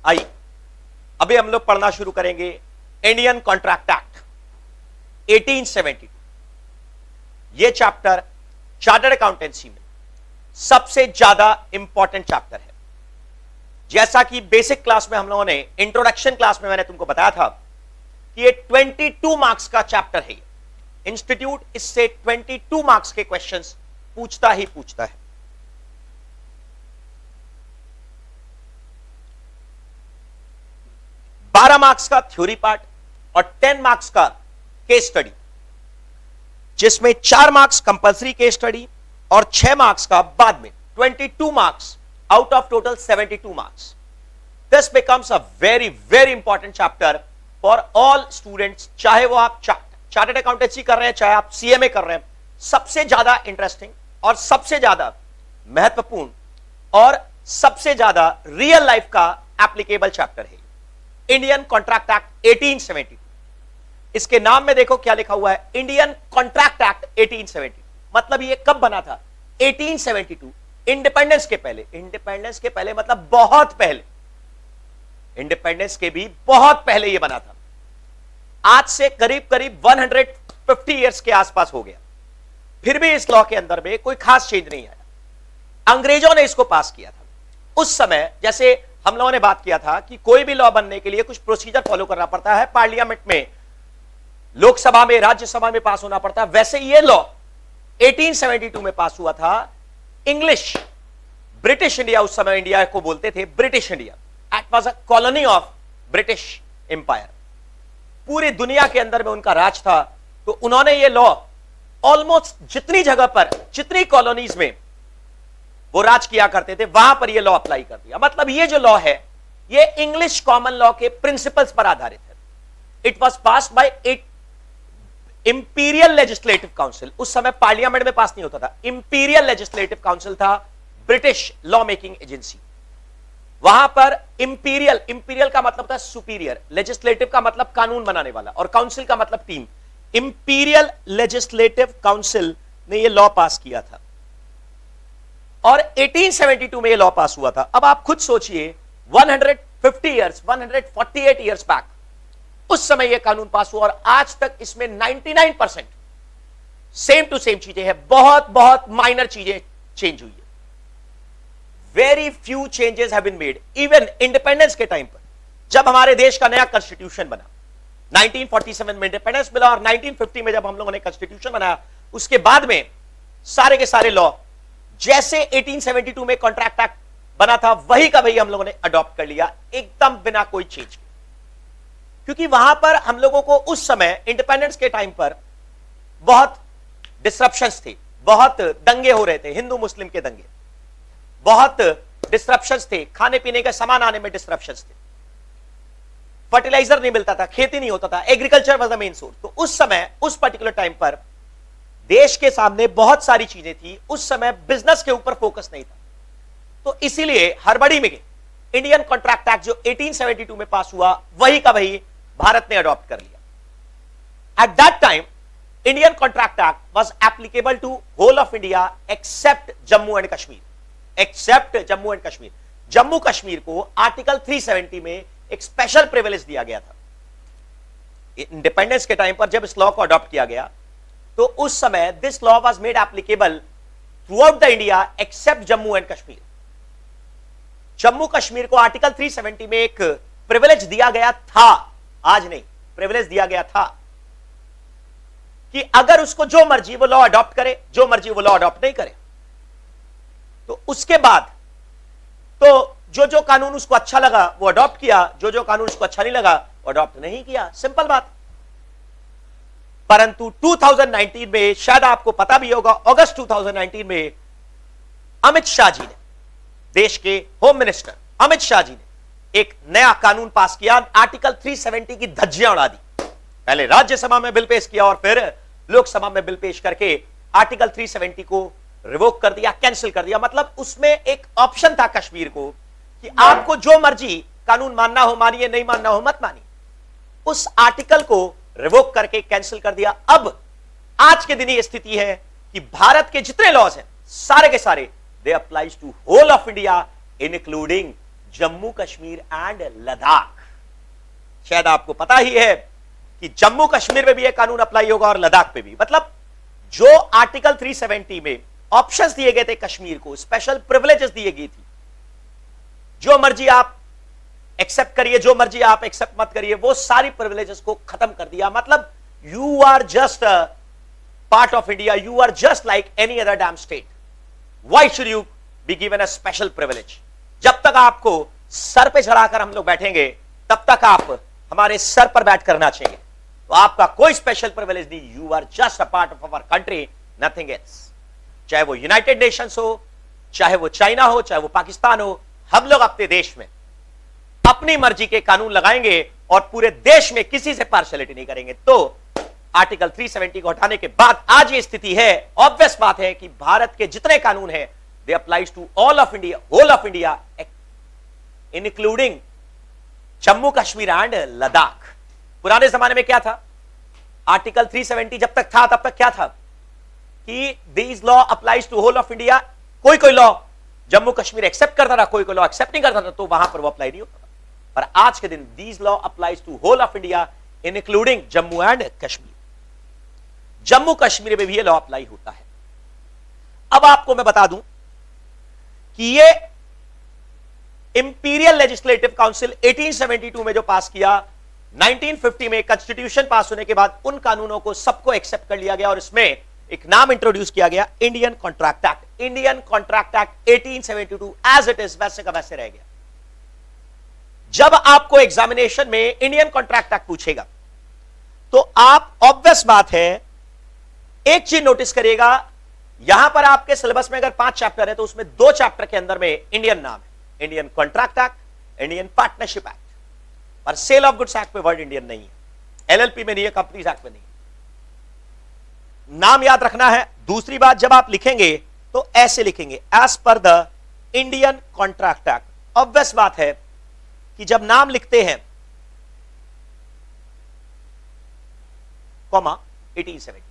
आइए अभी हम लोग पढ़ना शुरू करेंगे इंडियन कॉन्ट्रैक्ट एक्ट 1872। यह चैप्टर चार्टर्ड अकाउंटेंसी में सबसे ज्यादा इंपॉर्टेंट चैप्टर है। जैसा कि बेसिक क्लास में हम लोगों ने इंट्रोडक्शन क्लास में मैंने तुमको बताया था कि ये 22 मार्क्स का चैप्टर है। इंस्टीट्यूट इससे 22 मार्क्स के क्वेश्चंस पूछता ही पूछता है। बारह मार्क्स का थ्योरी पार्ट और 10 मार्क्स का केस स्टडी, जिसमें 4 मार्क्स कंपलसरी केस स्टडी और 6 मार्क्स का बाद में 22 marks out of total 72 marks. This becomes a very very important chapter for all students, चाहे वो आप चार्टर्ड अकाउंटेंसी कर रहे हैं, चाहे आप सीएमए कर रहे हैं। सबसे ज्यादा इंटरेस्टिंग और सबसे ज्यादा महत्वपूर्ण और सबसे ज्यादा रियल लाइफ का एप्लीकेबल चैप्टर है इंडियन कॉन्ट्रैक्ट एक्ट 1872। इसके नाम में देखो क्या लिखा हुआ है, इंडियन कॉन्ट्रैक्ट एक्ट 1872। मतलब ये कब बना था? 1872, इंडिपेंडेंस के पहले। इंडिपेंडेंस के पहले मतलब बहुत पहले, इंडिपेंडेंस के भी बहुत पहले ये बना था। आज से करीब करीब 150 इयर्स के आसपास हो गया, फिर भी इस लॉ के अंदर में कोई खास चेंज नहीं आया। अंग्रेजों ने इसको पास किया था। उस समय जैसे हम लोगों ने बात किया था कि कोई भी लॉ बनने के लिए कुछ प्रोसीजर फॉलो करना पड़ता है, पार्लियामेंट में, लोकसभा में, राज्यसभा में पास होना पड़ता है। वैसे ये लॉ 1872 में पास हुआ था। इंग्लिश, ब्रिटिश इंडिया, उस समय इंडिया को बोलते थे British India, it was a colony of British empire. पूरी दुनिया के अंदर में उनका राज था। तो उन्होंने ये लॉ ऑलमोस्ट जितनी जगह पर, जितनी कॉलोनीज में वो राज किया करते थे, वहां पर ये लॉ अप्लाई कर दिया। मतलब ये जो लॉ है ये इंग्लिश कॉमन लॉ के प्रिंसिपल्स पर आधारित है। It was pass by imperial legislative council. उस समय पार्लियामेंट में पास नहीं होता था। इंपीरियल लेजिस्लेटिव काउंसिल था ब्रिटिश लॉ मेकिंग एजेंसी। वहां पर इंपीरियल, इंपीरियल का मतलब था सुपीरियर, लेजिस्लेटिव का मतलब कानून बनाने वाला, और काउंसिल का मतलब टीम। इंपीरियल लेजिस्लेटिव काउंसिल ने यह लॉ पास किया था और 1872 में यह लॉ पास हुआ था। अब आप खुद सोचिए 150 इयर्स, 148 इयर्स बैक उस समय यह कानून पास हुआ और आज तक इसमें 99% सेम टू सेम चीजें हैं। बहुत बहुत माइनर चीजें चेंज हुई है। Very few changes have been made. Even independence के टाइम पर, जब हमारे देश का नया कॉन्स्टिट्यूशन बना, 1947 में इंडिपेंडेंस मिला और 1950 में जब हम लोगों ने कॉन्स्टिट्यूशन बनाया, उसके बाद में सारे के सारे लॉ जैसे 1872 में कॉन्ट्रैक्ट एक्ट बना था वही का वही हम लोगों ने अडॉप्ट कर लिया, एकदम बिना कोई चेंज के। क्योंकि वहां पर हम लोगों को उस समय इंडिपेंडेंस के टाइम पर बहुत डिसरप्शंस थे, बहुत दंगे हो रहे थे, हिंदू मुस्लिम के दंगे, बहुत डिसरप्शंस थे, खाने पीने के सामान आने में डिसरप्शंस थे, फर्टिलाइजर नहीं मिलता था, खेती नहीं होता था, agriculture was the main source. तो उस समय, उस पर्टिकुलर टाइम पर देश के सामने बहुत सारी चीजें थी। उस समय बिजनेस के ऊपर फोकस नहीं था। तो इसीलिए हड़बड़ी में इंडियन कॉन्ट्रैक्ट एक्ट जो 1872 में पास हुआ वही का वही भारत ने अडॉप्ट कर लिया। At that time Indian contract act was applicable to whole of India except Jammu and Kashmir, except Jammu and Kashmir. Jammu Kashmir को आर्टिकल 370 में एक स्पेशल प्रिविलेज दिया गया था। इंडिपेंडेंस के टाइम पर जब इस लॉ को अडॉप्ट किया गया तो उस समय this law was made applicable through out the India except Jammu and Kashmir. Jammu Kashmir को आर्टिकल 370 में एक प्रिविलेज दिया गया था, आज नहीं, प्रिविलेज दिया गया था कि अगर उसको जो मर्जी वो लॉ अडॉप्ट करे, जो मर्जी वो लॉ अडॉप्ट नहीं करे। तो उसके बाद तो जो जो कानून उसको अच्छा लगा वो अडॉप्ट किया, जो जो कानून उसको अच्छा नहीं लगा वो अडॉप्ट नहीं किया। सिंपल बात। परंतु 2019 में, शायद आपको पता भी होगा, अगस्त 2019 में अमित शाह जी ने, देश के होम मिनिस्टर अमित शाह जी ने एक नया कानून पास किया। आर्टिकल 370 की धज्जियां उड़ा दी। पहले राज्यसभा में बिल पेश किया और फिर लोकसभा में बिल पेश करके आर्टिकल 370 को रिवोक कर दिया, कैंसिल कर दिया। मतलब उसमें एक ऑप्शन था कश्मीर को कि आपको जो मर्जी कानून मानना हो मानिए, नहीं मानना हो मत मानिए। उस आर्टिकल को रिवोक करके कैंसिल कर दिया। अब आज के दिन ये स्थिति है कि भारत के जितने लॉज हैं सारे के सारे they applies to whole of India including Jammu Kashmir and Ladakh. शायद आपको पता ही है कि जम्मू कश्मीर में भी यह कानून अप्लाई होगा और लद्दाख पे भी। मतलब जो आर्टिकल 370 में ऑप्शंस दिए गए थे कश्मीर को, स्पेशल प्रिविलेजेस दिए गई थी, जो मर्जी आप एक्सेप्ट करिए, जो मर्जी आप एक्सेप्ट मत करिए, वो सारी प्रिविलेजेस को खत्म कर दिया। मतलब you are just part of India, you are just like any other damn state, why should you be given a special privilege? जब तक आपको सर पे चढ़ाकर हम लोग बैठेंगे तब तक आप हमारे सर पर बैठ कर नाचेंगे, तो आपका कोई स्पेशल प्रिविलेज नहीं। You are just a part of our country, nothing else. चाहे वो यूनाइटेड नेशंस हो, चाहे वो चाइना हो, चाहे वो पाकिस्तान हो, हम लोग अपने देश में अपनी मर्जी के कानून लगाएंगे और पूरे देश में किसी से पार्शियलिटी नहीं करेंगे। तो आर्टिकल 370 को हटाने के बाद आज ये स्थिति है, ऑब्वियस बात है कि भारत के जितने कानून हैं they applies to all of India, whole of India, including Jammu Kashmir and Ladakh. पुराने जमाने में क्या था? आर्टिकल 370 जब तक था तब तक क्या था कि this law applies to whole of India. कोई कोई लॉ जम्मू कश्मीर एक्सेप्ट करता था, कोई कोई लॉ एक्सेप्ट नहीं करता था, तो वहां पर वो अप्लाई नहीं होता था। पर आज के दिन this law applies to whole of India including Jammu and Kashmir. Jammu Kashmir में भी ये लॉ अप्लाई होता है। अब आपको मैं बता दूं कि ये इंपीरियल लेजिस्लेटिव काउंसिल 1872 में जो पास किया, 1950 में कॉन्स्टिट्यूशन पास होने के बाद उन कानूनों को सबको एक्सेप्ट कर लिया गया और इसमें एक नाम इंट्रोड्यूस किया गया, Indian contract act. Indian contract act 1872 as it is वैसे का वैसे रह गया। जब आपको एग्जामिनेशन में इंडियन कॉन्ट्रैक्ट एक्ट पूछेगा तो आप, ऑब्वियस बात है, एक चीज नोटिस करिएगा, यहां पर आपके सिलेबस में अगर 5 चैप्टर है तो उसमें 2 चैप्टर के अंदर में इंडियन नाम है, Indian contract act, Indian partnership act. पर सेल ऑफ गुड्स एक्ट में वर्ड इंडियन नहीं है, एलएलपी में नहीं है, कंपनीज एक्ट में नहीं है। नाम याद रखना है। दूसरी बात, जब आप लिखेंगे तो ऐसे लिखेंगे, as per the Indian contract act. Obvious बात है कि जब नाम लिखते हैं, कॉमा 1872,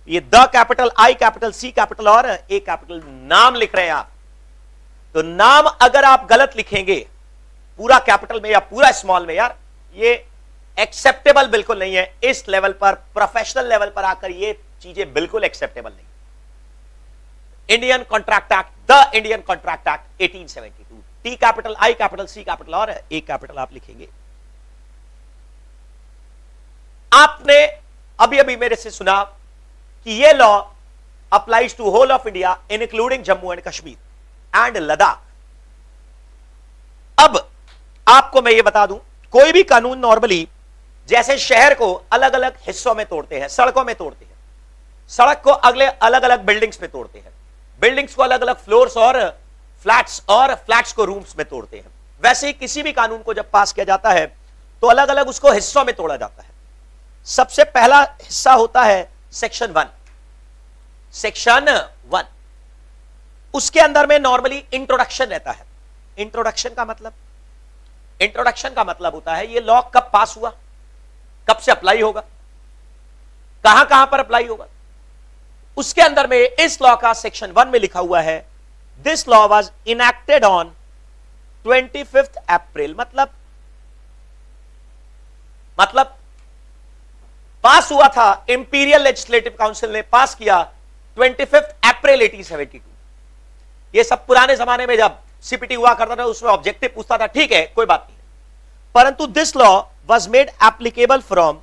ये the capital, I capital, C capital और ए कैपिटल नाम लिख रहे हैं आप, तो नाम अगर आप गलत लिखेंगे पूरा कैपिटल में या पूरा स्मॉल में, यार ये एक्सेप्टेबल बिल्कुल नहीं है। इस लेवल पर, प्रोफेशनल लेवल पर आकर ये चीजें बिल्कुल एक्सेप्टेबल नहीं। Indian contract act, the Indian contract act 1872, T capital, I capital, C capital और ए कैपिटल आप लिखेंगे। आपने अभी अभी मेरे से सुना कि यह law applies to whole of India including Jammu and Kashmir and Ladakh. अब आपको मैं यह बता दूं, कोई भी कानून नॉर्मली जैसे शहर को अलग अलग हिस्सों में तोड़ते हैं, सड़कों में तोड़ते हैं, सड़क को अगले अलग अलग बिल्डिंग्स में तोड़ते हैं, बिल्डिंग्स को अलग अलग फ्लोर्स और फ्लैट्स को रूम्स में तोड़ते हैं, वैसे ही किसी भी कानून को जब पास किया जाता है तो अलग अलग उसको हिस्सों में तोड़ा जाता है। सबसे पहला हिस्सा होता है सेक्शन 1। सेक्शन 1, उसके अंदर में नॉर्मली इंट्रोडक्शन रहता है। इंट्रोडक्शन का मतलब होता है ये लॉ कब पास हुआ, कब से अप्लाई होगा, कहां कहां पर अप्लाई होगा। उसके अंदर में इस लॉ का सेक्शन 1 में लिखा हुआ है, this law was enacted on 25 अप्रैल। मतलब पास हुआ था, इंपीरियल लेजिस्लेटिव काउंसिल ने पास किया 25 अप्रैल 1872। ये सब पुराने जमाने में जब सीपीटी हुआ करता था उसमें ऑब्जेक्टिव पूछता था, ठीक है कोई बात नहीं, परंतु this law was made applicable from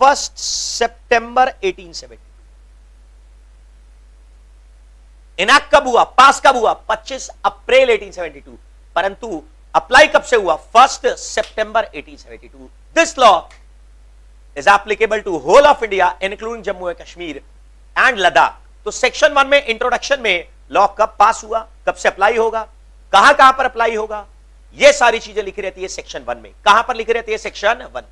1 सितंबर 1872। इनैक्ट कब हुआ, पास कब हुआ, 25 अप्रैल 1872, परंतु अप्लाई कब से हुआ, 1 सितंबर 1872। This law is applicable to whole of India including Jammu and Kashmir and Ladakh. तो सेक्शन 1 में, इंट्रोडक्शन में, लॉ कब पास हुआ, कब से अप्लाई होगा, कहां कहां पर अप्लाई होगा, ये सारी चीजें लिखी रहती है सेक्शन 1 में। कहां पर लिखी रहती है, सेक्शन 1।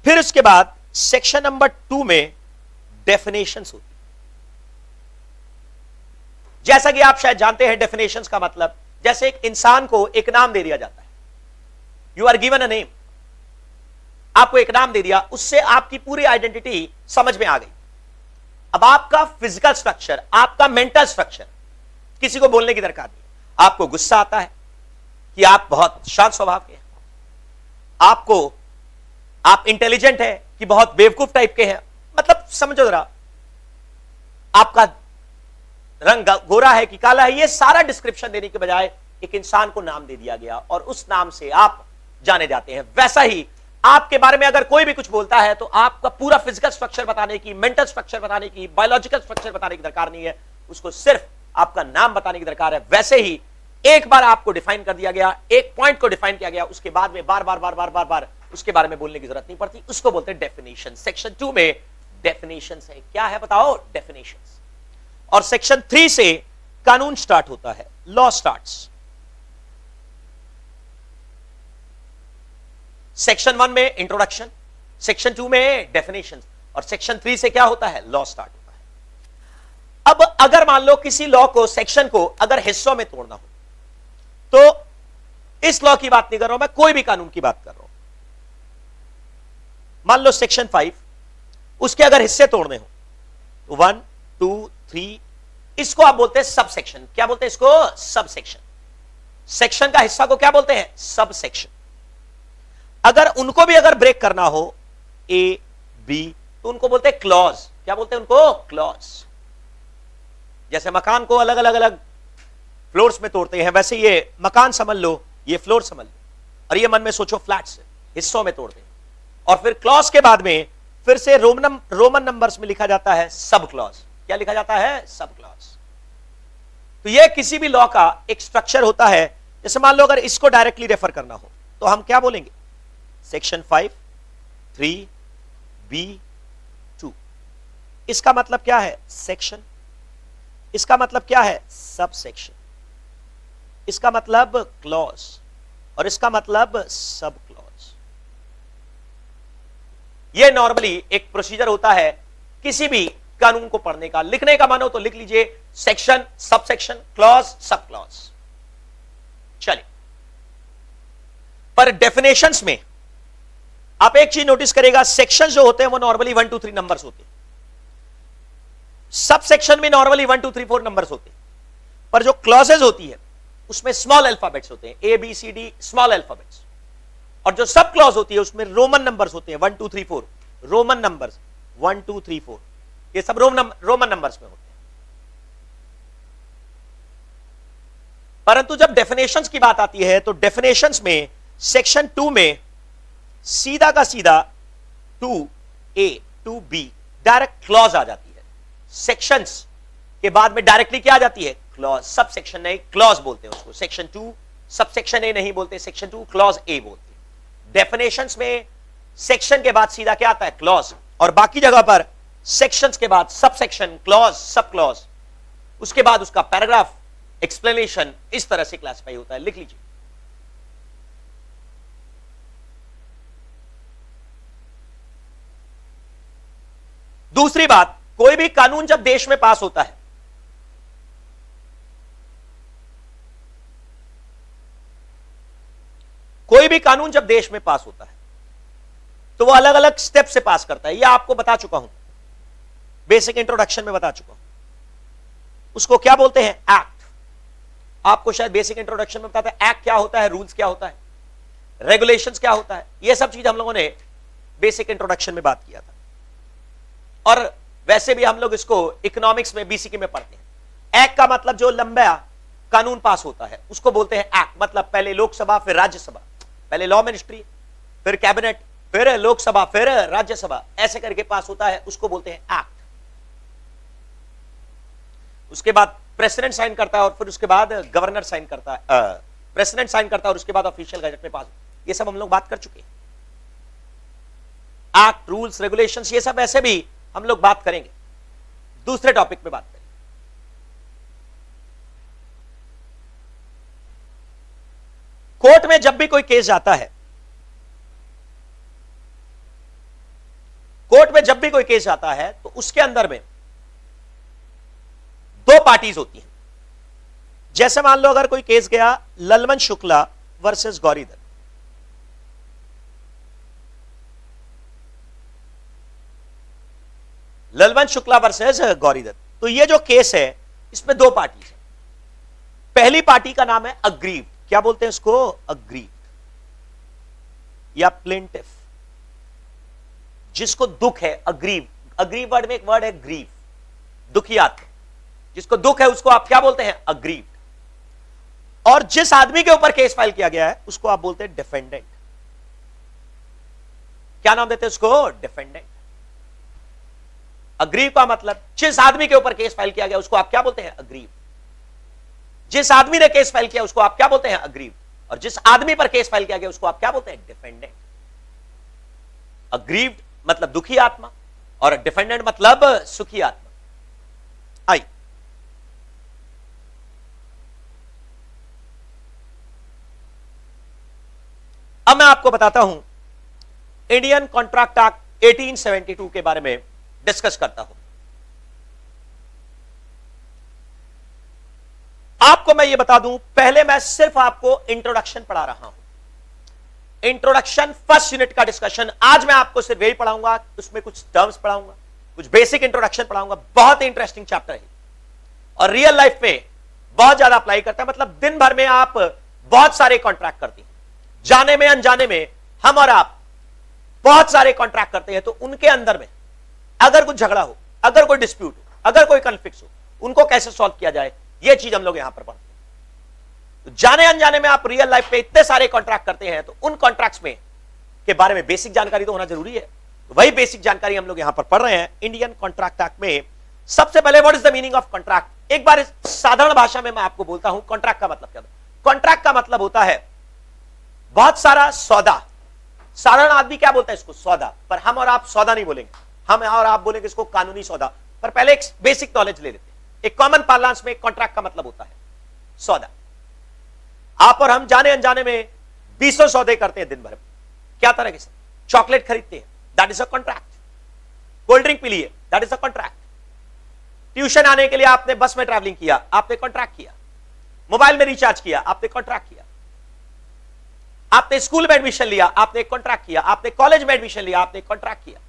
फिर उसके बाद सेक्शन नंबर 2 में डेफिनेशंस होती है। जैसा कि आप शायद जानते हैं डेफिनेशंस का मतलब, जैसे एक इंसान को एक नाम दे दिया जाता है, you are given a name, आपको एक नाम दे दिया, उससे आपकी पूरी आइडेंटिटी समझ में आ गई। अब आपका फिजिकल स्ट्रक्चर, आपका मेंटल स्ट्रक्चर किसी को बोलने की दरकार नहीं, आपको गुस्सा आता है कि आप बहुत शांत स्वभाव के हैं, आप इंटेलिजेंट है कि बहुत बेवकूफ टाइप के हैं, मतलब समझो जरा, आपका रंग गोरा है कि काला है, ये सारा डिस्क्रिप्शन देने के बजाय एक इंसान को नाम दे दिया गया और उस नाम से आप जाने जाते हैं। वैसा ही आपके बारे में अगर कोई भी कुछ बोलता है तो आपका पूरा फिजिकल स्ट्रक्चर बताने की, मेंटल स्ट्रक्चर बताने की, बायोलॉजिकल स्ट्रक्चर बताने की दरकार नहीं है, उसको सिर्फ आपका नाम बताने की दरकार है। वैसे ही एक बार आपको डिफाइन कर दिया गया, एक पॉइंट को डिफाइन किया गया, उसके बाद में बार बार बार बार बार बार उसके बारे में बोलने की जरूरत नहीं पड़ती, उसको बोलते हैं डेफिनेशन। सेक्शन 2 में डेफिनेशन है, क्या है बताओ? डेफिनेशन। और सेक्शन 3 से कानून स्टार्ट होता है, लॉ स्टार्ट्स। सेक्शन 1 में इंट्रोडक्शन, सेक्शन 2 में डेफिनेशन, और सेक्शन 3 से क्या होता है? लॉ स्टार्ट होता है। अब अगर मान लो किसी लॉ को, सेक्शन को अगर हिस्सों में तोड़ना हो, तो इस लॉ की बात नहीं कर रहा हूं मैं, कोई भी कानून की बात कर रहा हूं। मान लो सेक्शन 5, उसके अगर हिस्से तोड़ने हो तो 1 2 3, इसको आप बोलते हैं सब सेक्शन। क्या बोलते हैं इसको? Sub section. सेक्शन का हिस्सा को क्या बोलते हैं? Sub section. अगर उनको भी अगर ब्रेक करना हो, ए बी, तो उनको बोलते हैं क्लॉज। क्या बोलते हैं उनको? क्लॉज। जैसे मकान को अलग अलग अलग फ्लोर्स में तोड़ते हैं, वैसे ये मकान समझ लो, ये फ्लोर समझ लो, और ये मन में सोचो फ्लैट्स हिस्सों में तोड़ते हैं। और फिर क्लॉज के बाद में फिर से रोमन नंबर्स में लिखा जाता है सब क्लॉज। क्या लिखा जाता है? Sub clause. तो ये किसी भी लॉ का एक स्ट्रक्चर होता है। जैसे मान लो अगर इसको डायरेक्टली रेफर करना हो तो हम क्या बोलेंगे? Section 5 3 B 2। इसका मतलब क्या है? सेक्शन। इसका मतलब क्या है? Sub section. इसका मतलब क्लॉज, और इसका मतलब सब क्लॉज। यह नॉर्मली एक प्रोसीजर होता है किसी भी कानून को पढ़ने का। लिखने का मानो तो लिख लीजिए section, sub section, clause, sub clause. चलिए, पर डेफिनेशंस में आप एक चीज नोटिस करेगा, सेक्शन जो होते हैं वो नॉर्मली 1 2 3 नंबर्स होते हैं, सब सेक्शन में नॉर्मली 1 2 3 4 नंबर्स होते हैं, पर जो क्लॉजेज होती है उसमें स्मॉल अल्फाबेट्स होते हैं, A B C D, small alphabets. और जो सब क्लॉज होती है उसमें रोमन नंबर्स होते हैं, 1 2 3 4, रोमन नंबर्स 1 2 3 4, ये सब रोमन नंबर्स में होते हैं। परंतु जब डेफिनेशंस की बात आती है तो डेफिनेशंस में सेक्शन 2 में सीधा का सीधा 2A 2B डायरेक्ट क्लॉज आ जाती है। सेक्शंस के बाद में डायरेक्टली क्या आ जाती है? क्लॉज। सब सेक्शन नहीं, क्लॉज बोलते हैं उसको। सेक्शन 2 सब सेक्शन ए नहीं बोलते, सेक्शन 2 क्लॉज ए बोलते हैं। डेफिनेशंस में सेक्शन के बाद सीधा क्या आता है? क्लॉज। और बाकी जगह पर सेक्शंस के बाद sub section, clause, sub clause, उसके बाद उसका पैराग्राफ, एक्सप्लेनेशन, इस तरह से क्लासिफाई होता है। लिख लीजिए। दूसरी बात, कोई भी कानून जब देश में पास होता है, कोई भी कानून जब देश में पास होता है तो वो अलग अलग स्टेप से पास करता है। यह आपको बता चुका हूं, बेसिक इंट्रोडक्शन में बता चुका हूं। उसको क्या बोलते हैं? एक्ट। आपको शायद बेसिक इंट्रोडक्शन में बताता है एक्ट क्या होता है, रूल्स क्या होता है, रेगुलेशंस क्या होता है। यह सब चीज हम लोगों ने बेसिक इंट्रोडक्शन में बात किया था। और वैसे भी हम लोग इसको इकोनॉमिक्स में बीसीके में पढ़ते हैं। एक्ट का मतलब जो लंबा कानून पास होता है उसको बोलते हैं एक्ट। मतलब पहले लोकसभा, फिर राज्यसभा, पहले लॉ मिनिस्ट्री, फिर कैबिनेट, फिर लोकसभा, फिर राज्यसभा, ऐसे करके पास होता है, उसको बोलते हैं एक्ट। उसके बाद प्रेसिडेंट साइन करता है और फिर उसके बाद गवर्नर साइन करता है, प्रेसिडेंट साइन करता है और उसके बाद ऑफिशियल गजट में पास। ये सब हम लोग बात कर चुके हैं। एक्ट, रूल्स, रेगुलेशंस, ये सब ऐसे भी हम लोग बात करेंगे, दूसरे टॉपिक पे बात करेंगे। कोर्ट में जब भी कोई केस जाता है, कोर्ट में जब भी कोई केस जाता है तो उसके अंदर में दो पार्टीज होती हैं। जैसे मान लो अगर कोई केस गया ललमन शुक्ला वर्सेस गौरीधर, ललमन शुक्ला वर्सेस गौरीधर, तो ये जो केस है इसमें दो पार्टीज हैं। पहली पार्टी का नाम है अग्रीव, क्या बोलते हैं इसको? अग्रीव या प्लेंटिफ, जिसको दुख है। अग्रीव, अग्रीव वर्ड में एक वर्ड है ग्रीव, दुखी आत्मा, जिसको दुख है उसको आप क्या बोलते हैं? अग्रीव। और जिस आदमी के ऊपर केस फाइल किया गया है उसको आप बोलते हैं डिफेंडेंट। क्या नाम देते हैं उसको? डिफेंडेंट। अग्रीव का मतलब जिस आदमी के ऊपर केस फाइल किया गया उसको आप क्या बोलते हैं? अग्रीव। जिस आदमी ने केस फाइल किया उसको आप क्या बोलते हैं? अग्रीव। और जिस आदमी पर केस फाइल किया गया उसको आप क्या बोलते हैं? डिफेंडेंट। अग्रीव्ड मतलब दुखी आत्मा और डिफेंडेंट मतलब सुखी आत्मा। आई अब मैं आपको बताता हूं, इंडियन कॉन्ट्रैक्ट एक्ट 1872 के बारे में डिस्कस करता हूं। आपको मैं ये बता दूं, पहले मैं सिर्फ आपको इंट्रोडक्शन पढ़ा रहा हूं। इंट्रोडक्शन फर्स्ट यूनिट का डिस्कशन आज मैं आपको सिर्फ यही पढ़ाऊंगा, उसमें कुछ टर्म्स पढ़ाऊंगा, कुछ बेसिक इंट्रोडक्शन पढ़ाऊंगा। बहुत ही इंटरेस्टिंग चैप्टर है और रियल लाइफ में बहुत ज्यादा अप्लाई करता है। मतलब दिन भर में आप बहुत सारे कॉन्ट्रैक्ट करते हैं, जाने में अनजाने में हम और आप बहुत सारे कॉन्ट्रैक्ट करते हैं। तो उनके अंदर में अगर कुछ झगड़ा हो, अगर कोई डिस्प्यूट हो, अगर कोई कॉन्फ्लिक्ट हो, उनको कैसे सॉल्व किया जाए, यह चीज हम लोग यहां पर पढ़ते हैं। तो जाने अनजाने में आप रियल लाइफ में इतने सारे कॉन्ट्रैक्ट करते हैं, तो उन कॉन्ट्रैक्ट्स में के बारे में बेसिक जानकारी तो होना जरूरी है। तो वही बेसिक जानकारी हम लोग यहां पर पढ़ रहे हैं। इंडियन कॉन्ट्रैक्ट एक्ट में सबसे पहले what is the meaning of contract. एक बार साधारण भाषा में मैं आपको बोलता हूं कॉन्ट्रैक्ट का मतलब क्या होता है। कॉन्ट्रैक्ट का मतलब होता है बहुत सारा सौदा। साधारण आदमी क्या बोलता है इसको? सौदा। पर हम और आप सौदा नहीं बोलेंगे, हम और आप बोलेंगे इसको कानूनी सौदा। पर पहले एक बेसिक नॉलेज ले लेते हैं। एक कॉमन पार्लांस में कॉन्ट्रैक्ट का मतलब होता है सौदा। आप और हम जाने अनजाने में 20 सौदे करते हैं दिन भर में। क्या तरह के? चॉकलेट खरीदते हैं, that is a contract. Cold drink पी लिए, that is a contract. Tuition आने के लिए आपने बस में ट्रैवलिंग किया, आपने कॉन्ट्रैक्ट किया। मोबाइल में रिचार्ज किया, आपने कॉन्ट्रैक्ट किया। आपने स्कूल में एडमिशन लिया, आपने कॉन्ट्रैक्ट किया। आपने कॉलेज में एडमिशन लिया, आपने कॉन्ट्रैक्ट किया।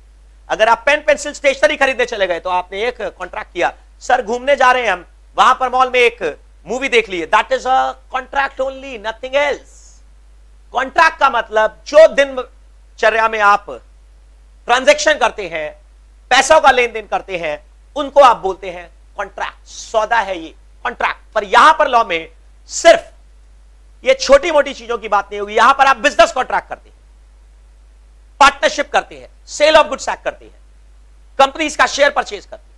अगर आप पेन पेंसिल स्टेशनरी खरीदने चले गए तो आपने एक कॉन्ट्रैक्ट किया। सर घूमने जा रहे हैं हम, वहां पर मॉल में एक मूवी देख लिए, that is a contract only, nothing else. Contract का मतलब जो दिनचर्या में आप ट्रांजैक्शन करते हैं, पैसों का लेन देन करते हैं, उनको आप बोलते हैं कॉन्ट्रैक्ट। सौदा है ये कॉन्ट्रैक्ट। पर यहां पर लॉ में सिर्फ ये छोटी मोटी चीजों की बात नहीं होगी। यहां पर आप बिजनेस कॉन्ट्रैक्ट करते हैं, पार्टनरशिप करते हैं, सेल ऑफ गुड्स एक्ट करते हैं, कंपनीज का शेयर परचेज करते हैं,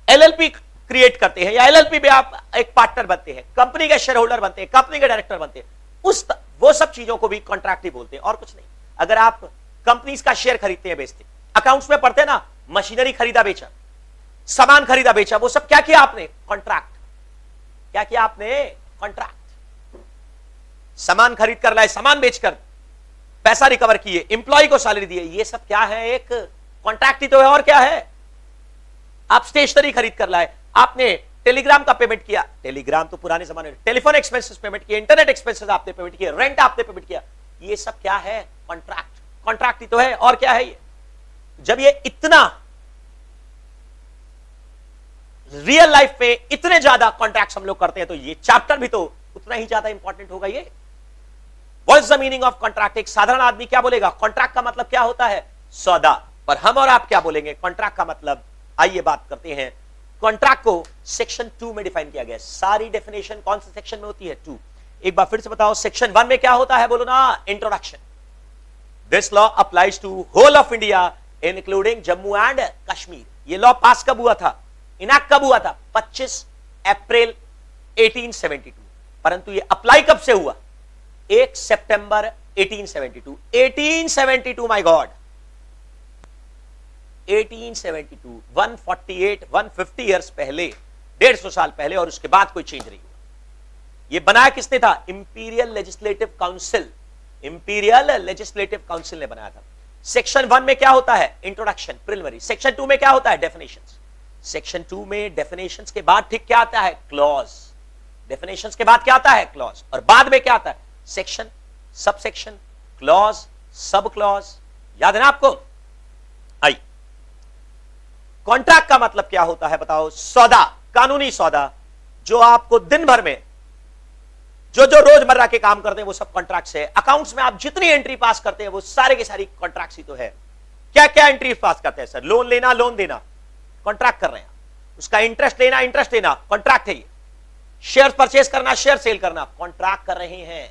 एलएलपी क्रिएट करते हैं, या एलएलपी में आप एक पार्टनर बनते हैं, कंपनी के शेयर होल्डर बनते हैं, कंपनी के डायरेक्टर बनते हैं। वो सब चीजों को भी कॉन्ट्रैक्ट ही बोलते हैं और कुछ नहीं। अगर आप कंपनीज का शेयर खरीदते हैं, बेचते हैं, अकाउंट्स में पढ़ते हैं ना, मशीनरी खरीदा बेचा, सामान खरीदा बेचा, वो सब क्या किया आपने? कॉन्ट्रैक्ट। क्या किया आपने? कॉन्ट्रैक्ट। सामान खरीद कर लाए, सामान बेचकर पैसा रिकवर किए, एम्प्लॉय को सैलरी दिए, ये सब क्या है? एक कॉन्ट्रैक्ट ही तो है। और क्या है? आप स्टेशनरी खरीद कर लाए, आपने टेलीग्राम का पेमेंट किया, टेलीग्राम तो पुराने जमाने में, टेलीफोन एक्सपेंसेस पेमेंट किए, इंटरनेट एक्सपेंसेस आपने पेमेंट किए, रेंट आपने पेमेंट किया, ये सब क्या है? कॉन्ट्रैक्ट। कॉन्ट्रैक्ट ही तो है। और क्या है ये? जब ये इतना रियल लाइफ में इतने ज्यादा कॉन्ट्रैक्ट्स हम लोग करते हैं, तो ये चैप्टर भी तो उतना ही ज्यादा इंपॉर्टेंट होगा। ये what is the meaning of contract. एक साधारण आदमी क्या बोलेगा? कॉन्ट्रैक्ट का मतलब क्या होता है? सौदा। पर हम और आप क्या बोलेंगे? कॉन्ट्रैक्ट का मतलब, आइए बात करते हैं। कॉन्ट्रैक्ट को सेक्शन 2 में डिफाइन किया गया है। सारी डेफिनेशन कौन से सेक्शन में होती है? 2। एक बार फिर से बताओ, सेक्शन 1 में क्या होता है? बोलो ना, introduction. This law applies to whole of India including Jammu and Kashmir. ये लॉ पास कब हुआ था? इनैक्ट कब हुआ था? 25 अप्रैल 1872। परंतु ये अप्लाई कब से हुआ? 1 सितंबर 1872। 1872 माय गॉड, 1872, 150 ईयर्स पहले, 150 साल पहले। और उसके बाद कोई चेंज नहीं हुआ। ये बनाया किसने था? Imperial legislative council. Imperial legislative council ने बनाया था। सेक्शन 1 में क्या होता है? Introduction, preliminary. सेक्शन 2 में क्या होता है? डेफिनेशंस। सेक्शन 2 में डेफिनेशंस के बाद ठीक क्या आता है? क्लॉज। डेफिनेशंस के बाद क्या आता है? क्लॉज। और बाद में क्या आता है? Section, sub section, clause, sub clause. याद है ना आपको? आई, कॉन्ट्रैक्ट का मतलब क्या होता है बताओ? सौदा, कानूनी सौदा, जो आपको दिन भर में जो जो रोजमर्रा के काम करते हैं वो सब कॉन्ट्रैक्ट है। अकाउंट्स में आप जितनी एंट्री पास करते हैं वो सारे के सारी कॉन्ट्रैक्ट ही तो है। क्या क्या एंट्री पास करते हैं सर? लोन लेना, लोन देना, कॉन्ट्रैक्ट कर रहे हैं। उसका इंटरेस्ट लेना, इंटरेस्ट देना, कॉन्ट्रैक्ट है ये। शेयर परचेज करना, शेयर सेल करना, कॉन्ट्रैक्ट कर रहे हैं।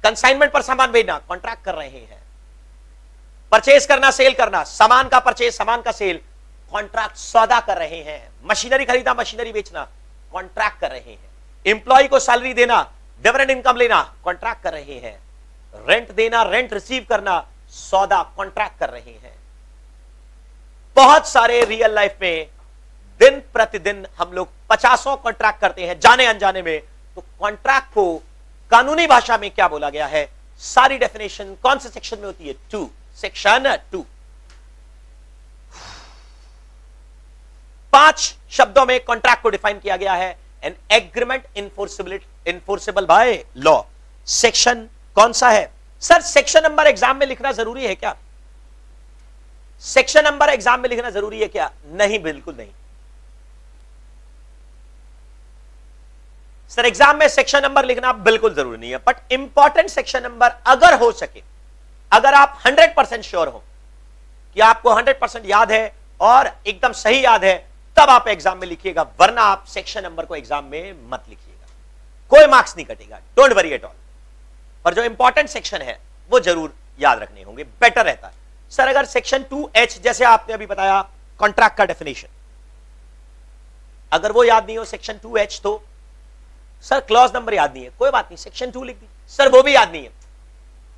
कंसाइनमेंट पर सामान भेजना, कॉन्ट्रैक्ट कर रहे हैं। परचेज करना, सेल करना, सामान का परचेज, सामान का सेल, कॉन्ट्रैक्ट सौदा कर रहे हैं। मशीनरी खरीदना, मशीनरी बेचना, कॉन्ट्रैक्ट कर रहे हैं। एम्प्लॉय को सैलरी देना, डिविडेंड इनकम लेना, कॉन्ट्रैक्ट कर रहे हैं। रेंट देना, रेंट रिसीव करना, सौदा, कॉन्ट्रैक्ट कर रहे हैं। बहुत सारे रियल लाइफ में दिन प्रतिदिन हम लोग 50 कॉन्ट्रैक्ट करते हैं जाने अनजाने में। तो कॉन्ट्रैक्ट को कानूनी भाषा में क्या बोला गया है? सारी डेफिनेशन कौन से सेक्शन में होती है? 2, सेक्शन 2। 5 शब्दों में कॉन्ट्रैक्ट को डिफाइन किया गया है। An agreement enforceable by law. Section कौन सा है सर? सेक्शन नंबर एग्जाम में लिखना जरूरी है क्या? सेक्शन नंबर एग्जाम में लिखना जरूरी है क्या? नहीं, बिल्कुल नहीं सर। एग्जाम में सेक्शन नंबर लिखना बिल्कुल जरूरी नहीं है, बट इंपॉर्टेंट सेक्शन नंबर अगर हो सके, अगर आप 100% श्योर हो कि आपको 100% याद है और एकदम सही याद है, तब आप एग्जाम में लिखिएगा, वरना आप सेक्शन नंबर को एग्जाम में मत लिखिएगा। कोई मार्क्स नहीं कटेगा, डोंट वरी एट ऑल। पर जो इंपॉर्टेंट सेक्शन है वो जरूर याद रखने होंगे, बेटर रहता है। सर अगर सेक्शन 2H जैसे आपने अभी बताया कॉन्ट्रैक्ट का डेफिनेशन, अगर वो याद नहीं हो सेक्शन 2H, तो सर क्लॉज नंबर याद नहीं है, कोई बात नहीं, सेक्शन 2 लिख दी। सर वो भी याद नहीं है,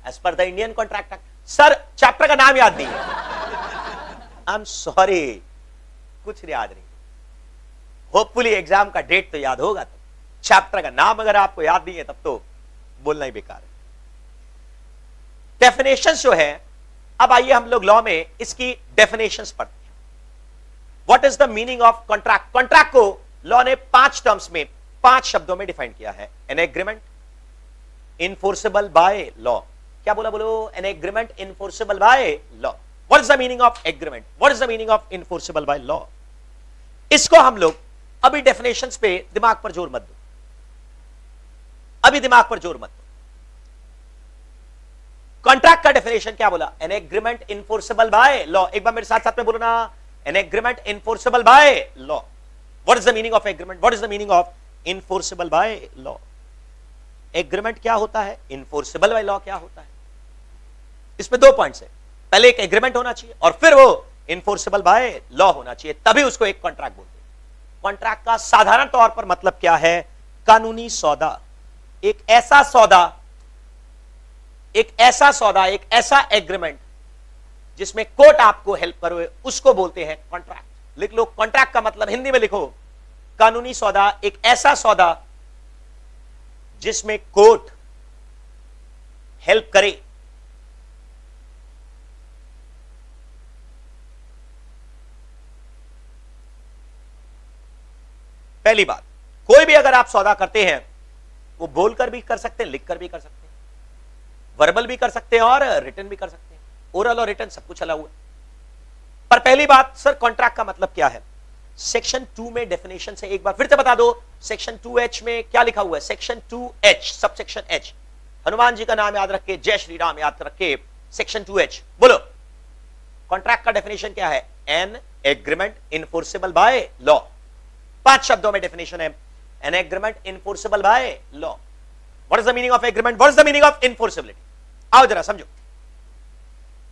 as per the Indian contract act. Sir chapter का नाम याद नहीं है, आई एम सॉरी, कुछ याद नहीं। होपफुली एग्जाम का डेट तो याद होगा, तो चैप्टर का नाम अगर आपको याद नहीं है तब तो बोलना ही बेकार है। डेफिनेशंस जो है, अब आइए हम लोग लॉ में इसकी डेफिनेशंस पढ़ते हैं। What is the meaning of contract? Contract को लॉ ने 5 टर्म्स में, 5 शब्दों में डिफाइन किया है। An agreement enforceable by law. क्या बोला? बोलो, N agreement enforceable by law. What is the meaning of agreement? What is the meaning of enforceable by law? इसको हम लोग अभी डेफिनेशंस पे दिमाग पर जोर मत दो, अभी दिमाग पर जोर मत दो। कॉन्ट्रैक्ट का डेफिनेशन क्या बोला? N agreement enforceable by law. एक बार मेरे साथ साथ में बोलो ना, N agreement enforceable by law. What is the meaning of agreement? What is the meaning of enforceable by law? Agreement क्या होता है, इन्फोर्सेबल बाय लॉ क्या होता है? इसमें 2 पॉइंट्स है। पहले एक एग्रीमेंट होना चाहिए और फिर वो इन्फोर्सेबल बाय लॉ होना चाहिए, तभी उसको एक कॉन्ट्रैक्ट बोलते हैं। कॉन्ट्रैक्ट का साधारण तौर पर मतलब क्या है? कानूनी सौदा। एक ऐसा सौदा, एक ऐसा एग्रीमेंट जिसमें कोर्ट आपको हेल्प करे, उसको बोलते हैं कॉन्ट्रैक्ट। लिख लो, कॉन्ट्रैक्ट का मतलब हिंदी में लिखो, कानूनी सौदा। एक ऐसा सौदा जिसमें कोर्ट हेल्प करे। पहली बात, कोई भी अगर आप सौदा करते हैं, वो बोलकर भी कर सकते हैं, लिखकर भी कर सकते हैं, वर्बल भी कर सकते हैं और रिटन भी कर सकते हैं। ओरल और रिटन सब कुछ अलग हुआ। पर पहली बात सर, कॉन्ट्रैक्ट का मतलब क्या है? सेक्शन 2 में डेफिनेशन से एक बार फिर से बता दो, सेक्शन 2H में क्या लिखा हुआ है? Section 2H, sub section H, Hanuman ji का नाम याद रख के, जय श्री राम याद रख के, सेक्शन 2H बोलो। कॉन्ट्रैक्ट का डेफिनेशन क्या है? An agreement enforceable by law. 5 शब्दों में डेफिनेशन है, an agreement enforceable by law. What is the meaning of agreement? What is the meaning of enforceability? आओ जरा समझो।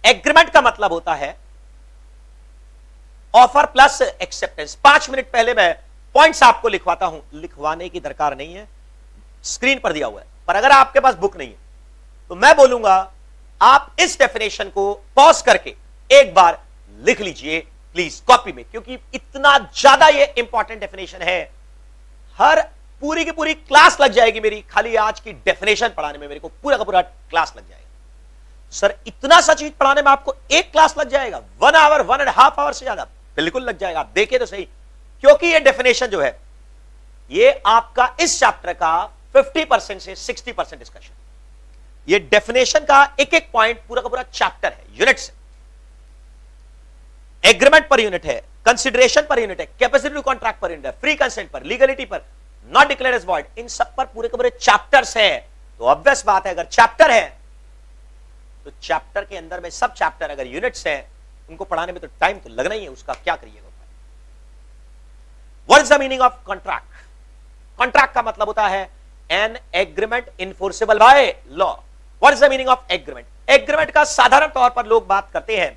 एग्रीमेंट का मतलब होता है ऑफर प्लस एक्सेप्टेंस। 5 मिनट पहले मैं पॉइंट्स आपको लिखवाता हूं, लिखवाने की दरकार नहीं है, स्क्रीन पर दिया हुआ है। पर अगर आपके पास बुक नहीं है तो मैं बोलूंगा आप इस डेफिनेशन को पॉज करके एक बार लिख लीजिए प्लीज कॉपी में, क्योंकि इतना ज्यादा ये इंपॉर्टेंट डेफिनेशन है। हर पूरी की पूरी क्लास लग जाएगी मेरी खाली आज की डेफिनेशन पढ़ाने में, मेरे को पूरा का पूरा क्लास लग जाएगा। सर इतना सा चीज पढ़ाने में आपको एक क्लास लग जाएगा? 1 आवर, 1.5 आवर से ज्यादा बिल्कुल लग जाएगा। आप देखिए तो सही, क्योंकि ये डेफिनेशन जो है ये आपका इस चैप्टर का 50% से 60% डिस्कशन। ये डेफिनेशन का एक एक पॉइंट पूरा का पूरा चैप्टर है, यूनिट से। एग्रीमेंट पर यूनिट है, कंसिडरेशन पर यूनिट है, कैपेसिटी टू कॉन्ट्रैक्ट पर यूनिट है, फ्री कंसेंट पर, लीगलिटी पर, नॉट डिक्लेयर्ड एज वॉइड, इन सब पर पूरे के पूरे चैप्टर्स हैं। तो ऑब्वियस बात है अगर चैप्टर है तो चैप्टर के अंदर में सब चैप्टर अगर यूनिट्स हैं उनको पढ़ाने में तो टाइम तो लगना ही है, उसका क्या करिएगा। What is the meaning of contract? Contract का मतलब होता है an agreement enforceable by law. What is the meaning of agreement? Agreement का साधारण तौर पर लोग बात करते हैं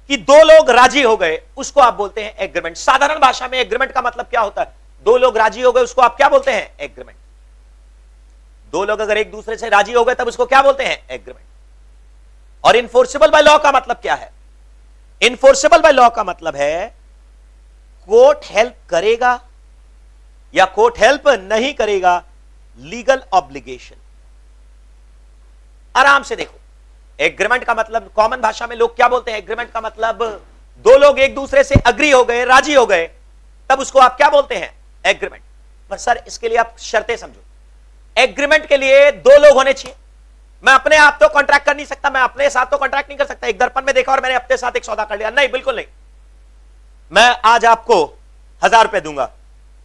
कि दो लोग राजी हो गए, उसको आप बोलते हैं एग्रीमेंट। साधारण भाषा में एग्रीमेंट का मतलब क्या होता है? दो लोग राजी हो गए, उसको आप क्या बोलते हैं? एग्रीमेंट। दो लोग अगर एक दूसरे से राजी हो गए तब उसको क्या बोलते हैं? एग्रीमेंट। और इन्फोर्सेबल बाय लॉ का मतलब क्या है? इन्फोर्सेबल बाय लॉ का मतलब है कोर्ट हेल्प करेगा या कोर्ट हेल्प नहीं करेगा, लीगल ऑब्लिगेशन। आराम से देखो, एग्रीमेंट का मतलब कॉमन भाषा में लोग क्या बोलते हैं? एग्रीमेंट का मतलब दो लोग एक दूसरे से अग्री हो गए, राजी हो गए, तब उसको आप क्या बोलते हैं? एग्रीमेंट। पर सर इसके लिए आप शर्तें समझो। एग्रीमेंट के लिए दो लोग होने चाहिए। मैं अपने आप तो कॉन्ट्रैक्ट कर नहीं सकता, मैं अपने साथ तो कॉन्ट्रैक्ट नहीं कर सकता। एक दर्पण में देखा और मैंने अपने साथ एक सौदा कर लिया, नहीं, बिल्कुल नहीं। मैं आज आपको 1000 रुपए दूंगा,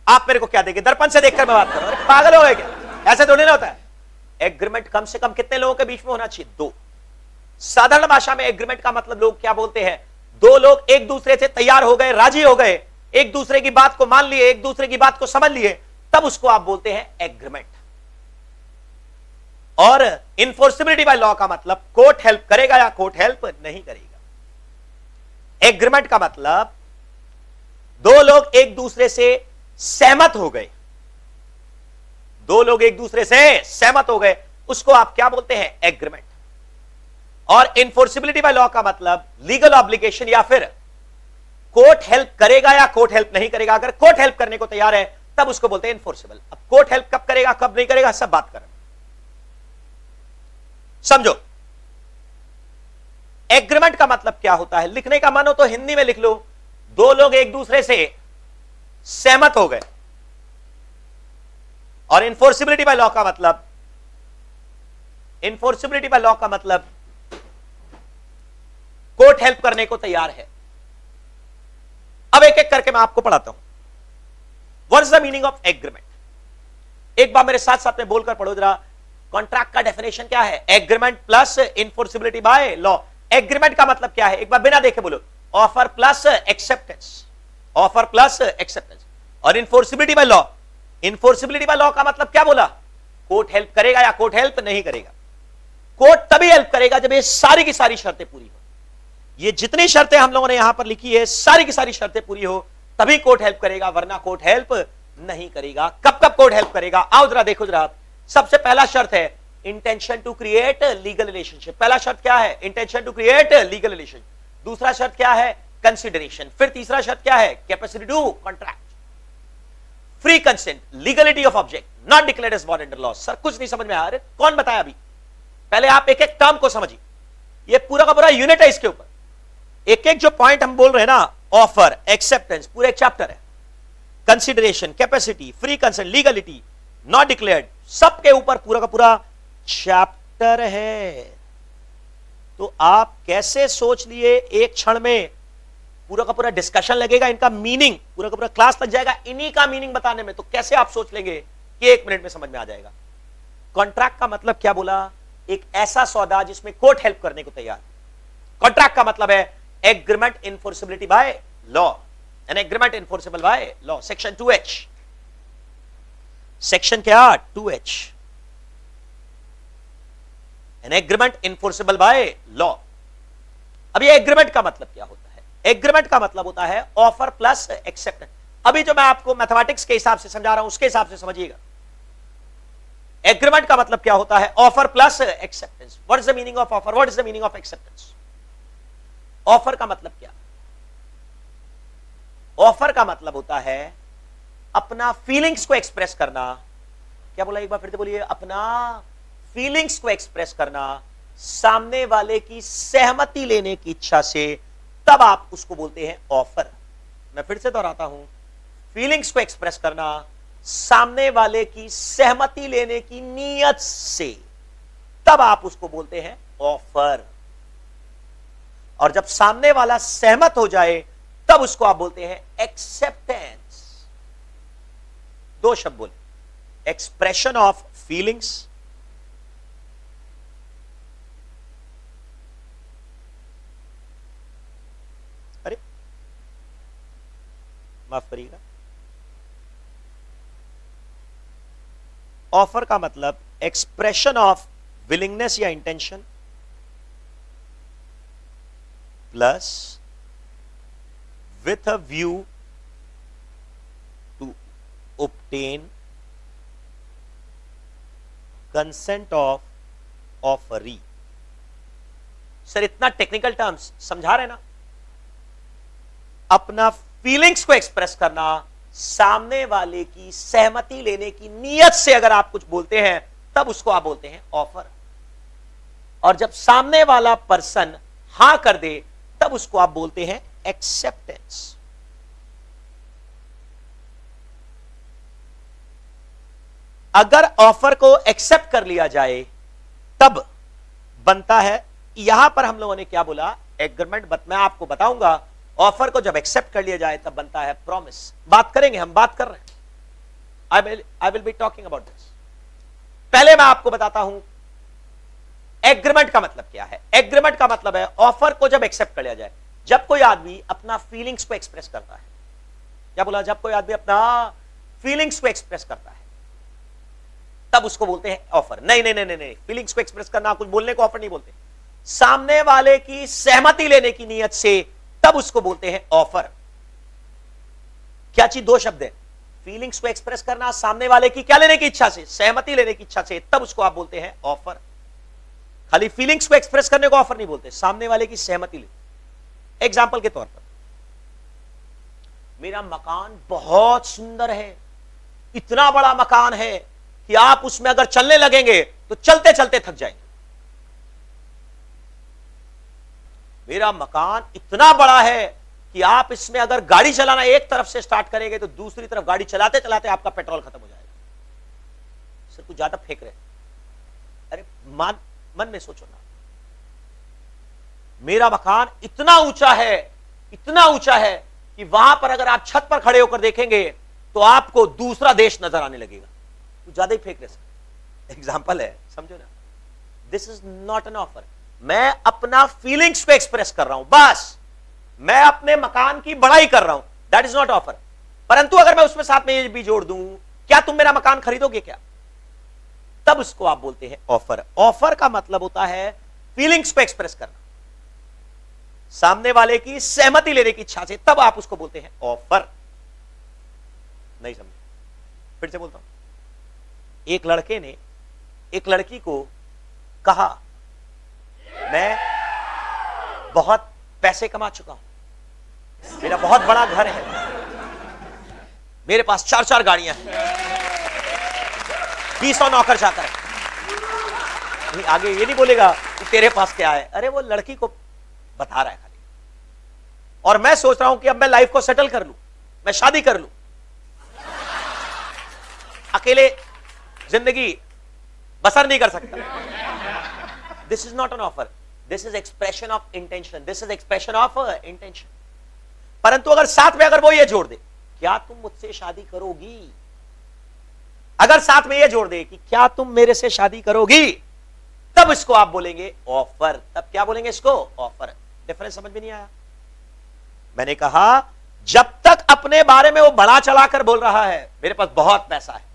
आप मेरे को क्या देंगे? दर्पण से देखकर मैं बात कर रहा हूं। पागल हो गए क्या? ऐसे थोड़ी ना होता है। एग्रीमेंट कम से कम कितने लोगों के बीच में होना चाहिए? दो। साधारण भाषा में एग्रीमेंट का मतलब लोग क्या बोलते हैं? दो लोग एक दूसरे से तैयार हो गए, राजी हो गए, एक दूसरे की बात को मान लिए, एक दूसरे की बात को समझ लिए, तब उसको आप बोलते हैं एग्रीमेंट। और इन्फोर्सिबिलिटी बाय लॉ का मतलब कोर्ट हेल्प करेगा या कोर्ट हेल्प नहीं करेगा। एग्रीमेंट का मतलब दो लोग एक दूसरे से सहमत हो गए, दो लोग एक दूसरे से सहमत हो गए, उसको आप क्या बोलते हैं? एग्रीमेंट। और इन्फोर्सिबिलिटी बाय लॉ का मतलब लीगल ऑब्लिगेशन, या फिर कोर्ट हेल्प करेगा या कोर्ट हेल्प नहीं करेगा। अगर कोर्ट हेल्प करने को तैयार है तब उसको बोलते हैं इन्फोर्सिबल। अब कोर्ट हेल्प कब करेगा कब नहीं करेगा सब बात करें, समझो। एग्रीमेंट का मतलब क्या होता है? लिखने का मन हो तो हिंदी में लिख लो, दो लोग एक दूसरे से सहमत हो गए। और इन्फोर्सिबिलिटी बाय लॉ का मतलब, इन्फोर्सिबिलिटी बाय लॉ का मतलब कोर्ट हेल्प करने को तैयार है। अब एक एक करके मैं आपको पढ़ाता हूं। What is the meaning of agreement? एक बार मेरे साथ साथ में बोलकर पढ़ो जरा। कॉन्ट्रैक्ट का डेफिनेशन क्या है? Agreement plus enforceability by law. Agreement का मतलब क्या है? एक बार बिना देखे बोलो, offer plus acceptance, offer plus acceptance. और enforceability by law, enforceability by law का मतलब क्या बोला? कोर्ट हेल्प करेगा या कोर्ट हेल्प नहीं करेगा। कोर्ट तभी हेल्प करेगा जब ये सारी की सारी शर्तें पूरी हो। ये जितनी शर्तें हम लोगों ने यहां पर लिखी है सारी की सारी शर्तें पूरी हो तभी कोर्ट हेल्प करेगा, वरना कोर्ट हेल्प नहीं करेगा। कब कब कोर्ट हेल्प करेगा? आओ जरा देखो जरा। सबसे पहला शर्त है intention to create legal relationship. पहला शर्त क्या है? Intention to create legal relation. दूसरा शर्त क्या है? कंसिडरेशन। फिर तीसरा शर्त क्या है? Capacity to contract, free consent, legality of object, not declared as void under law. Sir कुछ नहीं समझ में आ रहा, कौन बताया? अभी पहले आप एक एक टर्म को समझिए, ये पूरा का पूरा यूनिट है, इसके ऊपर एक एक जो पॉइंट हम बोल रहे हैं ना, ऑफर, एक्सेप्टेंस, पूरे एक चैप्टर है। Consideration, capacity, free consent, legality, not declared, सबके ऊपर पूरा का पूरा चैप्टर है। तो आप कैसे सोच लिए एक क्षण में पूरा का पूरा डिस्कशन लगेगा, इनका मीनिंग पूरा का पूरा क्लास लग जाएगा इन्हीं का मीनिंग बताने में। तो कैसे आप सोच लेंगे कि 1 मिनट में समझ में आ जाएगा? कॉन्ट्रैक्ट का मतलब क्या बोला? एक ऐसा सौदा जिसमें कोर्ट हेल्प करने को तैयार। कॉन्ट्रैक्ट का मतलब है agreement enforceability by law, an agreement enforceable by law. Section 2H, section क्या? 2H, an agreement enforceable bye law. अब ये एग्रीमेंट का मतलब क्या होता है? एग्रीमेंट का मतलब होता है ऑफर प्लस एक्सेप्टेंस। अभी जो मैं आपको मैथमेटिक्स के हिसाब से समझा रहा हूं उसके हिसाब से समझिएगा। एग्रीमेंट का मतलब क्या होता है? Offer plus acceptance. What is the meaning of offer? What is the meaning of acceptance? Offer का मतलब क्या? ऑफर का मतलब होता है अपना फीलिंग्स को एक्सप्रेस करना। क्या बोला? एक बार फिर से बोलिए। अपना फीलिंग्स को एक्सप्रेस करना, सामने वाले की सहमति लेने की इच्छा से, तब आप उसको बोलते हैं ऑफर। मैं फिर से दोहराता हूं, फीलिंग्स को एक्सप्रेस करना, सामने वाले की सहमति लेने की नीयत से, तब आप उसको बोलते हैं ऑफर। और जब सामने वाला सहमत हो जाए तब उसको आप बोलते हैं एक्सेप्टेंस। दो शब्द बोले, एक्सप्रेशन ऑफ फीलिंग्स, अरे माफ करिएगा, ऑफर का मतलब एक्सप्रेशन ऑफ विलिंगनेस या intention plus with a view to obtain consent of offeree. Sir इतना टेक्निकल टर्म्स समझा रहे ना? अपना फीलिंग्स को एक्सप्रेस करना, सामने वाले की सहमति लेने की नीयत से अगर आप कुछ बोलते हैं तब उसको आप बोलते हैं ऑफर। और जब सामने वाला पर्सन हां कर दे तब उसको आप बोलते हैं एक्सेप्टेंस। अगर ऑफर को एक्सेप्ट कर लिया जाए तब बनता है, यहां पर हम लोगों ने क्या बोला, एग्रीमेंट। मैं आपको बताऊंगा ऑफर को जब एक्सेप्ट कर लिया जाए तब बनता है प्रॉमिस। बात करेंगे, हम बात कर रहे हैं, I will be talking about this. पहले मैं आपको बताता हूं एग्रीमेंट का मतलब क्या है। एग्रीमेंट का मतलब है ऑफर को जब एक्सेप्ट कर लिया जाए, जब कोई आदमी अपना फीलिंग्स को एक्सप्रेस करता है। क्या बोला? जब कोई आदमी अपना फीलिंग्स को एक्सप्रेस करता है तब उसको बोलते हैं ऑफर। नहीं नहीं नहीं नहीं, फीलिंग्स को एक्सप्रेस करना, कुछ बोलने को ऑफर नहीं बोलते। सामने वाले की सहमति लेने की नियत से तब उसको बोलते हैं ऑफर। क्या चीज? दो शब्द है, फीलिंग्स को एक्सप्रेस करना, सामने वाले की क्या लेने की इच्छा से, सहमति लेने की इच्छा से, तब उसको आप बोलते हैं ऑफर। खाली फीलिंग्स को एक्सप्रेस करने को ऑफर नहीं बोलते, सामने वाले की सहमति ले। एग्जाम्पल के तौर पर, मेरा मकान बहुत सुंदर है, इतना बड़ा मकान है कि आप उसमें अगर चलने लगेंगे तो चलते चलते थक जाएंगे। मेरा मकान इतना बड़ा है कि आप इसमें अगर गाड़ी चलाना एक तरफ से स्टार्ट करेंगे तो दूसरी तरफ गाड़ी चलाते चलाते आपका पेट्रोल खत्म हो जाएगा। सर कुछ ज्यादा फेंक रहे। अरे मन में सोचो ना, मेरा मकान इतना ऊंचा है, इतना ऊंचा है कि वहां पर अगर आप छत पर खड़े होकर देखेंगे तो आपको दूसरा देश नजर आने लगेगा। कुछ ज्यादा ही फेंक रहे सर, एग्जाम्पल है, समझो ना। This is not an offer. मैं अपना फीलिंग्स को एक्सप्रेस कर रहा हूं, बस मैं अपने मकान की बड़ाई कर रहा हूं, दैट इज नॉट ऑफर। परंतु अगर मैं उसमें साथ में ये भी जोड़ दूं, क्या तुम मेरा मकान खरीदोगे क्या, तब उसको आप बोलते हैं ऑफर। ऑफर का मतलब होता है फीलिंग्स को एक्सप्रेस करना, सामने वाले की सहमति लेने की इच्छा से, तब आप उसको बोलते हैं ऑफर। नहीं समझे? फिर से बोलता हूं। एक लड़के ने एक लड़की को कहा, मैं बहुत पैसे कमा चुका हूं, मेरा बहुत बड़ा घर है, मेरे पास 4-4 गाड़ियां हैं, 20 नौकर चाकर है। नहीं, आगे ये नहीं बोलेगा कि तेरे पास क्या है। अरे वो लड़की को बता रहा है खाली। और मैं सोच रहा हूं कि अब मैं लाइफ को सेटल कर लूं, मैं शादी कर लूं, अकेले जिंदगी बसर नहीं कर सकता। This is not an offer, this is expression of intention, this is expression of intention. परंतु अगर साथ में अगर वो ये जोड़ दे, क्या तुम मुझसे शादी करोगी, अगर साथ में ये जोड़ दे कि क्या तुम मेरे से शादी करोगी, तब इसको आप बोलेंगे ऑफर। तब क्या बोलेंगे इसको? ऑफर। डिफरेंस समझ में नहीं आया? मैंने कहा जब तक अपने बारे में वो बड़ा चलाकर बोल रहा है, मेरे पास बहुत पैसा है,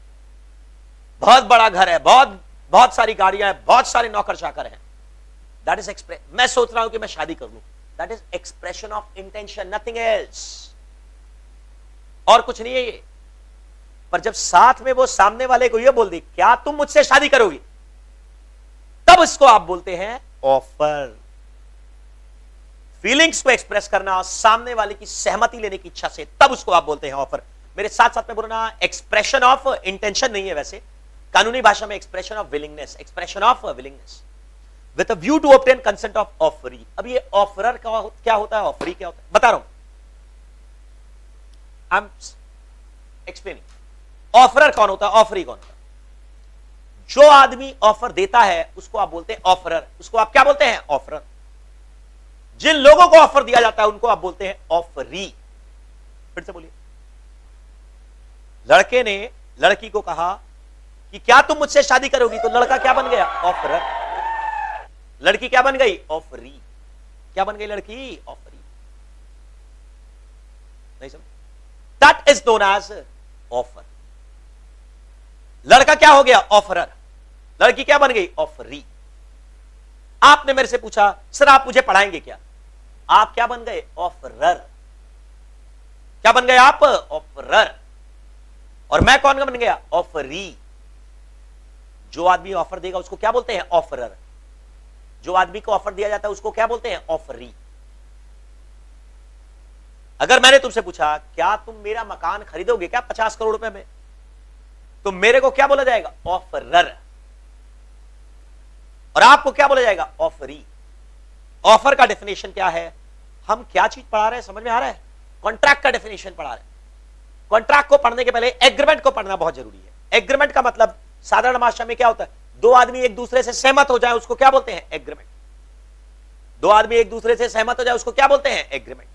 बहुत बड़ा घर है, बहुत सारी गाड़ियां हैं, बहुत सारे नौकर चाकर हैं, दैट इज एक्सप्रेस, मैं सोच रहा हूं कि मैं शादी कर लूं, that is expression of intention, nothing else, और कुछ नहीं है ये। पर जब साथ में वो सामने वाले को ये बोल दी, क्या तुम मुझसे शादी करोगी, तब इसको आप बोलते हैं ऑफर। फीलिंग्स को एक्सप्रेस करना, सामने वाले की सहमति लेने की इच्छा से, तब उसको आप बोलते हैं ऑफर। मेरे साथ साथ में बोलना, एक्सप्रेशन ऑफ इंटेंशन नहीं है, वैसे कानूनी भाषा में expression of willingness, expression of willingness with a view to obtain consent of offeree. अब ये ऑफरर क्या होता है, ऑफरी क्या होता है, बता रहा हूं, आई एम एक्सप्लेनिंग। ऑफरर कौन होता है, ऑफरी कौन होता है? जो आदमी ऑफर देता है उसको आप बोलते हैं ऑफरर, उसको आप क्या बोलते हैं, ऑफरर। जिन लोगों को ऑफर दिया जाता है उनको आप बोलते हैं ऑफरी। फिर से बोलिए। लड़के ने लड़की को कहा कि क्या तुम मुझसे शादी करोगी, तो लड़का क्या बन गया, ऑफरर। लड़की क्या बन गई, ऑफरी। क्या बन गई लड़की, ऑफरी। नहीं समझ, that is known as offer. लड़का क्या हो गया, ऑफरर। लड़की क्या बन गई, ऑफरी। आपने मेरे से पूछा सर आप मुझे पढ़ाएंगे क्या, आप क्या बन गए, ऑफरर। क्या बन गए आप, ऑफरर। और मैं कौन बन गया, ऑफरी। जो आदमी ऑफर देगा उसको क्या बोलते हैं, ऑफरर। जो आदमी को ऑफर दिया जाता है उसको क्या बोलते हैं, ऑफरी। अगर मैंने तुमसे पूछा क्या तुम मेरा मकान खरीदोगे क्या 50 करोड़ रुपए में, तो मेरे को क्या बोला जाएगा, ऑफरर। और आपको क्या बोला जाएगा, ऑफरी। ऑफर का डेफिनेशन क्या है, हम क्या चीज पढ़ा रहे हैं समझ में आ रहा है, कॉन्ट्रैक्ट का डेफिनेशन पढ़ा रहे हैं। कॉन्ट्रैक्ट को पढ़ने के पहले एग्रीमेंट को पढ़ना बहुत जरूरी है। एग्रीमेंट का मतलब साधारण भाषा में क्या होता है, दो आदमी एक दूसरे से सहमत हो जाए उसको क्या बोलते हैं, एग्रीमेंट। दो आदमी एक दूसरे से सहमत हो जाए उसको क्या बोलते हैं, एग्रीमेंट।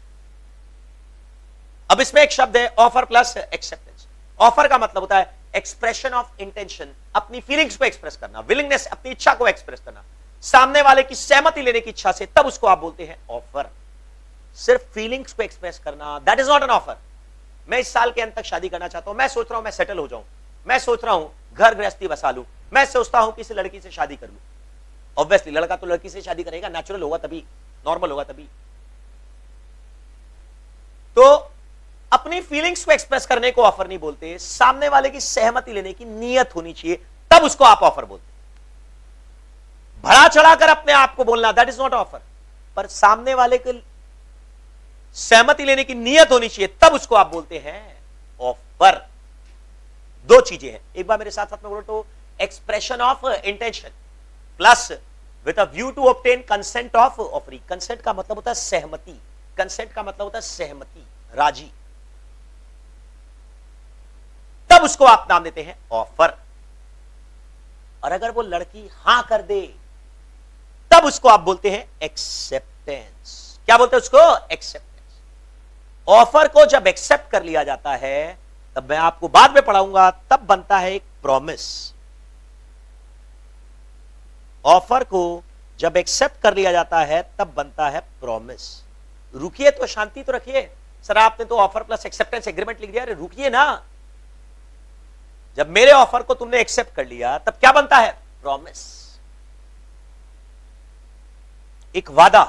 अब इसमें एक शब्द है ऑफर प्लस एक्सेप्टेंस। ऑफर का मतलब होता है एक्सप्रेशन ऑफ इंटेंशन, अपनी फीलिंग्स को एक्सप्रेस करना, विलिंगनेस, अपनी इच्छा को एक्सप्रेस करना, सामने वाले की सहमति लेने की इच्छा से, तब उसको आप बोलते हैं ऑफर। सिर्फ फीलिंग्स को एक्सप्रेस करना, that is not an offer. मैं इस साल के अंत तक शादी करना चाहता हूं, मैं सोच रहा हूं मैं सेटल हो जाऊं, मैं सोच रहा हूं घर गृहस्थी बसा लूं, मैं सोचता हूं किसी लड़की से शादी कर लूं। ऑब्वियसली लड़का तो लड़की से शादी करेगा, नेचुरल होगा तभी, नॉर्मल होगा तभी। तो अपनी फीलिंग्स को एक्सप्रेस करने को ऑफर नहीं बोलते, सामने वाले की सहमति लेने की नीयत होनी चाहिए, तब उसको आप ऑफर बोलते हैं। बढ़ा चढ़ाकर अपने आप को बोलना, दैट इज नॉट ऑफर। पर सामने वाले को सहमति लेने की नीयत होनी चाहिए, तब उसको आप बोलते हैं ऑफर। दो चीजें हैं, एक बार मेरे साथ साथ में बोलो तो, expression of intention plus with a view to obtain consent of offering. Consent का मतलब होता है सहमति, कंसेंट का मतलब होता है सहमति, राजी, तब उसको आप नाम देते हैं ऑफर। और अगर वो लड़की हां कर दे तब उसको आप बोलते हैं एक्सेप्टेंस। क्या बोलते हैं उसको, एक्सेप्टेंस। ऑफर को जब एक्सेप्ट कर लिया जाता है, तब मैं आपको बाद में पढ़ाऊंगा, तब बनता है एक प्रॉमिस। ऑफर को जब एक्सेप्ट कर लिया जाता है तब बनता है प्रॉमिस। रुकिए तो, शांति तो रखिए। सर आपने तो ऑफर प्लस एक्सेप्टेंस एग्रीमेंट लिख दिया, अरे रुकिए ना। जब मेरे ऑफर को तुमने एक्सेप्ट कर लिया तब क्या बनता है, प्रॉमिस। एक वादा,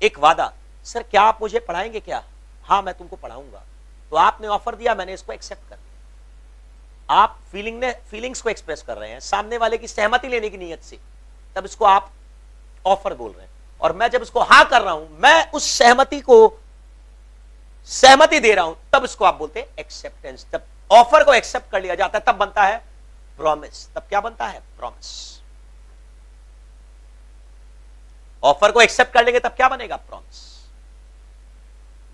एक वादा। सर क्या आप मुझे पढ़ाएंगे क्या, हां मैं तुमको पढ़ाऊंगा। तो आपने ऑफर दिया, मैंने इसको एक्सेप्ट कर लिया। आप फीलिंग्स को एक्सप्रेस कर रहे हैं सामने वाले की सहमति लेने की नीयत से, तब इसको आप ऑफर बोल रहे हैं। और मैं जब उसको हां कर रहा हूं, मैं उस सहमति को सहमति दे रहा हूं, तब इसको आप बोलते हैं एक्सेप्टेंस। तब ऑफर को एक्सेप्ट कर लिया जाता है तब बनता है प्रॉमिस। तब क्या बनता है, प्रॉमिस। ऑफर को एक्सेप्ट कर लेंगे तब क्या बनेगा, प्रॉमिस।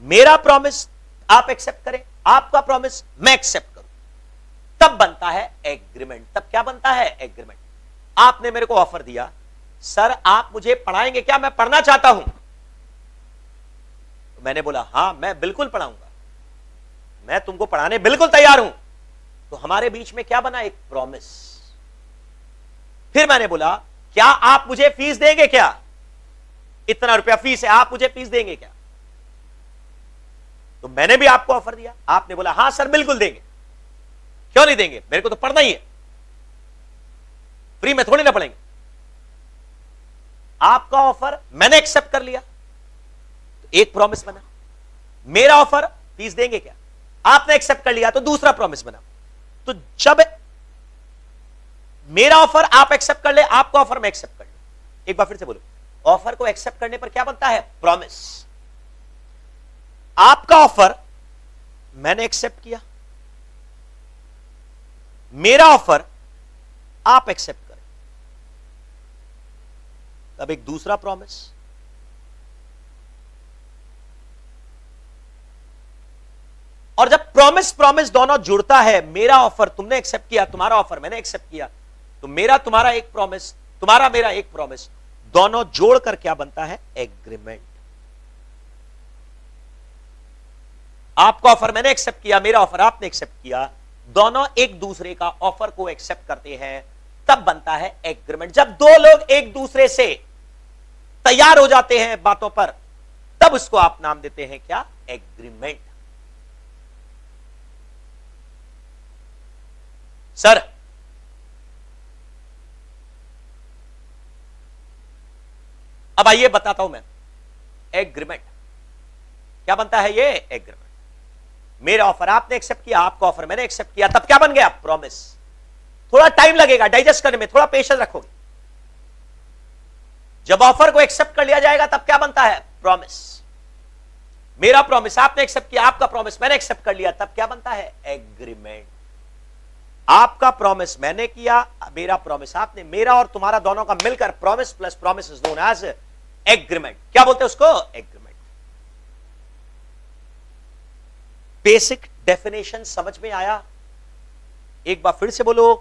मेरा प्रॉमिस आप एक्सेप्ट करें, आपका प्रॉमिस मैं एक्सेप्ट करूं, तब बनता है एग्रीमेंट। तब क्या बनता है, एग्रीमेंट। आपने मेरे को ऑफर दिया, सर आप मुझे पढ़ाएंगे क्या, मैं पढ़ना चाहता हूं। तो मैंने बोला हां मैं बिल्कुल पढ़ाऊंगा, मैं तुमको पढ़ाने बिल्कुल तैयार हूं। तो हमारे बीच में क्या बना, एक प्रॉमिस। फिर मैंने बोला क्या आप मुझे फीस देंगे क्या, इतना रुपया फीस है, आप मुझे फीस देंगे क्या। तो मैंने भी आपको ऑफर दिया, आपने बोला हां सर बिल्कुल देंगे। क्यों नहीं देंगे, मेरे को तो पढ़ना ही है, फ्री में थोड़ी ना पढ़ेंगे। आपका ऑफर मैंने एक्सेप्ट कर लिया, तो एक प्रॉमिस बना। मेरा ऑफर फीस देंगे क्या, आपने एक्सेप्ट कर लिया, तो दूसरा प्रॉमिस बना। तो जब मेरा ऑफर आप एक्सेप्ट कर ले, आपका ऑफर मैं एक्सेप्ट कर ले, एक बार फिर से बोलो, ऑफर को एक्सेप्ट करने पर क्या बनता है, प्रॉमिस। आपका ऑफर मैंने एक्सेप्ट किया, मेरा ऑफर आप एक्सेप्ट करें, तब एक दूसरा प्रॉमिस। और जब प्रॉमिस प्रॉमिस दोनों जुड़ता है, मेरा ऑफर तुमने एक्सेप्ट किया, तुम्हारा ऑफर मैंने एक्सेप्ट किया, तो मेरा तुम्हारा एक प्रॉमिस, तुम्हारा मेरा एक प्रॉमिस, दोनों जोड़कर क्या बनता है, एग्रीमेंट। आपका ऑफर मैंने एक्सेप्ट किया, मेरा ऑफर आपने एक्सेप्ट किया, दोनों एक दूसरे का ऑफर को एक्सेप्ट करते हैं, तब बनता है एग्रीमेंट। जब दो लोग एक दूसरे से तैयार हो जाते हैं बातों पर, तब उसको आप नाम देते हैं क्या? एग्रीमेंट। सर अब आइए बताता हूं मैं। एग्रीमेंट क्या बनता है? ये एग्रीमेंट, मेरा ऑफर आपने एक्सेप्ट किया, आपका ऑफर मैंने एक्सेप्ट किया, तब क्या बन गया? प्रॉमिस। थोड़ा टाइम लगेगा डाइजेस्ट करने में, थोड़ा पेशेंस रखोगे। जब ऑफर को एक्सेप्ट कर लिया जाएगा तब क्या बनता है? प्रॉमिस। मेरा प्रॉमिस आपने एक्सेप्ट किया, आपका प्रॉमिस मैंने एक्सेप्ट कर लिया, तब क्या बनता है? एग्रीमेंट। आपका प्रॉमिस मैंने किया, मेरा प्रॉमिस आपने, मेरा और तुम्हारा दोनों का मिलकर promise plus promise is known as agreement. क्या बोलते हैं उसको? एग्रीमेंट। बेसिक डेफिनेशन समझ में आया? एक बार फिर से बोलो।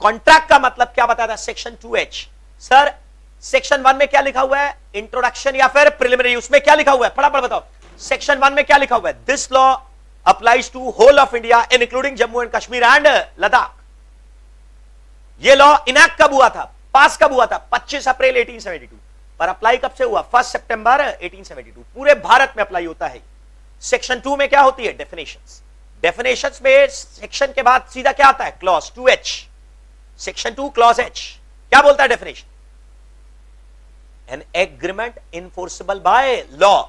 कॉन्ट्रैक्ट का मतलब क्या बताया था? Section 2H। सर सेक्शन 1 में क्या लिखा हुआ है? इंट्रोडक्शन या फिर प्रिलिमिनरी, उसमें क्या लिखा हुआ है? फटाफट बताओ। सेक्शन 1 में क्या लिखा हुआ है? This law applies to whole of India including Jammu and Kashmir and Ladakh. यह लॉ इनैक्ट कब हुआ था? पास कब हुआ था? 25 अप्रैल 1872। पर अप्लाई कब से हुआ? 1 सितंबर 1872। पूरे भारत में अप्लाई होता है। सेक्शन 2 में क्या होती है? डेफिनेशंस। डेफिनेशंस में सेक्शन के बाद सीधा क्या आता है? Clause 2H। Section 2 clause H क्या बोलता है? Definition, an agreement enforceable by law.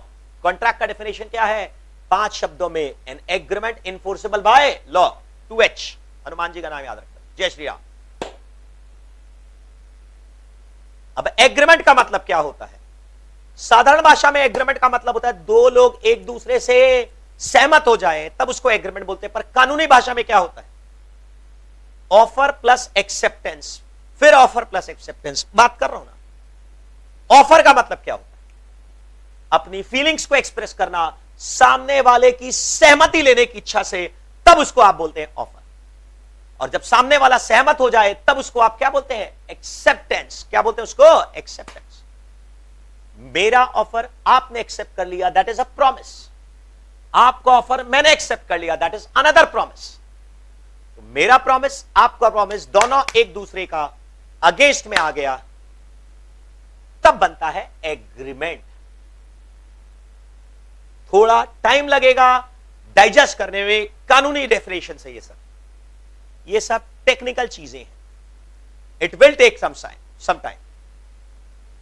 Contract का डेफिनेशन क्या है? 5 शब्दों में, an agreement enforceable by law. 2H, Hanuman ji का नाम याद रखना। जय श्री राम। अब एग्रीमेंट का मतलब क्या होता है? साधारण भाषा में एग्रीमेंट का मतलब होता है दो लोग एक दूसरे से सहमत हो जाएं, तब उसको एग्रीमेंट बोलते हैं। पर कानूनी भाषा में क्या होता है? ऑफर प्लस एक्सेप्टेंस, फिर ऑफर प्लस एक्सेप्टेंस। बात कर रहा हूं ना। ऑफर का मतलब क्या होता है? अपनी फीलिंग्स को एक्सप्रेस करना, सामने वाले की सहमति लेने की इच्छा से, तब उसको आप बोलते हैं ऑफर। और जब सामने वाला सहमत हो जाए तब उसको आप क्या बोलते हैं? एक्सेप्टेंस। क्या बोलते हैं उसको? एक्सेप्टेंस। मेरा ऑफर आपने एक्सेप्ट कर लिया, दैट इज अ प्रॉमिस। आपका ऑफर मैंने एक्सेप्ट कर लिया, दैट इज अनदर प्रॉमिस। तो मेरा प्रॉमिस, आपका प्रॉमिस, दोनों एक दूसरे का अगेंस्ट में आ गया, तब बनता है एग्रीमेंट। थोड़ा टाइम लगेगा डाइजेस्ट करने में, कानूनी डेफिनेशन से ये सब टेक्निकल चीजें हैं। It will take some time,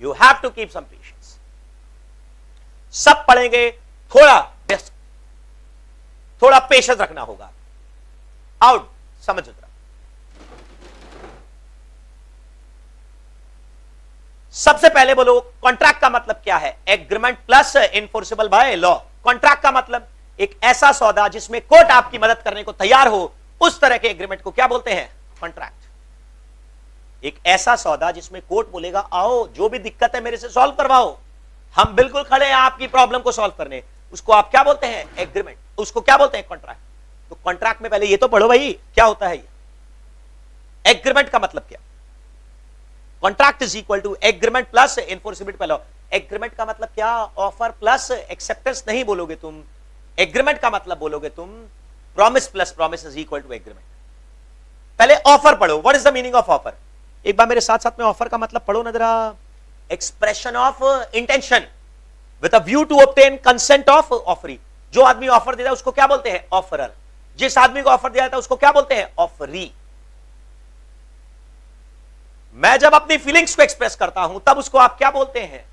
you have to keep some patience. सब पढ़ेंगे, थोड़ा पेशेंस रखना होगा। आउट, समझ उतरा। सबसे पहले बोलो कॉन्ट्रैक्ट का मतलब क्या है? Agreement plus enforceable by law. Contract का मतलब एक ऐसा सौदा जिसमें कोर्ट आपकी मदद करने को तैयार हो, उस तरह के एग्रीमेंट को क्या बोलते हैं? कॉन्ट्रैक्ट। एक ऐसा सौदा जिसमें कोर्ट बोलेगा आओ, जो भी दिक्कत है मेरे से सॉल्व करवाओ, हम बिल्कुल खड़े हैं आपकी प्रॉब्लम को सॉल्व करने, उसको आप क्या बोलते हैं? एग्रीमेंट। उसको क्या बोलते हैं? कॉन्ट्रैक्ट। तो कॉन्ट्रैक्ट में पहले ये तो पढ़ो भाई, क्या होता है ये? एग्रीमेंट का मतलब क्या? Contract is equal to agreement plus enforceability by law. Agreement का मतलब क्या? ऑफर प्लस एक्सेप्टेंस नहीं बोलोगे तुम, एग्रीमेंट का मतलब बोलोगे तुम promise plus promise is equal to agreement. पहले ऑफर पढ़ो, what is the meaning of offer? एक बार मेरे साथ साथ में ऑफर का मतलब पढ़ो ना जरा। Expression of intention with a view to obtain consent of offeree. जो आदमी ऑफर देता है उसको क्या बोलते हैं? ऑफरर। जिस आदमी को ऑफर दिया जाता है उसको क्या बोलते हैं? ऑफरी। मैं जब अपनी फीलिंग्स को एक्सप्रेस करता हूं तब उसको आप क्या बोलते हैं?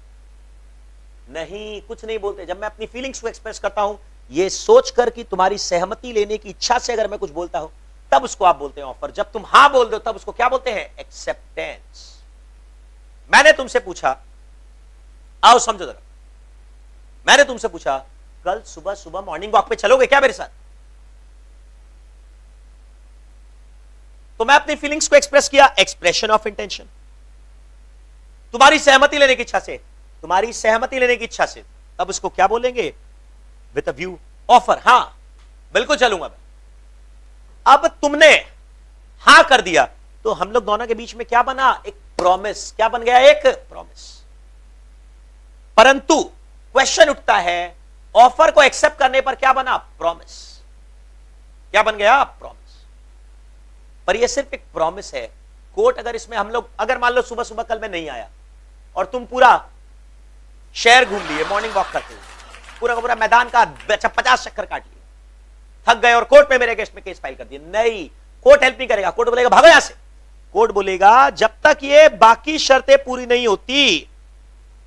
नहीं, कुछ नहीं बोलते। जब मैं अपनी फीलिंग्स को एक्सप्रेस करता हूं ये सोचकर कि तुम्हारी सहमति लेने की इच्छा से अगर मैं कुछ बोलता हूं, तब उसको आप बोलते हैं ऑफर। जब तुम हां बोल दो तब उसको क्या बोलते हैं? एक्सेप्टेंस। मैंने तुमसे पूछा, आओ समझो जरा, मैंने तुमसे पूछा कल सुबह सुबह मॉर्निंग वॉक पे चलोगे क्या मेरे साथ? तो मैं अपनी फीलिंग्स को एक्सप्रेस किया, एक्सप्रेशन ऑफ इंटेंशन। तुम्हारी सहमति लेने की इच्छा से, तुम्हारी सहमति लेने की इच्छा से, तब उसको क्या बोलेंगे? With a view, offer. हां बिल्कुल चलूंगा मैं। अब तुमने हां कर दिया तो हम लोग दोनों के बीच में क्या बना? एक प्रॉमिस। क्या बन गया? एक प्रॉमिस। परंतु क्वेश्चन उठता है, ऑफर को एक्सेप्ट करने पर क्या बना? प्रॉमिस। क्या बन गया? प्रॉमिस। पर यह सिर्फ एक प्रॉमिस है। कोर्ट अगर इसमें हम लोग, अगर मान लो सुबह सुबह कल मैं नहीं आया और तुम पूरा शहर घूम लिए मॉर्निंग वॉक करते हुए, पूरा का पूरा मैदान का 50 चक्कर काट लिए, थक गए और कोर्ट में मेरे अगेंस्ट में केस फाइल कर दिया, नहीं, कोर्ट हेल्प नहीं करेगा। कोर्ट बोलेगा भागो यहां से। कोर्ट बोलेगा जब तक ये बाकी शर्तें पूरी नहीं होती,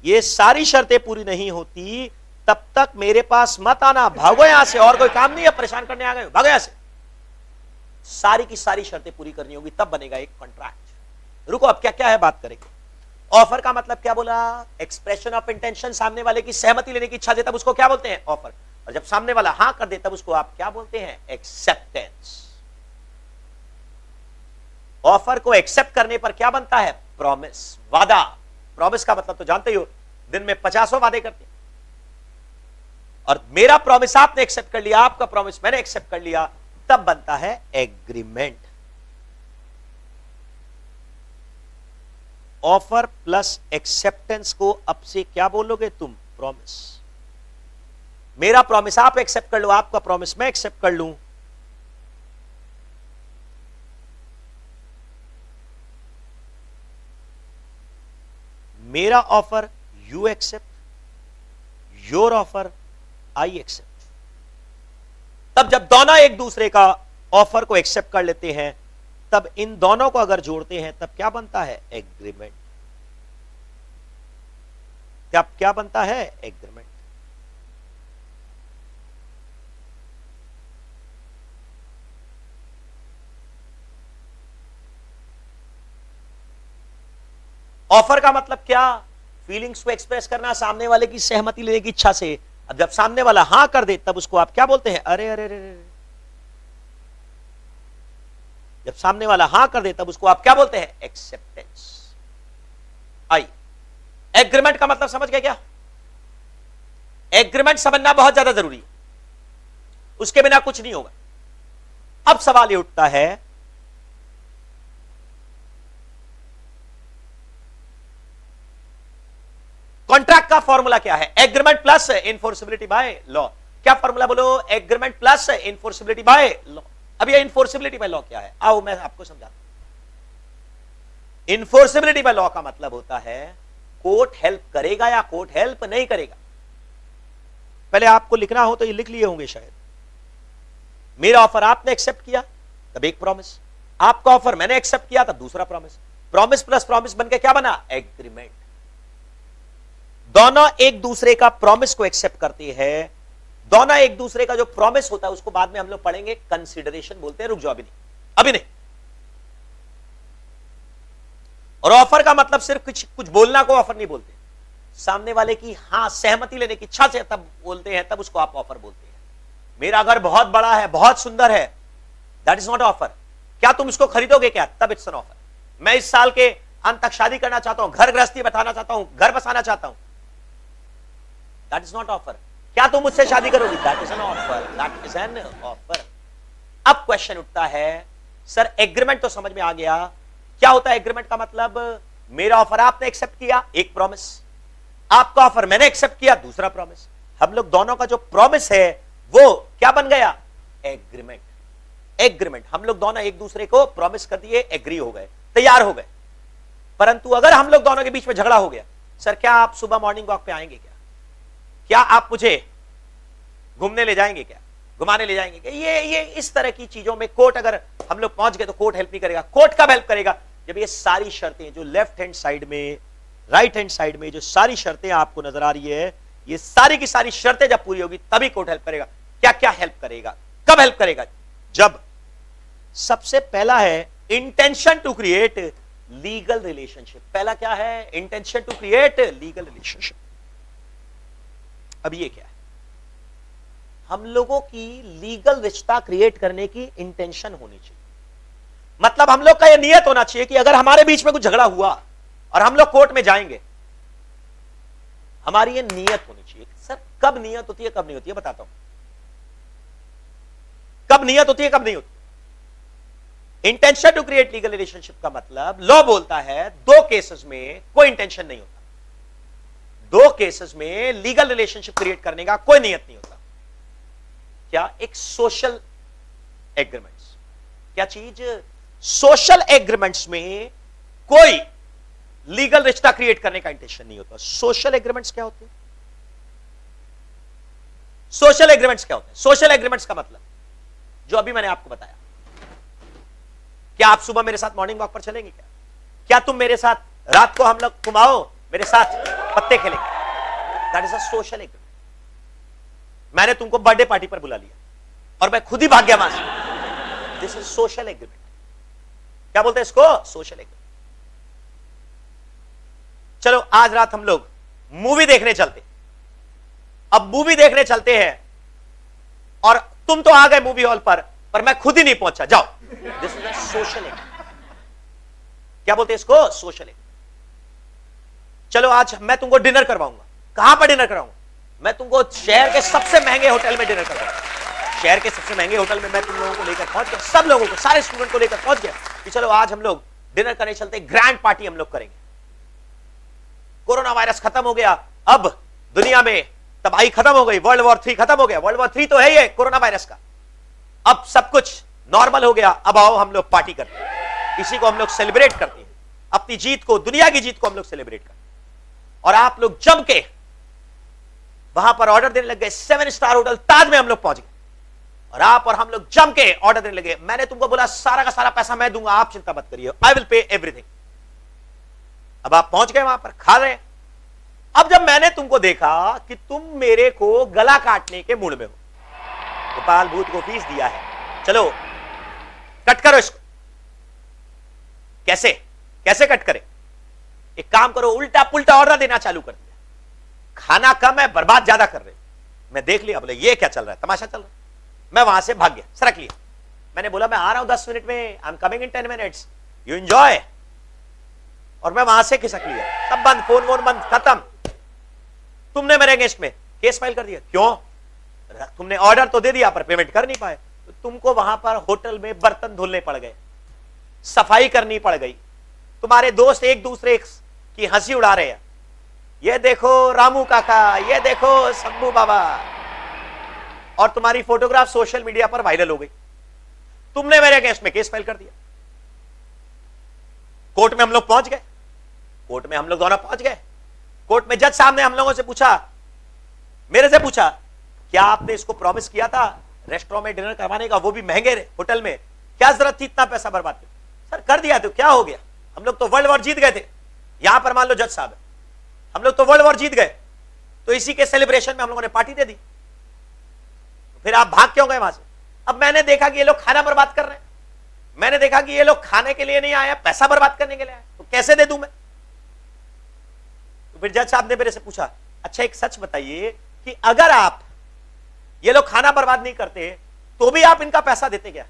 ये सारी शर्तें पूरी नहीं होती, तब तक मेरे पास मत आना, भागो यहां से, और कोई काम नहीं है, परेशान करने आ गए, भागो यहां से। सारी की सारी शर्तें पूरी करनी होगी, तब बनेगा एक कॉन्ट्रैक्ट। रुको, अब क्या क्या है बात करेंगे। ऑफर का मतलब क्या बोला? एक्सप्रेशन ऑफ इंटेंशन, सामने वाले की सहमति लेने की इच्छा दे, तब उसको क्या बोलते हैं? ऑफर। और जब सामने वाला हां कर दे, तब उसको आप क्या बोलते हैं? एक्सेप्टेंस। ऑफर को एक्सेप्ट करने पर क्या बनता है? प्रॉमिस, वादा। प्रॉमिस का मतलब तो जानते ही हो, दिन में 50 वादे करते हैं, और मेरा प्रॉमिस आपने एक्सेप्ट कर लिया, आपका प्रॉमिस मैंने एक्सेप्ट कर लिया, तब बनता है एग्रीमेंट। ऑफर प्लस एक्सेप्टेंस को अब से क्या बोलोगे तुम? प्रॉमिस। मेरा प्रॉमिस आप एक्सेप्ट कर लो, आपका प्रॉमिस मैं एक्सेप्ट कर लूं, मेरा offer you accept, your offer I accept. तब जब दोनों एक दूसरे का ऑफर को एक्सेप्ट कर लेते हैं, तब इन दोनों को अगर जोड़ते हैं, तब क्या बनता है? एग्रीमेंट। तब क्या बनता है? एग्रीमेंट। ऑफर का मतलब क्या? फीलिंग्स को एक्सप्रेस करना, सामने वाले की सहमति लेने की इच्छा से। अब जब सामने वाला हां कर दे, तब उसको आप क्या बोलते हैं? अरे अरे अरे। जब सामने वाला हां कर दे, तब उसको आप क्या बोलते हैं? एक्सेप्टेंस। आई। एग्रीमेंट का मतलब समझ गए क्या? एग्रीमेंट समझना बहुत ज्यादा जरूरी है, उसके बिना कुछ नहीं होगा। अब सवाल यह उठता है, कॉन्ट्रैक्ट का फॉर्मूला क्या है? Agreement plus enforceability by law. क्या फॉर्मूला बोलो? Agreement plus enforceability by law. अब ये इनफोर्सिबिलिटी बाय लॉ क्या है? आओ मैं आपको समझाता हूं। इनफोर्सिबिलिटी बाय लॉ का मतलब होता है कोर्ट हेल्प करेगा या कोर्ट हेल्प नहीं करेगा। पहले आपको लिखना हो तो ये लिख लिए होंगे शायद। मेरा ऑफर आपने एक्सेप्ट किया, तब एक प्रॉमिस, आपका ऑफर मैंने एक्सेप्ट किया, तब दूसरा प्रॉमिस। प्रॉमिस प्लस प्रॉमिस बनके क्या बना? एग्रीमेंट। दोनों एक दूसरे का प्रॉमिस को एक्सेप्ट करते हैं, दोनों एक दूसरे का जो प्रॉमिस होता है उसको बाद में हम लोग पढ़ेंगे, कंसीडरेशन बोलते हैं। रुक जाओ, अभी नहीं, अभी नहीं। और ऑफर का मतलब सिर्फ कुछ बोलना को ऑफर नहीं बोलते, सामने वाले की हां सहमति लेने की इच्छा से तब बोलते हैं, तब उसको आप ऑफर बोलते हैं। मेरा घर बहुत बड़ा है, बहुत सुंदर है, दैट इज नॉट ऑफर। क्या तुम इसको खरीदोगे क्या? तब इट्स एन ऑफर। मैं इस साल के अंत तक शादी करना चाहता हूं, घर गृहस्थी बैठाना चाहता हूं, घर बसाना चाहता हूं, दैट इज नॉट ऑफर। क्या तुम मुझसे शादी करोगी? That is an offer, that is an offer. अब क्वेश्चन उठता है, सर एग्रीमेंट तो समझ में आ गया, क्या होता है एग्रीमेंट का मतलब? मेरा ऑफर आपने एक्सेप्ट किया, एक प्रॉमिस, आपका ऑफर मैंने एक्सेप्ट किया, दूसरा प्रॉमिस। हम लोग दोनों का जो प्रॉमिस है वो क्या बन गया? एग्रीमेंट। एग्रीमेंट, हम लोग दोनों एक दूसरे को प्रॉमिस कर दिए, एग्री हो गए, तैयार हो गए। परंतु अगर हम लोग दोनों के बीच में झगड़ा हो गया, सर क्या आप सुबह मॉर्निंग वॉक पे आएंगे क्या? क्या आप मुझे घूमने ले जाएंगे क्या? घुमाने ले जाएंगे क्या? ये इस तरह की चीजों में कोर्ट अगर हम लोग पहुंच गए तो कोर्ट हेल्प नहीं करेगा। कोर्ट कब हेल्प करेगा? जब ये सारी शर्तें जो लेफ्ट हैंड साइड में, राइट हैंड साइड में जो सारी शर्तें आपको नजर आ रही है, ये सारी की सारी शर्तें जब पूरी होगी तभी कोर्ट हेल्प करेगा। क्या क्या हेल्प करेगा? कब हेल्प करेगा? जब सबसे पहला है intention to create legal relationship. पहला क्या है? Intention to create legal relationship. अब ये क्या है? हम लोगों की लीगल रिश्ता क्रिएट करने की इंटेंशन होनी चाहिए। मतलब हम लोग का यह नियत होना चाहिए कि अगर हमारे बीच में कुछ झगड़ा हुआ और हम लोग कोर्ट में जाएंगे, हमारी यह नियत होनी चाहिए। सर कब नियत होती है, कब नहीं होती है? बताता हूं। कब नियत होती है, कब नहीं होती? Intention to create legal relationship का मतलब, लॉ बोलता है दो केसेस में कोई इंटेंशन नहीं होता, दो केसेस में लीगल रिलेशनशिप क्रिएट करने का कोई नियत नहीं होता। क्या? एक सोशल एग्रीमेंट्स। क्या चीज? सोशल एग्रीमेंट्स में कोई लीगल रिश्ता क्रिएट करने का इंटेंशन नहीं होता। सोशल एग्रीमेंट्स क्या होते हैं? सोशल एग्रीमेंट्स क्या होते हैं? सोशल एग्रीमेंट्स का मतलब जो अभी मैंने आपको बताया। क्या आप सुबह मेरे साथ मॉर्निंग वॉक पर चलेंगे? क्या तुम मेरे साथ रात को हम लोग तुम आओ मेरे साथ पत्ते खेलेंगे? That is a social agreement. मैंने तुमको बर्थडे पार्टी पर बुला लिया और मैं खुद ही भाग गया वहां से। This is social agreement. क्या बोलते हैं इसको? Social agreement. चलो आज रात हम लोग मूवी देखने चलते। अब मूवी देखने चलते हैं और तुम तो आ गए मूवी हॉल पर मैं खुद ही नहीं पहुंचा। जाओ। This is a social agreement. क्या बोलते हैं इसको? Social agreement. चलो आज मैं तुमको डिनर करवाऊंगा। कहां पर डिनर कराऊंगा? मैं तुमको शहर के सबसे महंगे होटल में डिनर करवाऊंगा। शहर के सबसे महंगे होटल में मैं तुम लोगों को लेकर पहुंच गया, सब लोगों को, सारे स्टूडेंट को लेकर पहुंच गया कि चलो आज हम लोग डिनर करने चलते, ग्रैंड पार्टी हम लोग करेंगे। कोरोना वायरस खत्म हो गया, अब दुनिया में तबाही खत्म हो गई, वर्ल्ड वॉर 3 खत्म हो गया। वर्ल्ड वॉर 3 तो है ही है कोरोना वायरस का। अब सब कुछ नॉर्मल हो गया, अब आओ हम लोग पार्टी करते हैं, इसी को हम लोग सेलिब्रेट करते हैं, अपनी जीत को, दुनिया की जीत को हम लोग सेलिब्रेट करते हैं। और आप लोग जम के वहां पर ऑर्डर देने लग गए। 7 स्टार होटल ताज में हम लोग पहुंच गए और आप और हम लोग जम के ऑर्डर देने लगे। मैंने तुमको बोला सारा का सारा पैसा मैं दूंगा, आप चिंता मत करिए, आई विल पे एवरीथिंग। अब आप पहुंच गए वहां पर, खा रहे। अब जब मैंने तुमको देखा कि तुम मेरे को गला काटने के मूड में हो, गोपाल भूत को फीस दिया है, चलो कट करो इसको। कैसे कैसे कट करें? एक काम करो, उल्टा पुल्टा ऑर्डर देना चालू कर दिया। खाना कम है, बर्बाद ज्यादा कर रहे। मैं देख लिया, बोले ये क्या चल रहा है, तमाशा चल रहा है। मैं वहां से भाग गया, सरक लिया। मैंने बोला मैं आ रहा हूं 10 मिनट में, I am coming in 10 minutes, you enjoy. और मैं वहां से खिसक लिया, सब बंद, फोन वोन बंद, खत्म। तुमने मेरे अगेंस्ट में केस फाइल कर दिया। क्यों? तुमने ऑर्डर तो दे दिया पर पेमेंट कर नहीं पाए। तो तुमको वहां पर होटल में बर्तन धुलने पड़ गए, सफाई करनी पड़ गई, तुम्हारे दोस्त एक दूसरे की हंसी उड़ा रहे हैं, ये देखो रामू काका, ये देखो शंभू बाबा, और तुम्हारी फोटोग्राफ सोशल मीडिया पर वायरल हो गई। तुमने मेरे अगेंस्ट में केस फाइल कर दिया। कोर्ट में हम लोग पहुंच गए, कोर्ट में हम लोग दोनों पहुंच गए। कोर्ट में जज साहब ने हम लोगों से पूछा, मेरे से पूछा, क्या आपने इसको प्रॉमिस किया था रेस्टोरेंट में डिनर करवाने का, वो भी महंगे होटल में, क्या जरूरत थी इतना पैसा बर्बाद कर? सर कर दिया तो क्या हो गया, हम लोग तो वर्ल्ड वॉर जीत गए थे। यहां पर मान लो जज साहब, हम लोग तो वर्ल्ड वॉर जीत गए, तो इसी के सेलिब्रेशन में हम लोगों ने पार्टी दे दी। तो फिर आप भाग क्यों गए वहां से? अब मैंने देखा कि ये लोग खाना बर्बाद कर रहे हैं, मैंने देखा कि ये लोग खाने के लिए नहीं आया, पैसा बर्बाद करने के लिए आया, तो कैसे दे दूं मैं? तो फिर जज साहब ने मेरे से पूछा, अच्छा एक सच बताइए कि अगर आप ये लोग खाना बर्बाद नहीं करते तो भी आप इनका पैसा देते क्या?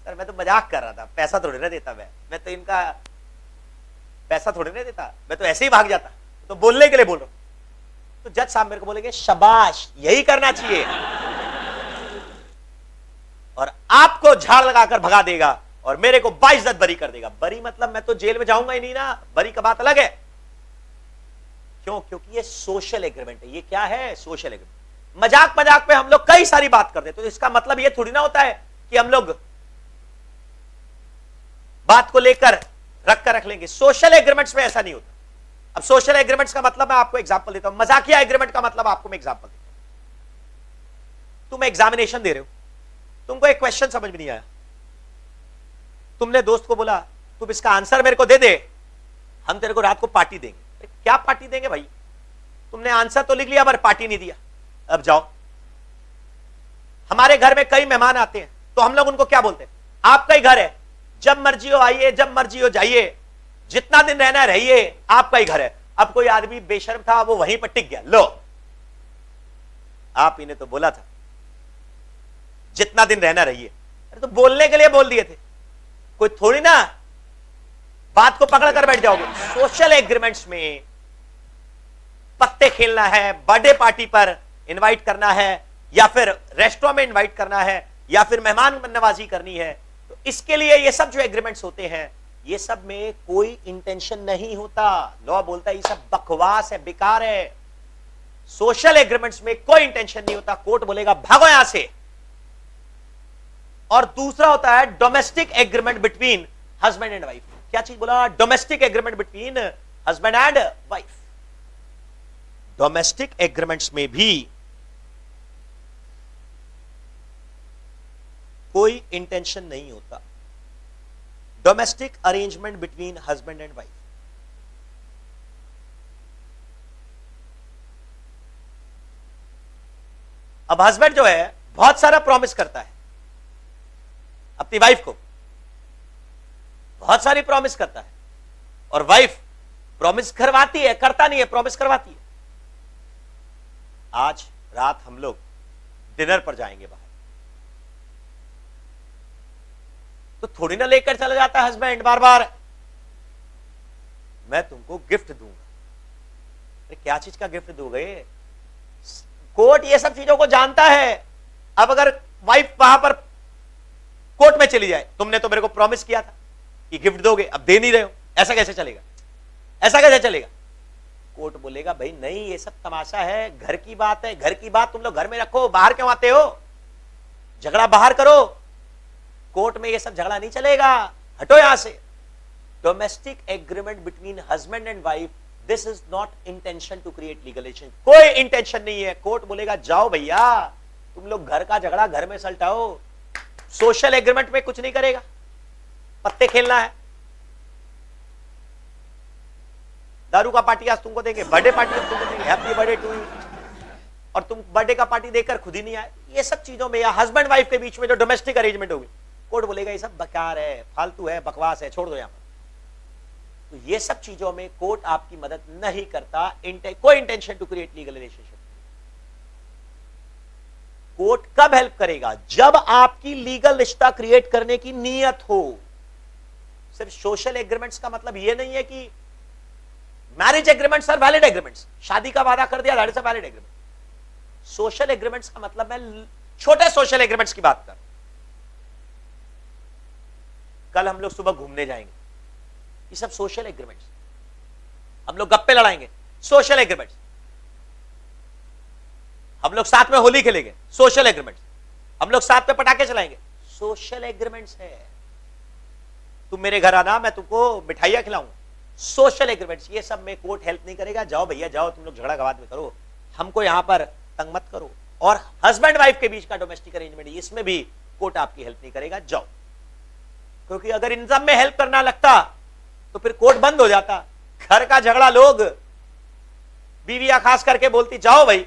सर मैं तो मजाक कर रहा था, पैसा थोड़ी ना देता, मैं तो इनका पैसा थोड़ी ना देता, मैं तो ऐसे ही भाग जाता, तो बोलने के लिए बोल रहा हूं। तो जज साहब मेरे को बोलेंगे शाबाश, यही करना चाहिए, और आपको झाड़ लगाकर भगा देगा और मेरे को बाइज्जत बरी कर देगा। बरी मतलब मैं तो जेल में जाऊंगा ही नहीं ना, बरी का बात अलग है। क्यों? क्योंकि ये सोशल एग्रीमेंट है। ये क्या है? Social agreement. मजाक मजाक पे हम लोग कई सारी बात करते, तो इसका मतलब ये थोड़ी ना होता है कि हम लोग बात को लेकर रख लेंगे। सोशल एग्रीमेंट्स में ऐसा नहीं होता। अब सोशल एग्रीमेंट्स का मतलब मैं आपको एग्जांपल देता हूं, मजाकिया एग्रीमेंट का मतलब आपको मैं एग्जांपल देता हूं। तुम एग्जामिनेशन दे रहे हो, तुमको एक क्वेश्चन समझ में नहीं आया, तुमने दोस्त को बोला तुम इसका आंसर मेरे को दे दे, हम तेरे को रात को पार्टी देंगे। क्या पार्टी देंगे भाई? तुमने आंसर तो लिख लिया पर पार्टी नहीं दिया। अब जाओ, हमारे घर में कई मेहमान आते हैं तो हम लोग उनको क्या बोलते हैं? आपका ही घर है, जब मर्जी हो आइए, जब मर्जी हो जाइए, जितना दिन रहना रहिए, आपका ही घर है। अब कोई आदमी बेशर्म था, वो वहीं पर टिक गया, लो आप इन्हें तो बोला था जितना दिन रहना रहिए। अरे तो बोलने के लिए बोल दिए थे, कोई थोड़ी ना बात को पकड़ कर बैठ जाओगे। सोशल एग्रीमेंट्स में पत्ते खेलना है, बर्थडे पार्टी पर इनवाइट करना है, या फिर रेस्टोरेंट में इनवाइट करना है, या फिर मेहमान नवाजी करनी है, तो इसके लिए ये सब जो एग्रीमेंट्स होते हैं, ये सब में कोई इंटेंशन नहीं होता। लॉ बोलता है ये सब बकवास है, बेकार है। सोशल एग्रीमेंट्स में कोई इंटेंशन नहीं होता। कोर्ट बोलेगा भागो यहां से, और दूसरा होता है domestic agreement between husband and wife. क्या चीज बोला? Domestic agreement between husband and wife. Domestic agreements में भी कोई इंटेंशन नहीं होता। Domestic arrangement between husband and wife. अब हस्बैंड जो है बहुत सारा प्रॉमिस करता है अपनी वाइफ को, बहुत सारी प्रॉमिस करता है, और वाइफ प्रॉमिस करवाती है, करता नहीं है, प्रॉमिस करवाती है। आज रात हम लोग डिनर पर जाएंगे बाहर, तो थोड़ी ना लेकर चला जाता है हस्बैंड बार बार, मैं तुमको गिफ्ट दूंगा। अरे क्या चीज का गिफ्ट दोगे? कोर्ट ये सब चीजों को जानता है। अब अगर वाइफ वहां पर कोर्ट में चली जाए, तुमने तो मेरे को प्रॉमिस किया था कि गिफ्ट दोगे, अब दे नहीं रहे हो, ऐसा कैसे चलेगा? ऐसा कैसे चलेगा? कोर्ट बोलेगा भाई नहीं, ये सब तमाशा है, घर की बात है, घर की बात तुम लोग घर में रखो, बाहर क्यों आते हो? झगड़ा बाहर करो, कोर्ट में ये सब झगड़ा नहीं चलेगा, हटो यहां से। Domestic agreement between husband and wife, this is not intention to create legal relation. कोई इंटेंशन नहीं है। कोर्ट बोलेगा जाओ भैया, तुम लोग घर का झगड़ा घर में सलटाओ, सोशल एग्रीमेंट में कुछ नहीं करेगा, पत्ते खेलना है। दारू का पार्टी आज तुमको देंगे, बर्थडे पार्टी तुमको देंगे, हैप्पी बर्थडे टू यू, और तुम बर्थडे का पार्टी देकर खुद ही नहीं आए। ये सब चीजों में या हस्बैंड वाइफ के बीच में जो डोमेस्टिक अरेंजमेंट होगी, कोर्ट बोलेगा ये सब बेकार है, फालतू है, बकवास है, छोड़ दो यहां पर। तो ये सब चीजों में कोर्ट आपकी मदद नहीं करता। कोई intention to create legal relationship. Court कब हेल्प करेगा? जब आपकी लीगल रिश्ता क्रिएट करने की नीयत हो। सिर्फ सोशल एग्रीमेंट्स का मतलब यह नहीं है कि marriage agreements are valid agreements, शादी का वादा कर दिया, that is a valid agreement. Social agreements का मतलब मैं छोटे सोशल एग्रीमेंट्स की बात कर। कल हम लोग सुबह घूमने जाएंगे, ये सब सोशल एग्रीमेंट्स। हम लोग गप्पे लड़ाएंगे, सोशल एग्रीमेंट्स। हम लोग साथ में होली खेलेंगे, सोशल एग्रीमेंट्स। हम लोग साथ में पटाखे चलाएंगे, सोशल एग्रीमेंट्स है। तुम मेरे घर आना, मैं तुमको मिठाइयां खिलाऊंगा, सोशल एग्रीमेंट्स। ये सब में कोर्ट हेल्प नहीं करेगा। जाओ भैया जाओ, तुम लोग झगड़ा बाद में करो, हमको यहां पर तंग मत करो। और हस्बैंड वाइफ के बीच का डोमेस्टिक अरेंजमेंट, इसमें भी कोर्ट आपकी हेल्प नहीं करेगा, जाओ। क्योंकि अगर इन सब में हेल्प करना लगता तो फिर कोर्ट बंद हो जाता। घर का झगड़ा लोग, बीवियां खास करके बोलती जाओ भाई,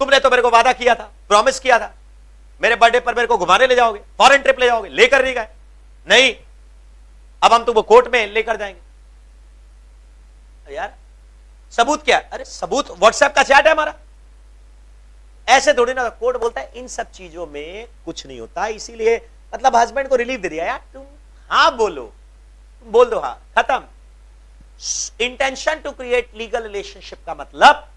तुमने तो मेरे को वादा किया था, प्रॉमिस किया था, मेरे बर्थडे पर मेरे को घुमाने ले जाओगे, फॉरेन ट्रिप ले जाओगे, लेकर नहीं गए, नहीं, अब हम तुमको कोर्ट में लेकर जाएंगे। यार सबूत क्या? अरे सबूत व्हाट्सएप का चैट है हमारा। ऐसे थोड़ी ना। कोर्ट बोलता है इन सब चीजों में कुछ नहीं होता, इसीलिए मतलब हस्बैंड को रिलीफ दे दिया, यार तुम हाँ बोलो, बोल दो हाँ, खत्म। Intention to create legal relationship का मतलब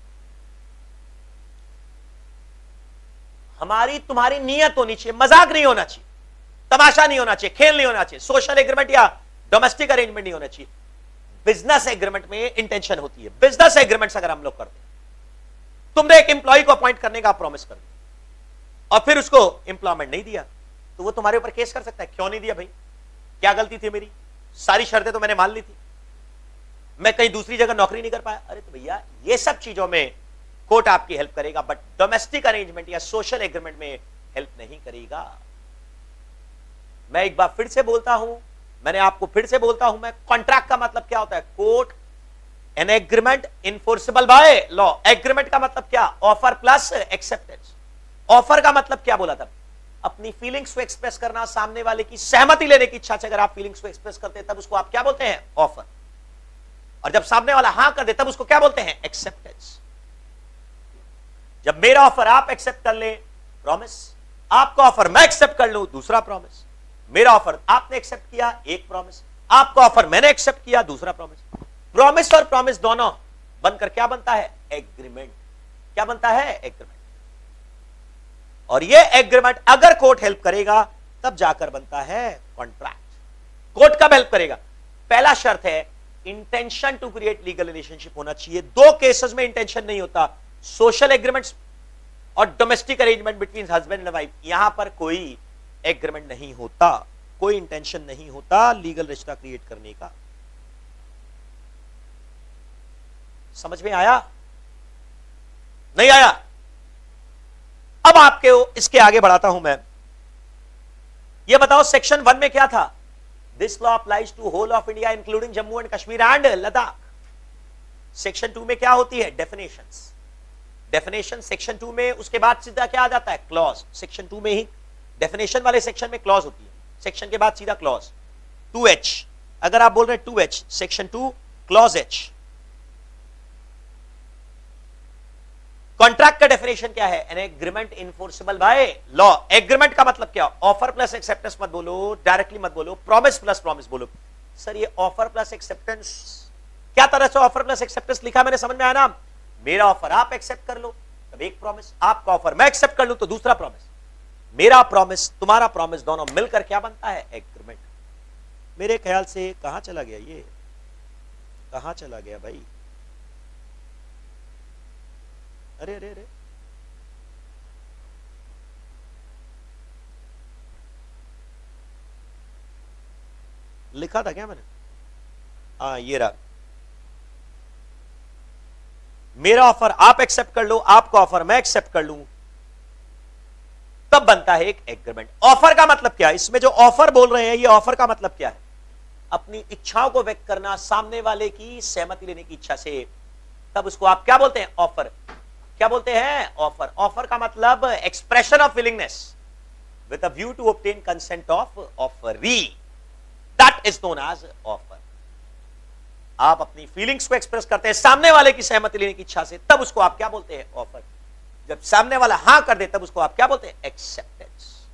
हमारी तुम्हारी नियत होनी चाहिए, मजाक नहीं होना चाहिए, तमाशा नहीं होना चाहिए, खेल नहीं होना चाहिए। सोशल एग्रीमेंट या डोमेस्टिक अरेंजमेंट नहीं होना चाहिए। बिजनेस एग्रीमेंट में इंटेंशन होती है। बिजनेस एग्रीमेंट्स अगर हम लोग करते हैं, तुमने एक एम्प्लॉय को अपॉइंट करने का प्रॉमिस कर दिया और फिर उसको एम्प्लॉयमेंट नहीं दिया, तो वो तुम्हारे ऊपर केस कर सकता है। क्यों नहीं दिया भाई? क्या गलती थी मेरी? सारी शर्तें तो मैंने मान ली थी, मैं कहीं दूसरी जगह नौकरी नहीं कर पाया। अरे तो भैया ये सब चीजों में कोर्ट आपकी हेल्प करेगा, बट डोमेस्टिक अरेंजमेंट या सोशल एग्रीमेंट में हेल्प नहीं करेगा। मैं एक बार फिर से बोलता हूं, मैंने आपको फिर से बोलता हूं, मैं कॉन्ट्रैक्ट का मतलब क्या होता है? Court an agreement enforceable by law. Agreement का मतलब क्या? Offer plus acceptance. ऑफर का मतलब क्या बोला था? अपनी फीलिंग्स को एक्सप्रेस करना, सामने वाले की सहमति लेने की इच्छा से अगर आप फीलिंग्स को एक्सप्रेस करते हैं तब उसको आप क्या बोलते हैं? ऑफर। और जब सामने वाला हां कर दे तब उसको क्या बोलते हैं? एक्सेप्टेंस। जब मेरा ऑफर आप एक्सेप्ट कर ले, प्रॉमिस। आपका ऑफर मैं एक्सेप्ट कर लूं, दूसरा प्रॉमिस। मेरा ऑफर आपने एक्सेप्ट किया, एक प्रॉमिस। आपका ऑफर मैंने एक्सेप्ट किया, दूसरा प्रॉमिस। प्रॉमिस और प्रॉमिस दोनों बनकर क्या बनता है? एग्रीमेंट। क्या बनता है? एग्रीमेंट। और ये एग्रीमेंट अगर कोर्ट हेल्प करेगा तब जाकर बनता है कॉन्ट्रैक्ट। कोर्ट कब हेल्प करेगा? पहला शर्त है intention to create legal relationship होना चाहिए। दो केसेस में इंटेंशन नहीं होता, सोशल एग्रीमेंट्स और domestic arrangement between husband and wife. यहां पर कोई एग्रीमेंट नहीं होता, कोई इंटेंशन नहीं होता लीगल रिश्ता क्रिएट करने का। समझ में आया? नहीं आया? अब आपके इसके आगे बढ़ाता हूं मैं। यह बताओ सेक्शन 1 में क्या था? This law applies to whole of India including Jammu and Kashmir and Ladakh. Section 2 में क्या होती है? डेफिनेशंस। डेफिनेशन सेक्शन 2 में, उसके बाद सीधा क्या आ जाता है? क्लॉज। सेक्शन 2 में ही डेफिनेशन वाले सेक्शन में क्लॉज होती है, सेक्शन के बाद सीधा क्लॉज। 2H, अगर आप बोल रहे हैं 2H, section 2 clause H। Contract का डेफिनेशन क्या है? An agreement enforceable by law. Agreement का मतलब क्या? ऑफर प्लस एक्सेप्टेंस मत बोलो, डायरेक्टली मत बोलो, प्रॉमिस प्लस प्रॉमिस बोलो। सर ये ऑफर प्लस एक्सेप्टेंस क्या तरह से ऑफर प्लस एक्सेप्टेंस लिखा मैंने, समझ में आया ना? मेरा ऑफर आप एक्सेप्ट कर लो तब एक प्रॉमिस, आपका ऑफर मैं एक्सेप्ट कर लूं तो दूसरा प्रॉमिस, मेरा प्रॉमिस तुम्हारा प्रॉमिस, दोनों मिलकर क्या बनता है? एग्रीमेंट। मेरे ख्याल से कहां चला गया ये, कहां चला गया भाई? अरे अरे अरे, लिखा था क्या मैंने? हाँ ये रहा, मेरा ऑफर आप एक्सेप्ट कर लो, आपका ऑफर मैं एक्सेप्ट कर लूं, तब बनता है एक एग्रीमेंट। ऑफर का मतलब क्या है? इसमें जो ऑफर बोल रहे हैं, ये ऑफर का मतलब क्या है? अपनी इच्छाओं को व्यक्त करना, सामने वाले की सहमति लेने की इच्छा से, तब उसको आप क्या बोलते हैं? ऑफर। क्या बोलते हैं? ऑफर। ऑफर का मतलब expression of willingness with a view to obtain consent of offeree, that is known as offer. आप अपनी फीलिंग्स को एक्सप्रेस करते हैं सामने वाले की सहमति लेने की इच्छा से, तब उसको आप क्या बोलते हैं? ऑफर। जब सामने वाला हां कर दे तब उसको आप क्या बोलते हैं? एक्सेप्टेंस।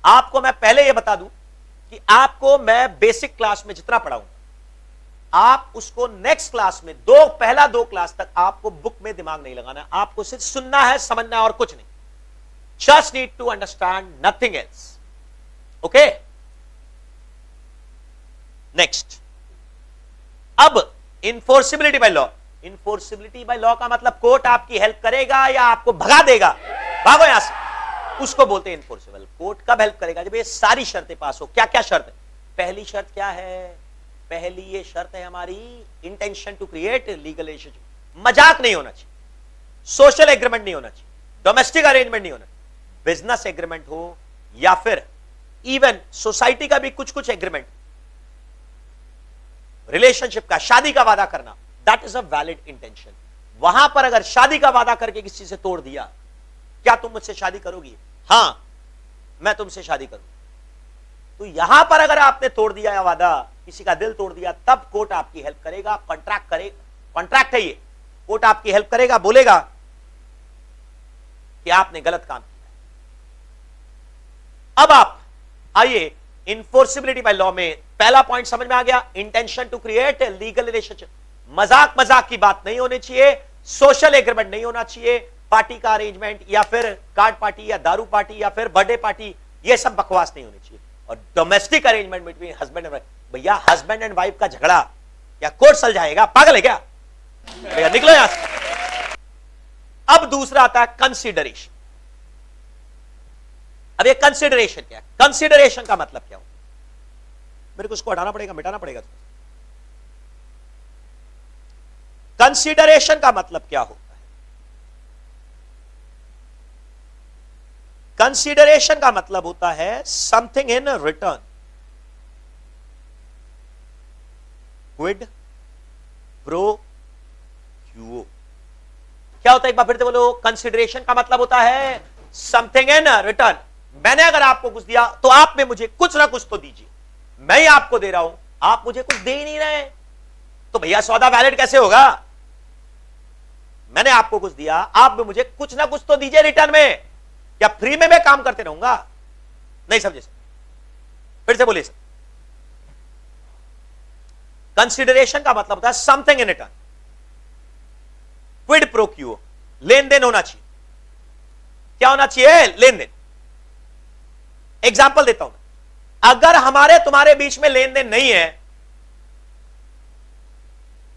आपको मैं पहले यह बता दूं कि आपको मैं बेसिक क्लास में जितना पढ़ाऊंगा, आप उसको नेक्स्ट क्लास में पहला दो क्लास तक आपको बुक में दिमाग नहीं लगाना, आपको सिर्फ सुनना है, समझना है और कुछ नहीं। Just need to understand, nothing else. Okay, next. अब enforceability by law. Enforceability by law का मतलब कोर्ट आपकी हेल्प करेगा या आपको भगा देगा, भागो यहां से, उसको बोलते हैं इनफोर्सिबल। कोर्ट कब हेल्प करेगा? जब ये सारी शर्तें पास हो। क्या क्या शर्त है? पहली शर्त क्या है? पहली ये शर्त है हमारी, intention to create legal relationship. मजाक नहीं होना चाहिए, सोशल एग्रीमेंट नहीं होना चाहिए, डोमेस्टिक अरेंजमेंट नहीं होना चाहिए, बिजनेस एग्रीमेंट हो या फिर इवन सोसाइटी का भी कुछ कुछ एग्रीमेंट, रिलेशनशिप का, शादी का वादा करना, that is a valid intention. वहां पर अगर शादी का वादा करके किसी से तोड़ दिया, क्या तुम मुझसे शादी करोगी? हां मैं तुमसे शादी करूंगी। तो यहां पर अगर आपने तोड़ दिया या वादा, किसी का दिल तोड़ दिया, तब कोर्ट आपकी हेल्प करेगा, कॉन्ट्रैक्ट करेगा, कॉन्ट्रैक्ट है ये, कोर्ट आपकी हेल्प करेगा, बोलेगा कि आपने गलत काम किया। अब आप आइए, इनफोर्सिबिलिटी बाय लॉ में पहला पॉइंट समझ में आ गया, intention to create legal relationship. मजाक मजाक की बात नहीं होनी चाहिए, सोशल एग्रीमेंट नहीं होना चाहिए, पार्टी का अरेंजमेंट या फिर कार्ड पार्टी या दारू पार्टी या फिर बर्थडे पार्टी, ये सब बकवास नहीं होनी चाहिए। और domestic arrangement between husband and wife, भैया हस्बैंड एंड वाइफ का झगड़ा क्या कोर्ट सुलझाएगा? पागल है क्या भैया? निकलो यहां से। अब दूसरा आता है कंसीडरेशन। अब ये कंसीडरेशन क्या है? कंसीडरेशन का मतलब क्या हो? मेरे को उसको हटाना पड़ेगा, मिटाना पड़ेगा। कंसीडरेशन का मतलब क्या होता है? कंसीडरेशन का मतलब होता है something in return, quid pro क्वो। क्या होता है? एक बार फिर से बोलो। कंसीडरेशन का मतलब होता है समथिंग इन रिटर्न। मैंने अगर आपको कुछ दिया तो आप में मुझे कुछ ना कुछ तो दीजिए। मैं ही आपको दे रहा हूं, आप मुझे कुछ दे ही नहीं रहे, तो भैया सौदा वैलिड कैसे होगा? मैंने आपको कुछ दिया, आप में मुझे कुछ ना कुछ तो दीजिए रिटर्न में। क्या फ्री में मैं काम करते रहूंगा? नहीं समझे सर, फिर से बोलिए सर। कंसीडरेशन का मतलब होता है something in return, quid pro quo, लेन देन होना चाहिए। क्या होना चाहिए? लेन देन। एग्जाम्पल देता हूं, अगर हमारे तुम्हारे बीच में लेन देन नहीं है,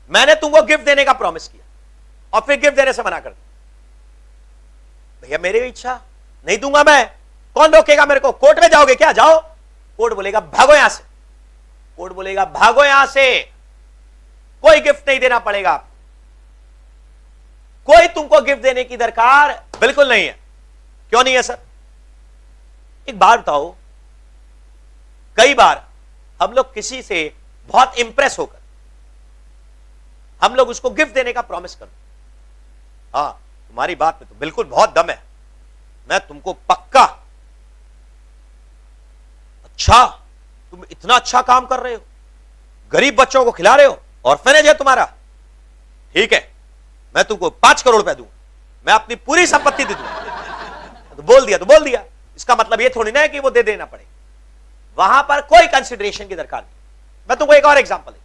मैंने तुमको गिफ्ट देने का प्रॉमिस किया और फिर गिफ्ट देने से मना कर दिया, भैया मेरी इच्छा नहीं दूंगा मैं, कौन रोकेगा मेरे को? कोर्ट में जाओगे क्या? जाओ। कोर्ट बोलेगा भागो यहां से, कोर्ट बोलेगा भागो यहां से, कोई गिफ्ट नहीं देना पड़ेगा, कोई तुमको गिफ्ट देने की दरकार बिल्कुल नहीं है। क्यों नहीं है सर? एक बात बताओ, कई बार हम लोग किसी से बहुत इंप्रेस होकर हम लोग उसको गिफ्ट देने का प्रॉमिस करते, हाँ तुम्हारी बात में तो बिल्कुल बहुत दम है, मैं तुमको पक्का, अच्छा तुम इतना अच्छा काम कर रहे हो, गरीब बच्चों को खिला रहे हो, ऑर्फनेज है तुम्हारा, ठीक है मैं तुमको 5 करोड़ रुपए दूंगा, मैं अपनी पूरी संपत्ति दे दूंगा। तो बोल दिया तो बोल दिया, इसका मतलब ये थोड़ी ना है कि वो दे देना पड़ेगा, वहां पर कोई कंसिडरेशन की दरकार नहीं। मैं तुमको एक और एग्जांपल दूं,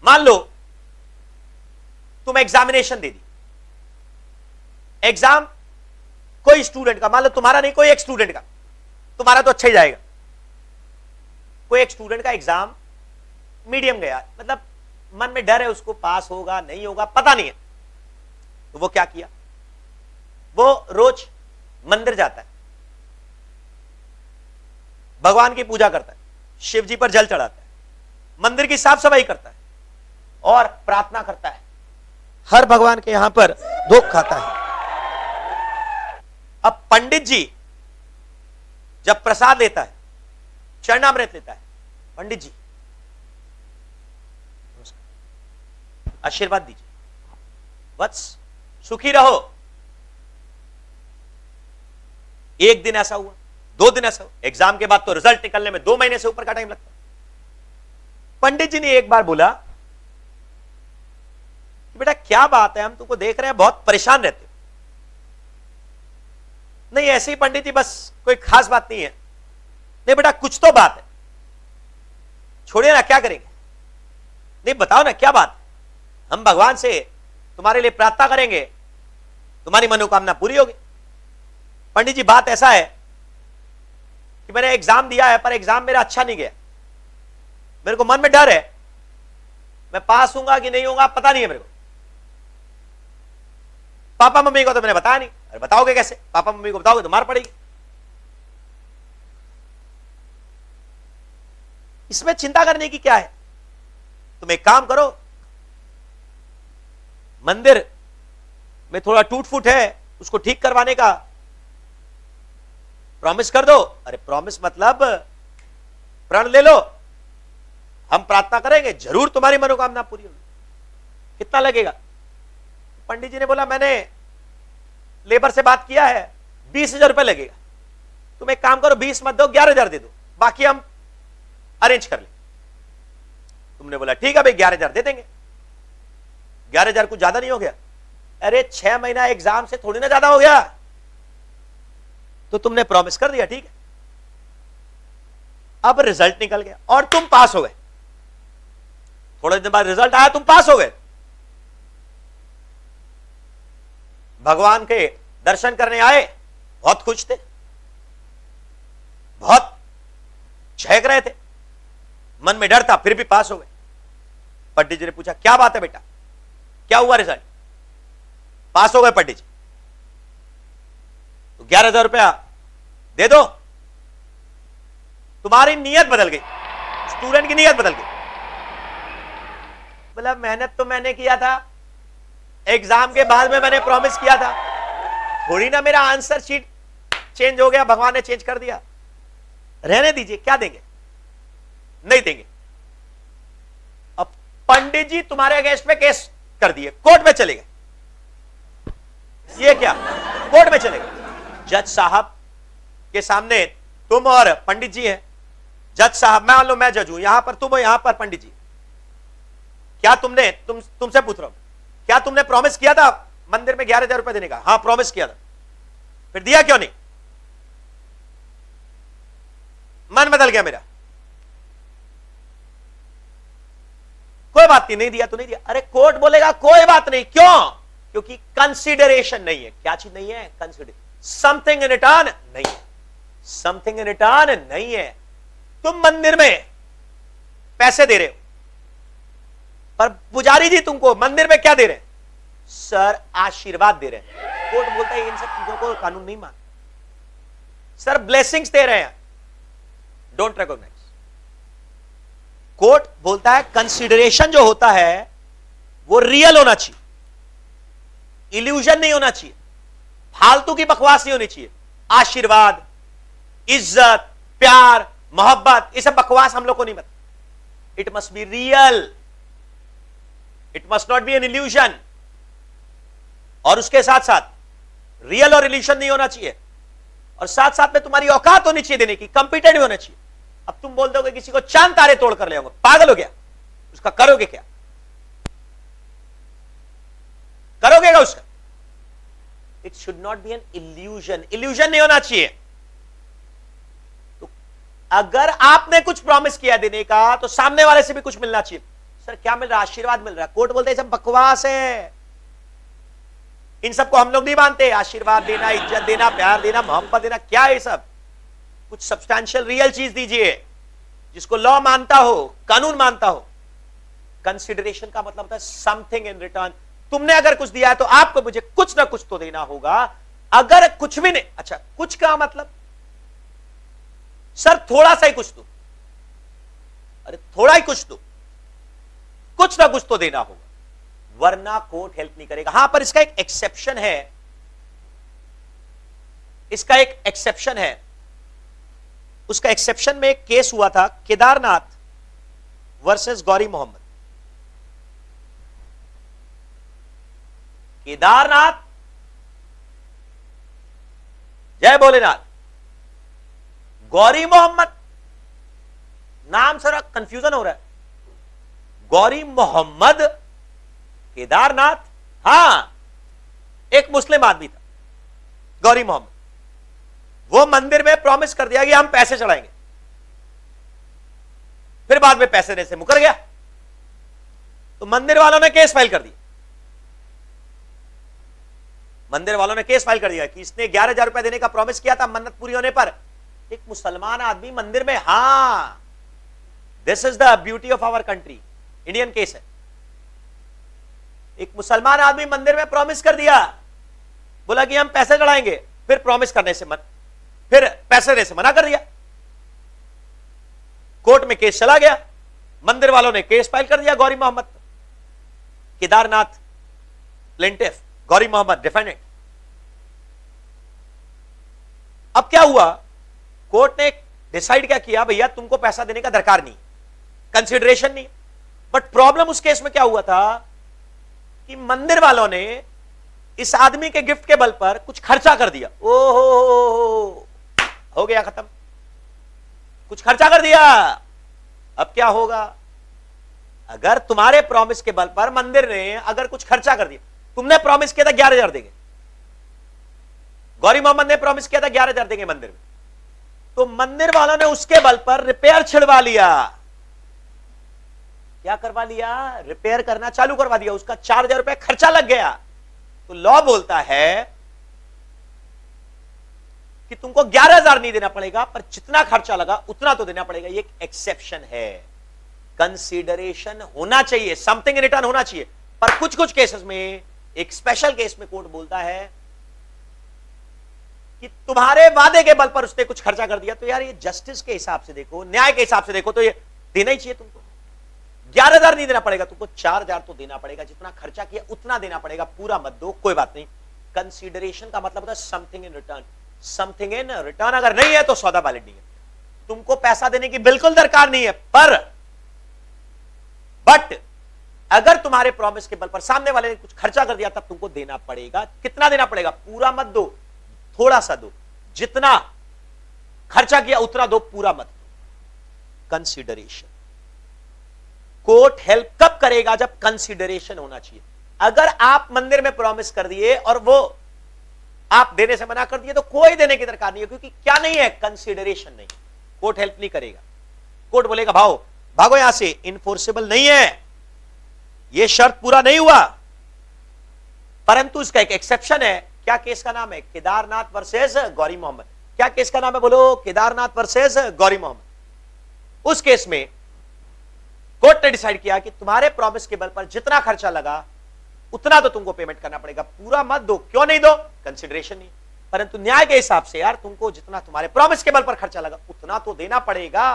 मान लो तुम एग्जामिनेशन दे दी, एग्जाम कोई स्टूडेंट का, मान लो तुम्हारा नहीं, कोई एक स्टूडेंट का, तुम्हारा तो अच्छा ही जाएगा, कोई एक स्टूडेंट का एग्जाम मीडियम गया, मतलब मन में डर है उसको पास होगा नहीं होगा पता नहीं है, तो वो क्या किया, वो रोज मंदिर जाता है, भगवान की पूजा करता है, शिव जी पर जल चढ़ाता है, मंदिर की साफ सफाई करता है और प्रार्थना करता है, हर भगवान के यहां पर भोग खाता है। अब पंडित जी जब प्रसाद लेता है, चरणामृत लेता है, पंडित जी आशीर्वाद दीजिए, वत्स सुखी रहो। एक दिन ऐसा हुआ, 2 दिन ऐसा हुआ, एग्जाम के बाद तो रिजल्ट निकलने में 2 महीने से ऊपर का टाइम लगता है। पंडित जी ने एक बार बोला कि बेटा क्या बात है, हम तुमको देख रहे हैं बहुत परेशान रहते हो। नहीं ऐसे ही पंडित जी, बस कोई खास बात नहीं है। नहीं बेटा कुछ तो बात है, छोड़िए ना, क्या करेंगे? नहीं बताओ ना क्या बात है, हम भगवान से तुम्हारे लिए प्रार्थना करेंगे, तुम्हारी मनोकामना पूरी होगी। पंडित जी बात ऐसा है कि मैंने एग्जाम दिया है पर एग्जाम मेरा अच्छा नहीं गया, मेरे को मन में डर है, मैं पास होऊंगा कि नहीं होऊंगा पता नहीं है मेरे को। पापा मम्मी को तो मैंने बताया नहीं। अरे बताओगे कैसे? पापा मम्मी को बताओगे तो मार पड़ेगी। इसमें चिंता करने की क्या है? तुम एक काम करो, मंदिर में थोड़ा टूट फूट है, उसको ठीक करवाने का प्रॉमिस कर दो। अरे प्रॉमिस मतलब प्रण ले लो, हम प्रार्थना करेंगे, जरूर तुम्हारी मनोकामना पूरी होगी। कितना लगेगा? पंडित जी ने बोला मैंने लेबर से बात किया है, 20,000 रुपए लगेगा। तुम एक काम करो, 20 मत दो, 11,000 दे दो, बाकी हम अरेंज कर ले। तुमने बोला ठीक है भाई 11,000 दे देंगे। 11,000 कुछ ज्यादा नहीं हो गया? अरे 6 महीना एग्जाम से थोड़ी ना ज्यादा हो गया। तो तुमने प्रॉमिस कर दिया, ठीक है। अब रिजल्ट निकल गया और तुम पास हो गए। थोड़े दिन बाद रिजल्ट आया, तुम पास हो गए। भगवान के दर्शन करने आए, बहुत खुश थे, बहुत चहक रहे थे, मन में डर था, फिर भी पास हो गए। पंडित जी ने पूछा क्या बात है बेटा, क्या हुआ रिजल्ट? पास हो गए पंडित जी। तो 11,000 रुपया दे दो। तुम्हारी नीयत बदल गई, स्टूडेंट की नीयत बदल गई। बोला मेहनत तो मैंने किया था, एग्जाम के बाद में मैंने प्रॉमिस किया था, थोड़ी ना मेरा आंसर शीट चेंज हो गया, भगवान ने चेंज कर दिया। रहने दीजिए, क्या देंगे? नहीं देंगे। अब पंडित जी तुम्हारे अगेंस्ट में केस कर दिए, कोर्ट में चले गए। ये क्या, कोर्ट में चले गए। जज साहब के सामने तुम और पंडित जी हैं। जज साहब, मान लो मैं जज हूं, यहां पर तुम हो, यहां पर पंडित जी। क्या तुमने तुमसे पूछ रहा हूं, क्या तुमने प्रॉमिस किया था मंदिर में 11,000 रुपए देने का? हाँ प्रॉमिस किया था। फिर दिया क्यों नहीं? मन बदल गया मेरा। कोई बात नहीं दिया तो नहीं दिया। अरे कोर्ट बोलेगा कोई बात नहीं, क्यों? क्योंकि कंसिडरेशन नहीं है। क्या चीज नहीं है? कंसिडर, समथिंग इन रिटर्न नहीं है, समथिंग इन रिटर्न नहीं है। तुम मंदिर में पैसे दे रहे हो, पर पुजारी जी तुमको मंदिर में क्या दे रहे हैं? सर आशीर्वाद दे रहे हैं। कोर्ट बोलता है इन सब चीजों को कानून नहीं मान। सर ब्लेसिंग्स दे रहे हैं, डोंट रिकॉग्नाइज। कोर्ट बोलता है कंसीडरेशन जो होता है वो रियल होना चाहिए, इल्यूजन नहीं होना चाहिए, फालतू की बकवास नहीं होनी चाहिए। आशीर्वाद, इज्जत, प्यार, मोहब्बत, ये सब बकवास हम लोग को नहीं पता। It must be real, it must not be an illusion. और उसके साथ साथ रियल और इल्यूजन नहीं होना चाहिए, और साथ साथ में तुम्हारी औकात होनी चाहिए देने की, कंपिटेटिव होना चाहिए। अब तुम बोल दोगे किसी को चांद तारे तोड़ कर ले आऊंगा, पागल हो गया, उसका करोगे क्या? करोगे क्या उसका? It should not be an illusion, illusion नहीं होना चाहिए। तो अगर आपने कुछ प्रॉमिस किया देने का, तो सामने वाले से भी कुछ मिलना चाहिए। सर क्या मिल रहा है? आशीर्वाद मिल रहा है। कोर्ट बोलते हैं सब बकवास है, इन सबको हम लोग नहीं मानते। आशीर्वाद देना, इज्जत देना, प्यार देना, मोहब्बत देना, क्या है सब? कुछ सब्सटैंशियल रियल चीज दीजिए जिसको लॉ मानता हो, कानून मानता हो। कंसिडरेशन का मतलब होता है समथिंग इन रिटर्न। तुमने अगर कुछ दिया है तो आपको मुझे कुछ ना कुछ तो देना होगा। अगर कुछ भी नहीं, अच्छा कुछ का मतलब सर थोड़ा सा ही कुछ दो, अरे थोड़ा ही कुछ दो, कुछ ना कुछ तो देना होगा, वरना कोर्ट हेल्प नहीं करेगा। हां पर इसका एक एक्सेप्शन है, इसका एक एक्सेप्शन है। उसका एक्सेप्शन में एक केस हुआ था, केदारनाथ वर्सेस गौरी मोहम्मद। केदारनाथ, जय भोलेनाथ, गौरी मोहम्मद, नाम सर कंफ्यूजन हो रहा है। गौरी मोहम्मद, केदारनाथ। हां, एक मुस्लिम आदमी था गौरी मोहम्मद, वो मंदिर में प्रॉमिस कर दिया कि हम पैसे चढ़ाएंगे, फिर बाद में पैसे देने से मुकर गया, तो मंदिर वालों ने केस फाइल कर दिया। मंदिर वालों ने केस फाइल कर दिया कि इसने 11,000 रुपए देने का प्रॉमिस किया था मन्नत पूरी होने पर। एक मुसलमान आदमी मंदिर में, हां this is the beauty of our country, Indian case है। एक मुसलमान आदमी मंदिर में प्रॉमिस कर दिया, बोला कि हम पैसे चढ़ाएंगे, फिर प्रॉमिस करने से फिर पैसे देने से मना कर दिया। कोर्ट में केस चला गया, मंदिर वालों ने केस फाइल कर दिया गौरी मोहम्मद। Kedarnath plaintiff, Gauri Mohammed defendant. अब क्या हुआ, कोर्ट ने डिसाइड क्या किया, भैया तुमको पैसा देने का दरकार नहीं, कंसिडरेशन नहीं। बट प्रॉब्लम उस केस में क्या हुआ था कि मंदिर वालों ने इस आदमी के गिफ्ट के बल पर कुछ खर्चा कर दिया। ओहो, हो गया खत्म, कुछ खर्चा कर दिया। अब क्या होगा, अगर तुम्हारे प्रॉमिस के बल पर मंदिर ने अगर कुछ खर्चा कर दिया, तुमने प्रॉमिस किया था 11,000 देंगे, गौरी मोहम्मद ने प्रॉमिस किया था 11,000 देंगे मंदिर में, तो मंदिर वालों ने उसके बल पर रिपेयर छिड़वा लिया। क्या करवा लिया? रिपेयर करना चालू करवा दिया, उसका 4,000 रुपए खर्चा लग गया। तो लॉ बोलता है कि तुमको 11,000 नहीं देना पड़ेगा, पर जितना खर्चा लगा उतना तो देना पड़ेगा। ये एक एक्सेप्शन है, कंसीडरेशन होना चाहिए, समथिंग इन रिटर्न होना चाहिए। पर कुछ कुछ केसेस में, एक स्पेशल केस में कोर्ट बोलता है कि तुम्हारे वादे के बल पर उसने कुछ खर्चा कर दिया, तो यार ये जस्टिस के हिसाब से देखो, न्याय के हिसाब से देखो, तो ये देना ही चाहिए तुमको। 11,000 नहीं देना पड़ेगा तुमको, 4,000 तो देना पड़ेगा, जितना खर्चा किया उतना देना पड़ेगा, पूरा मत दो, कोई बात नहीं। कंसीडरेशन का मतलब होता है something in return. Something in return अगर नहीं है तो सौदा वैलिड नहीं है। तुमको पैसा देने की बिल्कुल दरकार नहीं है, बट अगर तुम्हारे प्रॉमिस के बल पर सामने वाले ने कुछ खर्चा कर दिया, तब तुमको देना पड़ेगा। कितना देना पड़ेगा? पूरा मत दो, थोड़ा सा दो, जितना खर्चा किया उतना दो, पूरा मत दो। कंसीडरेशन। कोर्ट हेल्प कब करेगा? जब कंसीडरेशन होना चाहिए। अगर आप मंदिर में प्रॉमिस कर दिए और वो आप देने से मना कर दिए, तो कोई देने की दरकार नहीं है, क्योंकि क्या नहीं है? कंसीडरेशन नहीं। कोर्ट हेल्प नहीं करेगा। कोर्ट बोलेगा भागो यहां से, इनफोर्सेबल नहीं है, यह शर्त पूरा नहीं हुआ। परंतु इसका एक एक्सेप्शन है। क्या केस का नाम है? केदारनाथ वर्सेस गौरी मोहम्मद। क्या केस का नाम है? बोलो, केदारनाथ वर्सेस गौरी मोहम्मद। उस केस में कोर्ट ने डिसाइड किया कि तुम्हारे प्रॉमिस के बल पर जितना खर्चा लगा उतना तो तुमको पेमेंट करना पड़ेगा, पूरा मत दो। क्यों नहीं दो? कंसिडरेशन नहीं। परंतु न्याय के हिसाब से यार तुमको जितना तुम्हारे प्रॉमिस के बल पर खर्चा लगा उतना तो देना पड़ेगा,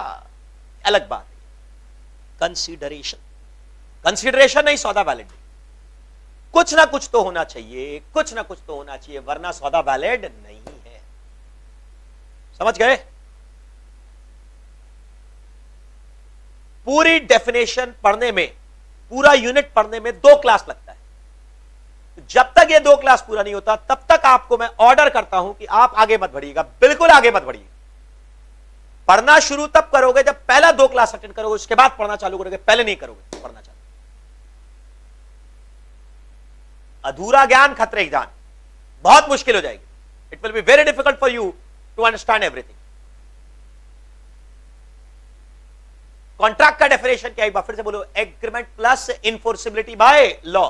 अलग बात है। कंसीडरेशन, कंसीडरेशन नहीं, सौदा वैलिड नहीं। कुछ ना कुछ तो होना चाहिए, कुछ ना कुछ तो होना चाहिए, वरना सौदा वैलिड नहीं है। समझ गए? पूरी डेफिनेशन पढ़ने में, पूरा यूनिट पढ़ने में 2 क्लास लगता है। जब तक ये 2 क्लास पूरा नहीं होता तब तक आपको मैं ऑर्डर करता हूं कि आप आगे मत बढ़िएगा, बिल्कुल आगे मत बढ़िएगा। पढ़ना शुरू तब करोगे जब पहला 2 क्लास अटेंड करोगे, उसके बाद पढ़ना चालू करोगे, पहले नहीं करोगे पढ़ना चालू। अधूरा ज्ञान खतरे की जान, बहुत मुश्किल हो जाएगी। It will be very difficult for you to understand everything. Contract का डेफिनेशन क्या है, एक बार फिर से बोलो। Agreement plus enforceability by law.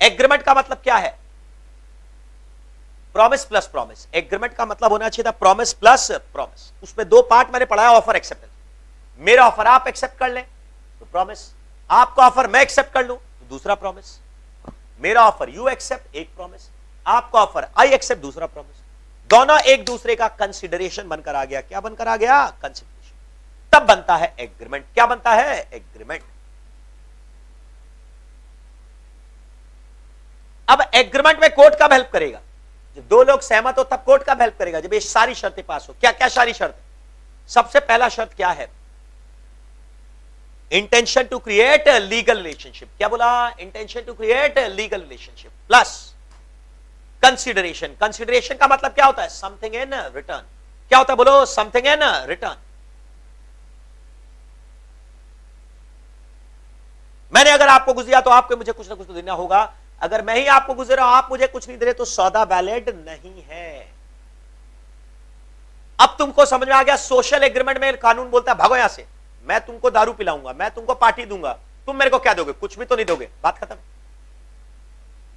Agreement का मतलब क्या है? Promise plus promise. एग्रीमेंट का मतलब होना चाहिए था प्रॉमिस प्लस प्रॉमिस। उसमें 2 पार्ट मैंने पढ़ाया, ऑफर एक्सेप्टेंस। मेरा ऑफर आप एक्सेप्ट कर लें तो प्रॉमिस, आपका ऑफर मैं एक्सेप्ट कर लूं तो दूसरा प्रॉमिस। मेरा ऑफर यू एक्सेप्ट, एक प्रॉमिस। आपका ऑफर आई एक्सेप्ट, दूसरा प्रॉमिस। दोनों एक दूसरे का कंसिडरेशन बनकर आ गया। क्या बनकर आ गया? कंसिडरेशन। तब बनता है एग्रीमेंट। क्या बनता है? एग्रीमेंट। अब एग्रीमेंट में कोर्ट कब हेल्प करेगा? जब 2 लोग सहमत हो तब कोर्ट कब हेल्प करेगा? जब ये सारी शर्तें पास हो। क्या क्या सारी शर्तें? सबसे पहला शर्त क्या है? Intention to create legal relationship. क्या बोला? Intention to create legal relationship plus consideration. Consideration का मतलब क्या होता है? Something in return. क्या होता है? बोलो, समथिंग इन रिटर्न। मैंने अगर आपको कुछ दिया तो आपको मुझे कुछ ना कुछ तो देना होगा। अगर मैं ही आपको गुजरा, आप मुझे कुछ नहीं दे रहे, तो सौदा वैलिड नहीं है। अब तुमको समझ में आ गया? सोशल एग्रीमेंट में कानून बोलता है भागो यहां से, मैं तुमको दारू पिलाऊंगा, मैं तुमको पार्टी दूंगा, तुम मेरे को क्या दोगे? कुछ भी तो नहीं दोगे, बात खत्म।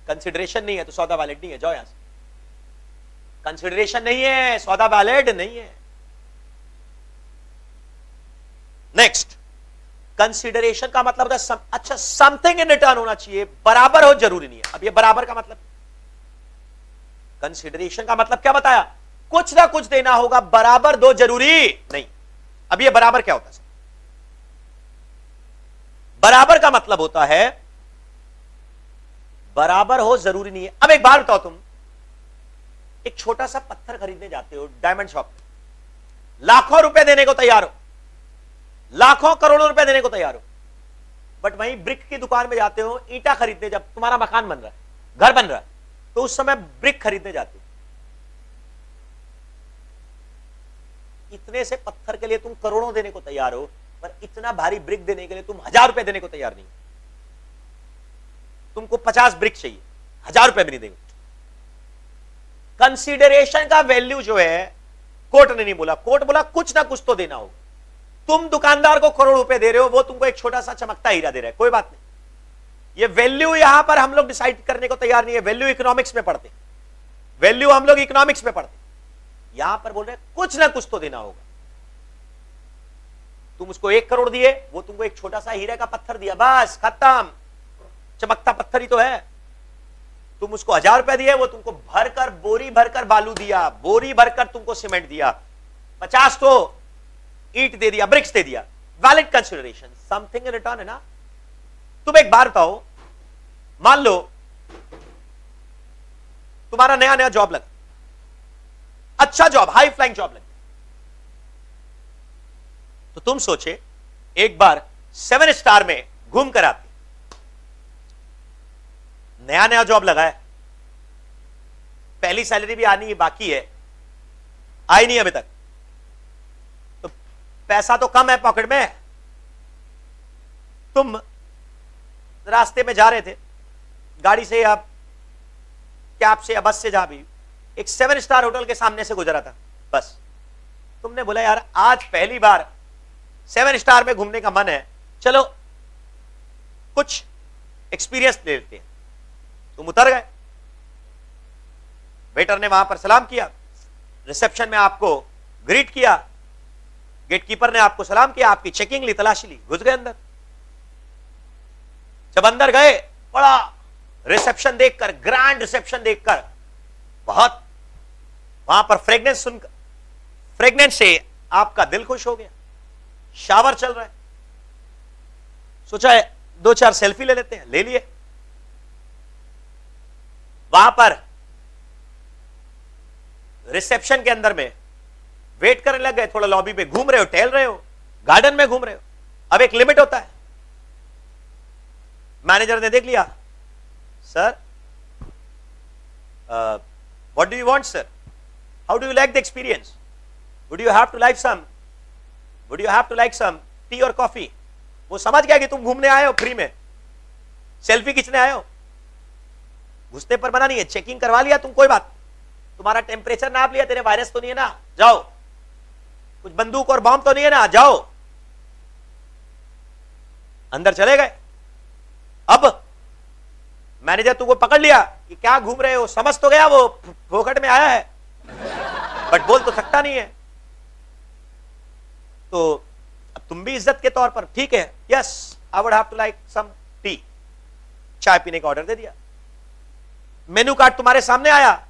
कंसिडरेशन नहीं है तो सौदा वैलिड नहीं है, जाओ यहां से। कंसिडरेशन नहीं है, सौदा वैलिड नहीं है। नेक्स्ट, कंसिडरेशन का मतलब होता है अच्छा समथिंग इन रिटर्न होना चाहिए, बराबर हो जरूरी नहीं है। अब ये बराबर का मतलब, कंसिडरेशन का मतलब क्या बताया? कुछ ना कुछ देना होगा, बराबर दो जरूरी नहीं। अब ये बराबर क्या होता है? बराबर का मतलब होता है बराबर हो जरूरी नहीं है। अब एक बात बताओ, तुम एक छोटा सा पत्थर खरीदने जाते हो डायमंड शॉप पे, लाखों रुपए देने को तैयार हो, लाखों करोड़ों रुपए देने को तैयार हो, बट वहीं ब्रिक की दुकान में जाते हो ईंटा खरीदने। जब तुम्हारा मकान बन रहा है, घर बन रहा है, तो उस समय ब्रिक खरीदने जाते हो। इतने से पत्थर के लिए तुम करोड़ों देने को तैयार हो, पर इतना भारी ब्रिक देने के लिए तुम 1000 रुपए देने को तैयार नहीं। तुमको 50 ब्रिक चाहिए, 1000 रुपए भी नहीं देंगे। कंसीडरेशन का वैल्यू जो है, कोर्ट ने नहीं बोला, कोर्ट बोला कुछ ना कुछ तो देना होगा। तुम दुकानदार को करोड़ रुपए दे रहे हो, वो तुमको एक छोटा सा चमकता हीरा दे रहा है, कोई बात नहीं। ये वैल्यू यहां पर हम लोग डिसाइड करने को तैयार नहीं है। वैल्यू इकोनॉमिक्स में पढ़ते, वैल्यू हम लोग इकोनॉमिक्स में पढ़ते। यहां पर बोल रहे कुछ ना कुछ तो देना होगा। तुम उसको 1 करोड़ दिए, वो तुमको एक छोटा सा हीरे का पत्थर दिया, बस खत्म, चमकता पत्थर ही तो है। तुम उसको 1000 रुपए दिए, वो तुमको भरकर, बोरी भरकर बालू दिया, बोरी भरकर तुमको सीमेंट दिया, 50 तो ईंट दे दिया, ब्रिक्स दे दिया। Valid consideration, something in return है ना। तुम एक बार बताओ, मान लो तुम्हारा नया नया जॉब लगा, अच्छा जॉब, हाई फ्लाइंग जॉब लगा, तो तुम सोचे एक बार 7 स्टार में घूम कर आते। नया नया जॉब लगा है, पहली सैलरी भी आनी बाकी है, आई नहीं अभी तक, तो पैसा तो कम है पॉकेट में। तुम रास्ते में जा रहे थे, गाड़ी से या कैब से या बस से, जहां भी, एक 7 स्टार होटल के सामने से गुजरा था, बस तुमने बोला यार आज पहली बार 7 स्टार में घूमने का मन है, चलो कुछ एक्सपीरियंस ले लेते हैं। तुम उतर गए, वेटर ने वहां पर सलाम किया, रिसेप्शन में आपको ग्रीट किया, गेटकीपर ने आपको सलाम किया, आपकी चेकिंग ली, तलाशी ली, घुस गए अंदर। जब अंदर गए, बड़ा रिसेप्शन देखकर, ग्रैंड रिसेप्शन देखकर बहुत वहां पर फ्रेग्रेंस सुनकर, फ्रेग्रेंस से आपका दिल खुश हो गया, शावर चल रहा है, सोचा है 2-4 सेल्फी ले लेते हैं, ले लिए। वहां पर रिसेप्शन के अंदर में वेट करने लग गए, थोड़ा लॉबी पे घूम रहे हो, टहल रहे हो, गार्डन में घूम रहे हो। अब एक लिमिट होता है। मैनेजर ने देख लिया, sir what do you want sir, how do you like the experience, would you have to like some tea और कॉफी। वो समझ गया कि तुम घूमने आए हो, फ्री में सेल्फी खींचने आए हो, घुसने पर मना नहीं है, चेकिंग करवा लिया तुम, कोई बात, तुम्हारा टेम्परेचर नाप लिया, तेरे वायरस तो नहीं है ना, जाओ, कुछ बंदूक और बॉम्ब तो नहीं है ना, जाओ। अंदर चले गए। अब मैनेजर तुमको पकड़ लिया कि क्या घूम रहे हो, समझ तो गया वो फोकट में आया है, बट बोल तो सकता नहीं है। तो अब तुम भी इज्जत के तौर पर, ठीक है, yes I would have to like some tea, चाय पीने का ऑर्डर दे दिया। मेनू कार्ड तुम्हारे सामने आया,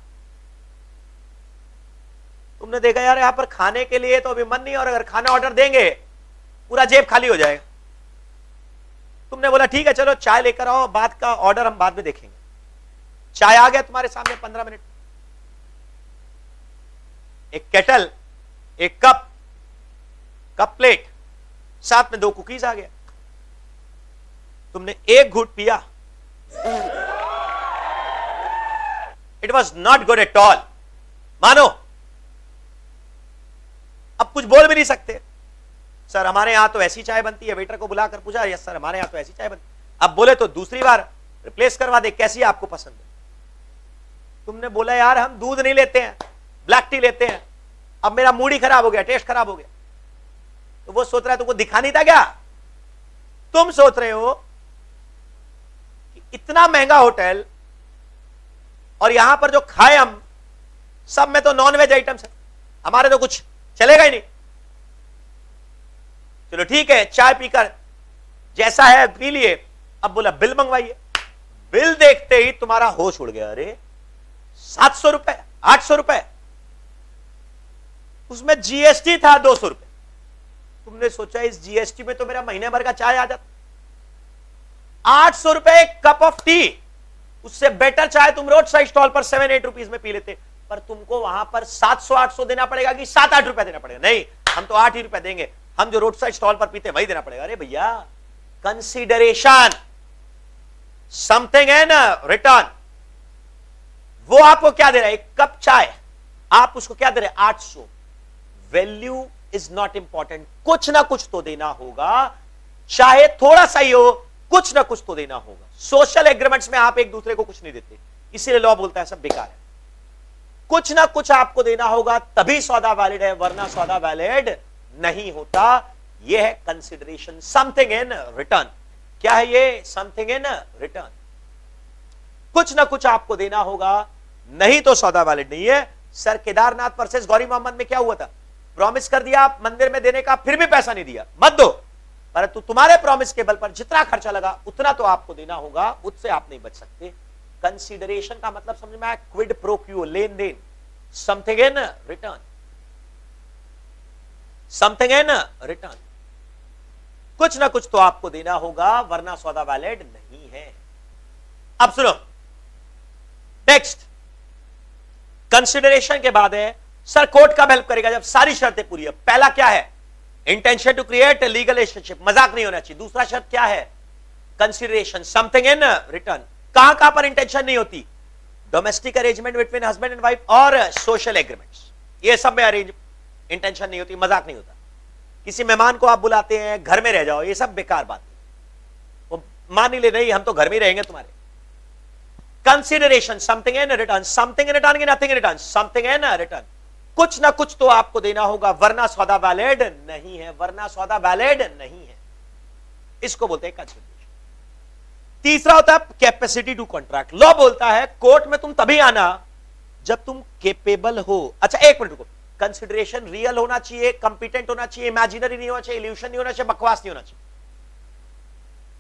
तुमने देखा यार यहां पर खाने के लिए तो अभी मन नहीं, और अगर खाना ऑर्डर देंगे पूरा जेब खाली हो जाएगा। तुमने बोला ठीक है चलो चाय लेकर आओ, बाद का ऑर्डर हम बाद में देखेंगे। चाय आ गया तुम्हारे सामने 15 मिनट, एक केटल, एक कप प्लेट, साथ में 2 कुकीज आ गया। तुमने एक घूंट पिया, it was not good at all. मानो अब कुछ बोल भी नहीं सकते, सर हमारे यहां तो ऐसी चाय बनती है, वेटर को बुलाकर पूछा, यस सर हमारे यहां तो ऐसी चाय बनती। अब बोले तो दूसरी बार रिप्लेस करवा दे, कैसी आपको पसंद है। तुमने बोला यार हम दूध नहीं लेते हैं, ब्लैक टी लेते हैं, अब मेरा मूड ही खराब हो गया, टेस्ट खराब हो गया। तो वो सोच रहा है तुमको दिखा नहीं था क्या, तुम सोच रहे हो कि इतना महंगा होटल और यहां पर जो खाए हम सब में तो नॉनवेज आइटम्स है, हमारे तो कुछ चलेगा ही नहीं। चलो ठीक है, चाय पीकर जैसा है पी लिए। अब बोला बिल मंगवाइए। बिल देखते ही तुम्हारा होश उड़ गया, अरे 700 रुपए, 800 रुपए, उसमें जीएसटी था 200 रुपए। तुमने सोचा इस जीएसटी में तो मेरा महीने भर का चाय आ जाता। 800 रुपए एक कप ऑफ टी, उससे बेटर चाय तुम रोड साइड स्टॉल पर 7-8 रुपीज में पी लेते, पर तुमको वहां पर 700-800 देना पड़ेगा कि 7-8 रुपए देना पड़ेगा। नहीं, हम तो 8 ही रुपए देंगे, हम जो रोड साइड स्टॉल पर पीते वही देना पड़ेगा। अरे भैया, कंसीडरेशन, समथिंग है ना, रिटर्न। वो आपको क्या दे रहा है, एक कप चाय, आप उसको क्या दे रहे हैं, 800। वैल्यू इज नॉट इंपॉर्टेंट, कुछ ना कुछ तो देना होगा, चाहे थोड़ा सा ही हो, कुछ ना कुछ तो देना होगा। सोशल एग्रीमेंट्स में आप एक दूसरे को कुछ नहीं देते, इसीलिए लॉ बोलता है सब बेकार है। कुछ ना कुछ आपको देना होगा तभी सौदा वैलिड है, वरना सौदा वैलिड नहीं होता। यह है कंसिडरेशन, समथिंग इन रिटर्न। क्या है ये, समथिंग इन रिटर्न। कुछ ना कुछ आपको देना होगा, नहीं तो सौदा वैलिड नहीं है। सर केदारनाथ वर्सेस गौरी मोहम्मद में क्या हुआ था, प्रॉमिस कर दिया आप मंदिर में देने का, फिर भी पैसा नहीं दिया, मत दो, परंतु तुम्हारे प्रॉमिस के बल पर जितना खर्चा लगा उतना तो आपको देना होगा, उससे आप नहीं बच सकते। कंसीडरेशन का मतलब समझ में आया, क्विड प्रो क्वो, लेन देन, something in return, something in return. कुछ ना कुछ तो आपको देना होगा, वरना सौदा वैलिड नहीं है। अब सुनो नेक्स्ट, कंसिडरेशन के बाद है सर कोर्ट कब हेल्प करेगा, जब सारी शर्तें पूरी है। पहला क्या है, intention to create legal relationship, मजाक नहीं होना चाहिए। दूसरा शर्त क्या है, कंसिडरेशन, समथिंग इन रिटर्न। कहां पर इंटेंशन नहीं होती, domestic arrangement between husband and wife और सोशल एग्रीमेंट्स, ये सब में अरेंज इंटेंशन नहीं होती, मजाक नहीं होता। किसी मेहमान को आप बुलाते हैं, घर में रह जाओ, ये सब बेकार बात है, वो मान ही ले नहीं हम तो घर में ही रहेंगे तुम्हारे। Consideration, something in return, something in return की nothing in return, something in return. कुछ ना कुछ तो आपको देना होगा, वरना सौदा वैलिड नहीं है, वरना सौदा वैलिड नहीं है। इसको बोलते हैं कंसिडरेशन। तीसरा होता है कैपेसिटी टू कॉन्ट्रैक्ट। लॉ बोलता है कोर्ट में तुम तभी आना जब तुम केपेबल हो। अच्छा एक मिनट रुको, कंसिडरेशन रियल होना चाहिए, कंपिटेंट होना चाहिए, इमेजिनरी नहीं होना चाहिए, इल्यूशन नहीं होना चाहिए, बकवास नहीं होना चाहिए।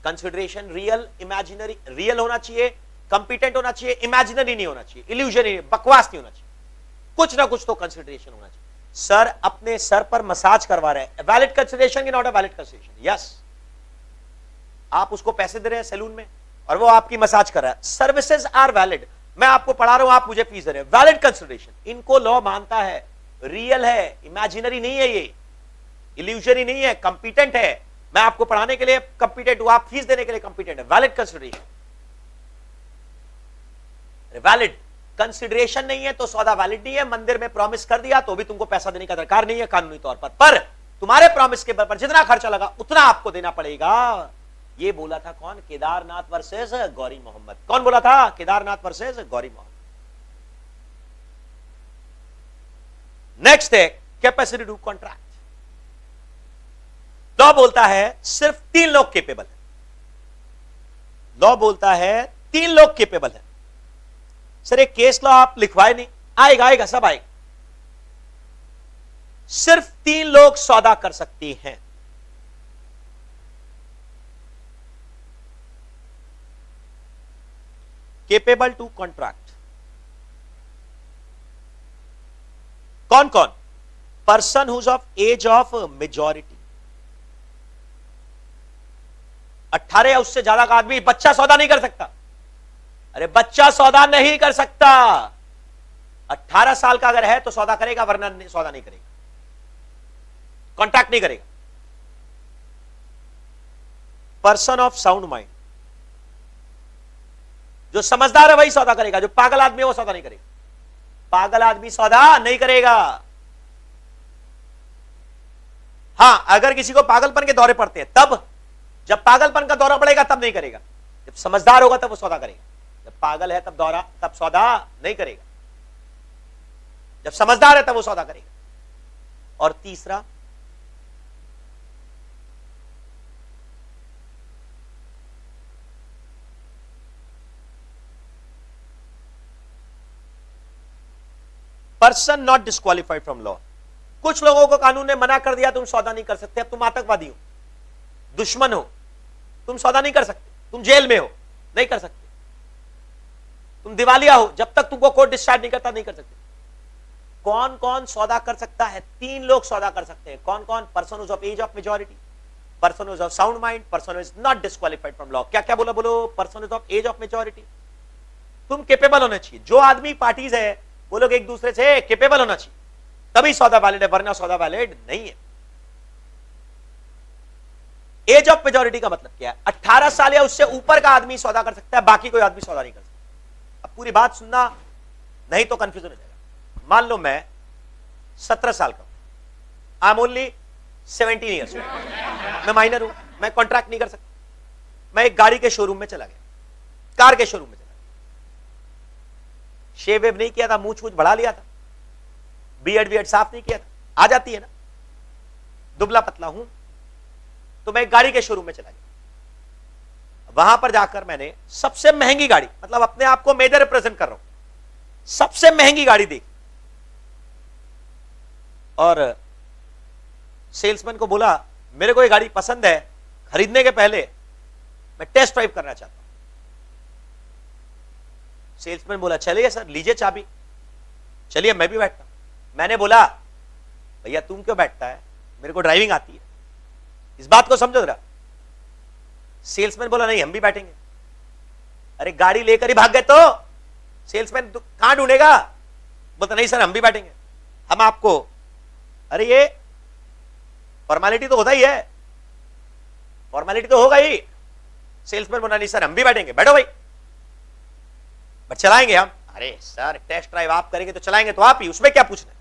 कंसिडरेशन रियल, इमेजिनरी, रियल होना चाहिए, कंपिटेंट होना चाहिए, इमेजिनरी नहीं होना चाहिए, इल्यूजन नहीं, बकवास नहीं होना चाहिए। कुछ ना कुछ तो कंसिडरेशन होना चाहिए। सर अपने सर पर मसाज करवा रहे हैं, वैलिड कंसिडरेशन की not a valid consideration? Yes. आप उसको पैसे दे रहे हैं सैलून में और वो आपकी मसाज कर रहा है, सर्विसेज आर वैलिड। मैं आपको पढ़ा रहा हूं, आप मुझे फीस दे रहे हैं, वैलिड कंसिडरेशन। इनको लॉ मानता है, रियल है, इमेजिनरी नहीं है, ये इल्यूजनरी नहीं है, कंपिटेंट है। मैं आपको पढ़ाने के लिए कंपिटेंट हूं, आप फीस देने के लिए कंपिटेंट है। वैलिड कंसिडरेशन, वैलिड कंसिडरेशन नहीं है तो सौदा वैलिड नहीं है। मंदिर में प्रॉमिस कर दिया तो भी तुमको पैसा देने का दरकार नहीं है कानूनी तौर पर तुम्हारे प्रॉमिस के पर जितना खर्चा लगा उतना आपको देना पड़ेगा। ये बोला था कौन? केदारनाथ वर्सेस गौरी मोहम्मद। कौन बोला था? केदारनाथ वर्सेस गौरी मोहम्मद। नेक्स्ट है कैपेसिटी टू कॉन्ट्रैक्ट। लॉ बोलता है सिर्फ 3 लोग केपेबल है। लॉ बोलता है 3 लोग केपेबल है। सर एक केस लॉ आप लिखवाए नहीं? आएगा, आएगा, सब आएगा। सिर्फ 3 लोग सौदा कर सकते हैं। Capable to contract. कौन कौन? Person whose of age of majority, 18 या उससे ज्यादा का आदमी। बच्चा सौदा नहीं कर सकता। अरे बच्चा सौदा नहीं कर सकता। 18 साल का अगर है तो सौदा करेगा, वरना सौदा नहीं करेगा, कॉन्ट्रैक्ट नहीं करेगा। पर्सन ऑफ साउंड माइंड, जो समझदार है वही सौदा करेगा, जो पागल आदमी है वो सौदा नहीं करेगा। पागल आदमी सौदा नहीं करेगा। हां, अगर किसी को पागलपन के दौरे पड़ते हैं तब, जब पागलपन का दौरा पड़ेगा तब नहीं करेगा। जब समझदार होगा तब वो सौदा करेगा। जब पागल है तब सौदा नहीं करेगा। जब समझदार है तब वो सौदा करेगा। और तीसरा, person not disqualified from law. कुछ लोगों को कानून ने मना कर दिया तुम सौदा नहीं कर सकते। अब तुम आतंकवादी हो, दुश्मन हो, तुम सौदा नहीं कर सकते, तुम जेल में हो, नहीं कर सकते। तुम दिवालिया हो, जब तक तुमको कोर्ट डिस्चार्ज नहीं करता नहीं कर सकते। कौन कौन सौदा कर सकता है? 3 लोग सौदा कर सकते हैं। कौन कौन? Person whose of age of majority, person whose of sound mind, person whose not disqualified from law. क्या क्या बोला? बोलो। Person whose of age of majority, तुम केपेबल होना चाहिए। जो आदमी पार्टीज है वो लोग एक दूसरे से केपेबल होना चाहिए, तभी सौदा वैलिड है, वरना सौदा वैलिड नहीं है। एज ऑफ मेजॉरिटी का मतलब क्या है? 18 साल या उससे ऊपर का आदमी सौदा कर सकता है, बाकी कोई आदमी सौदा नहीं कर सकता। अब पूरी बात सुनना, नहीं तो कंफ्यूजन हो जाएगा। मान लो मैं 17 साल का हूं, आई एम ओनली 17 ईयर्स, मैं माइनर हूं, मैं कॉन्ट्रैक्ट नहीं कर सकता। मैं एक गाड़ी के शोरूम में चला गया, कार के शोरूम में चला गया, शेव वेव नहीं किया था, मूछ मूछ बढ़ा लिया था, बियर्ड साफ नहीं किया था, आ जाती है ना, दुबला पतला हूं, तो मैं एक गाड़ी के शोरूम में चला गया। वहां पर जाकर मैंने सबसे महंगी गाड़ी, मतलब अपने आप को मेजर रिप्रेजेंट कर रहा हूं, सबसे महंगी गाड़ी देखी और सेल्समैन को बोला मेरे को ये गाड़ी पसंद है, खरीदने के पहले मैं टेस्ट ड्राइव करना चाहता हूं। सेल्समैन बोला चलिए सर, लीजिए चाबी, चलिए मैं भी बैठता। मैंने बोला भैया तुम क्यों बैठता है, मेरे को ड्राइविंग आती है, इस बात को समझो जरा। सेल्समैन बोला नहीं हम भी बैठेंगे। अरे गाड़ी लेकर ही भाग गए तो सेल्समैन कहां ढूंढेगा? बोलता नहीं सर हम भी बैठेंगे, हम आपको, अरे ये फॉर्मेलिटी तो होता ही है, फॉर्मेलिटी तो होगा ही। सेल्समैन बोला नहीं सर हम भी बैठेंगे, बैठो भाई, बट चलाएंगे हम। अरे सर टेस्ट ड्राइव आप करेंगे तो चलाएंगे तो आप ही, उसमें क्या पूछना है,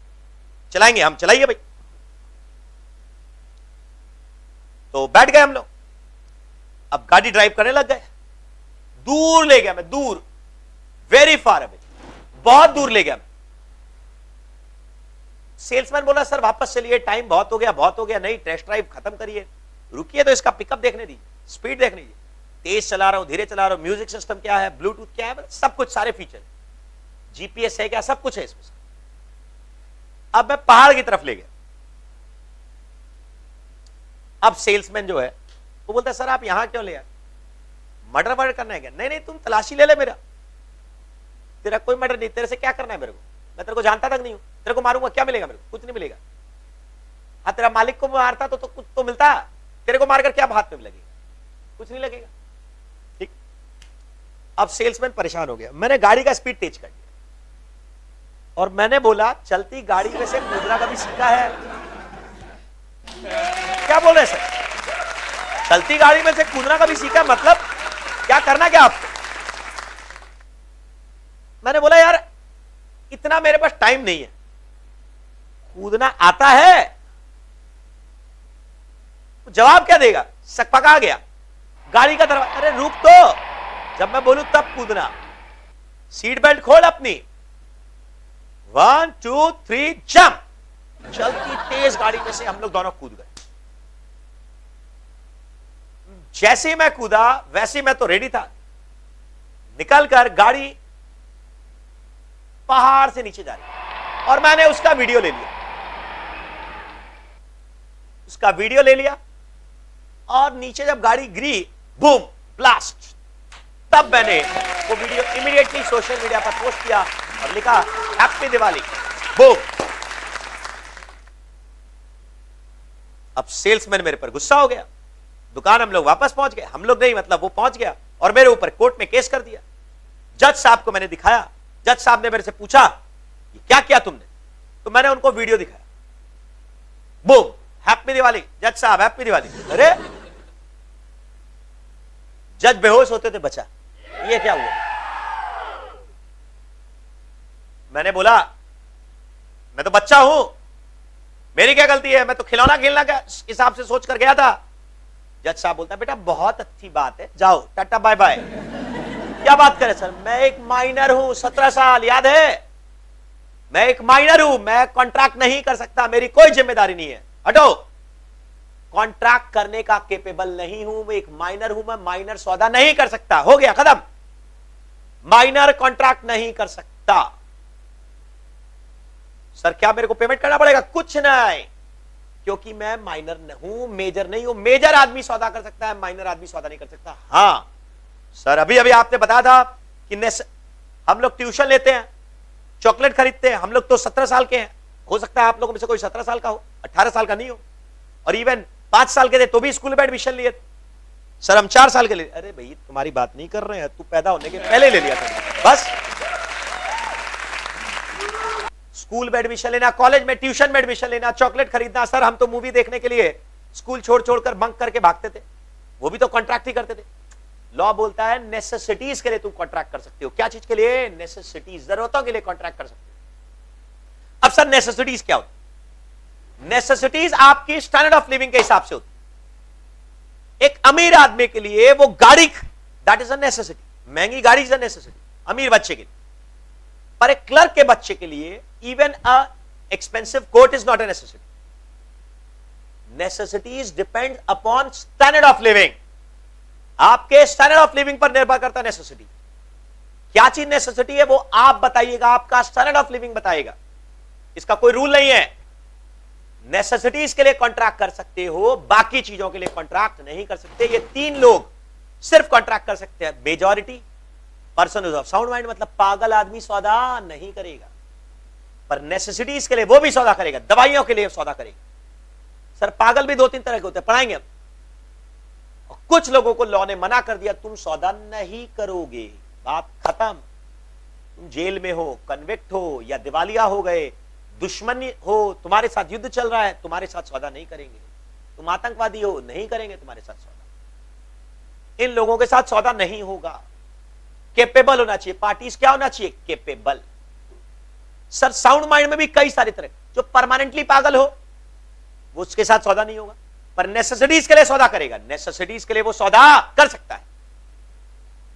चलाएंगे हम, चलाइए भाई। तो बैठ गए हम लोग, अब गाड़ी ड्राइव करने लग गए। दूर ले गया मैं, दूर, वेरी फार अवे, बहुत दूर ले गया मैं। सेल्समैन बोला सर वापस चलिए, टाइम बहुत हो गया, बहुत हो गया। नहीं टेस्ट ड्राइव खत्म करिए, रुकिए तो इसका पिकअप देखने दीजिए, स्पीड देखने दीजिए, तेज चला रहा हूं, धीरे चला रहा हूं, म्यूजिक सिस्टम क्या है, ब्लूटूथ क्या है, सब कुछ, सारे फीचर, जीपीएस है क्या, सब कुछ है इसमें। अब मैं पहाड़ की तरफ ले गया। अब सेल्समैन जो है वो बोलता है सर आप यहां क्यों ले आए, मर्डर वर्डर करना है क्या? नहीं नहीं तुम तलाशी ले ले मेरा, तेरा कोई मर्डर नहीं, तेरे से क्या करना है मेरे को, मैं तेरे को जानता तक नहीं हूं, तेरे को मारूंगा, क्या मिलेगा मेरे को? कुछ नहीं मिलेगा। हाँ, तेरा मालिक को मारता तो कुछ तो मिलता, तेरे को मारकर क्या हाथ में लगेगा? कुछ नहीं लगेगा। ठीक। अब सेल्समैन परेशान हो गया, मैंने गाड़ी का स्पीड तेज कर दिया और मैंने बोला चलती गाड़ी में से कूदना कभी सीखा है? क्या बोल रहे सर? चलती गाड़ी में से कूदना कभी सीखा मतलब क्या करना क्या आपको? मैंने बोला यार इतना मेरे पास टाइम नहीं है, कूदना आता है? जवाब क्या देगा? सकपका गया। गाड़ी का दरवाजा, अरे रुक तो, जब मैं बोलूं तब कूदना। सीट बेल्ट खोल अपनी, 1 2 3 जंप। चलती तेज गाड़ी में से हम लोग दोनों कूद गए। जैसे ही मैं कूदा वैसे ही मैं तो रेडी था, निकलकर गाड़ी पहाड़ से नीचे जा रही और मैंने उसका वीडियो ले लिया। उसका वीडियो ले लिया और नीचे जब गाड़ी गिरी, बूम, ब्लास्ट, तब मैंने वो वीडियो इमीडिएटली सोशल मीडिया पर पोस्ट किया और लिखा हैप्पी दिवाली, बूम। अब सेल्समैन मेरे पर गुस्सा हो गया, दुकान हम लोग वापस पहुंच गए, हम लोग नहीं मतलब वो पहुंच गया और मेरे ऊपर कोर्ट में केस कर दिया। जज साहब को मैंने दिखाया, जज साहब ने मेरे से पूछा ये क्या किया तुमने, तो मैंने उनको वीडियो दिखाया, बूम, हैप्पी दिवाली, जज साहब हैप्पी दिवाली। अरे जज बेहोश होते थे बचा, ये क्या हुआ? मैंने बोला मैं तो बच्चा हूं, मेरी क्या गलती है, मैं तो खिलौना खेलना का हिसाब से सोच कर गया था। जज साहब बोलता बेटा बहुत अच्छी बात है, जाओ टाटा बाय बाय। क्या बात करे सर, मैं एक माइनर हूं, 17 साल, याद है? मैं एक माइनर हूं, मैं कॉन्ट्रैक्ट नहीं कर सकता, मेरी कोई जिम्मेदारी नहीं है, हटो। कॉन्ट्रैक्ट करने का केपेबल नहीं हूं, मैं एक माइनर हूं, मैं माइनर सौदा नहीं कर सकता, हो गया खत्म। माइनर कॉन्ट्रैक्ट नहीं कर सकता। सर क्या मेरे को पेमेंट करना पड़ेगा? कुछ नहीं, क्योंकि मैं माइनर हूं, मेजर नहीं हूं। मेजर आदमी सौदा कर सकता है, माइनर आदमी सौदा नहीं कर सकता। हां सर, अभी अभी आपने बताया था कि हम लोग ट्यूशन लेते हैं, चॉकलेट खरीदते हैं, हम लोग तो 17 साल के हैं, हो सकता है आप लोगों में से कोई 17 साल का हो, 18 साल का नहीं हो, और इवन 5 साल के थे तो भी स्कूल में एडमिशन लिए। सर हम 4 साल के लिए, अरे भाई तुम्हारी बात नहीं कर रहे हैं, तू पैदा होने के पहले ले लिया था बस। स्कूल में एडमिशन लेना, कॉलेज में ट्यूशन में एडमिशन लेना, चॉकलेट खरीदना। सर हम तो मूवी देखने के लिए स्कूल छोड़ छोड़कर बंक करके भागते थे, वो भी तो कॉन्ट्रैक्ट ही करते थे। लॉ बोलता है नेसेसिटीज के लिए तुम कॉन्ट्रैक्ट कर सकते हो। क्या चीज के लिए? नेसेसिटीज, जरूरतों के लिए कॉन्ट्रैक्ट कर सकते हो। अब सर नेसेसिटीज क्या होती? नेसेसिटीज आपकी स्टैंडर्ड ऑफ लिविंग के हिसाब से होती। एक अमीर आदमी के लिए वो गाड़ी, दैट इज अ नेसेसिटी, महंगी गाड़ी इज अ नेसेसिटी अमीर बच्चे के लिए। पर एक क्लर्क के बच्चे के लिए even a expensive coat is not a necessity. Necessities depend upon standard of living. आपके स्टैंडर्ड ऑफ लिविंग पर निर्भर करता है नेसेसिटी। क्या चीज नेसेसिटी है वो आप बताइएगा, आपका स्टैंडर्ड ऑफ लिविंग बताएगा, इसका कोई रूल नहीं है। नेसेसिटीज के लिए कॉन्ट्रैक्ट कर सकते हो, बाकी चीजों के लिए कॉन्ट्रैक्ट नहीं कर सकते। ये 3 लोग सिर्फ कॉन्ट्रैक्ट कर सकते हैं। Majority, person of sound mind, मतलब पागल आदमी सौदा नहीं करेगा, पर नेसेसिटीज के लिए वो भी सौदा करेगा, दवाइयों के लिए सौदा करेगा। सर पागल भी 2-3 तरह के होते हैं, पढ़ाएंगे हम। और कुछ लोगों को लॉ ने मना कर दिया, तुम सौदा नहीं करोगे, बात खत्म। तुम जेल में हो, कन्विक्ट हो, या दिवालिया हो गए, दुश्मनी हो, तुम्हारे साथ युद्ध चल रहा है, तुम्हारे साथ सौदा नहीं करेंगे। तुम आतंकवादी हो, नहीं करेंगे तुम्हारे साथ सौदा। इन लोगों के साथ सौदा नहीं होगा। केपेबल होना चाहिए। पार्टीज क्या होना चाहिए? केपेबल। सर साउंड माइंड में भी कई सारे तरह, जो परमानेंटली पागल हो वो उसके साथ सौदा नहीं होगा, पर नेसेसिटीज के लिए सौदा करेगा। नेसेसिटीज के लिए वो सौदा कर सकता है।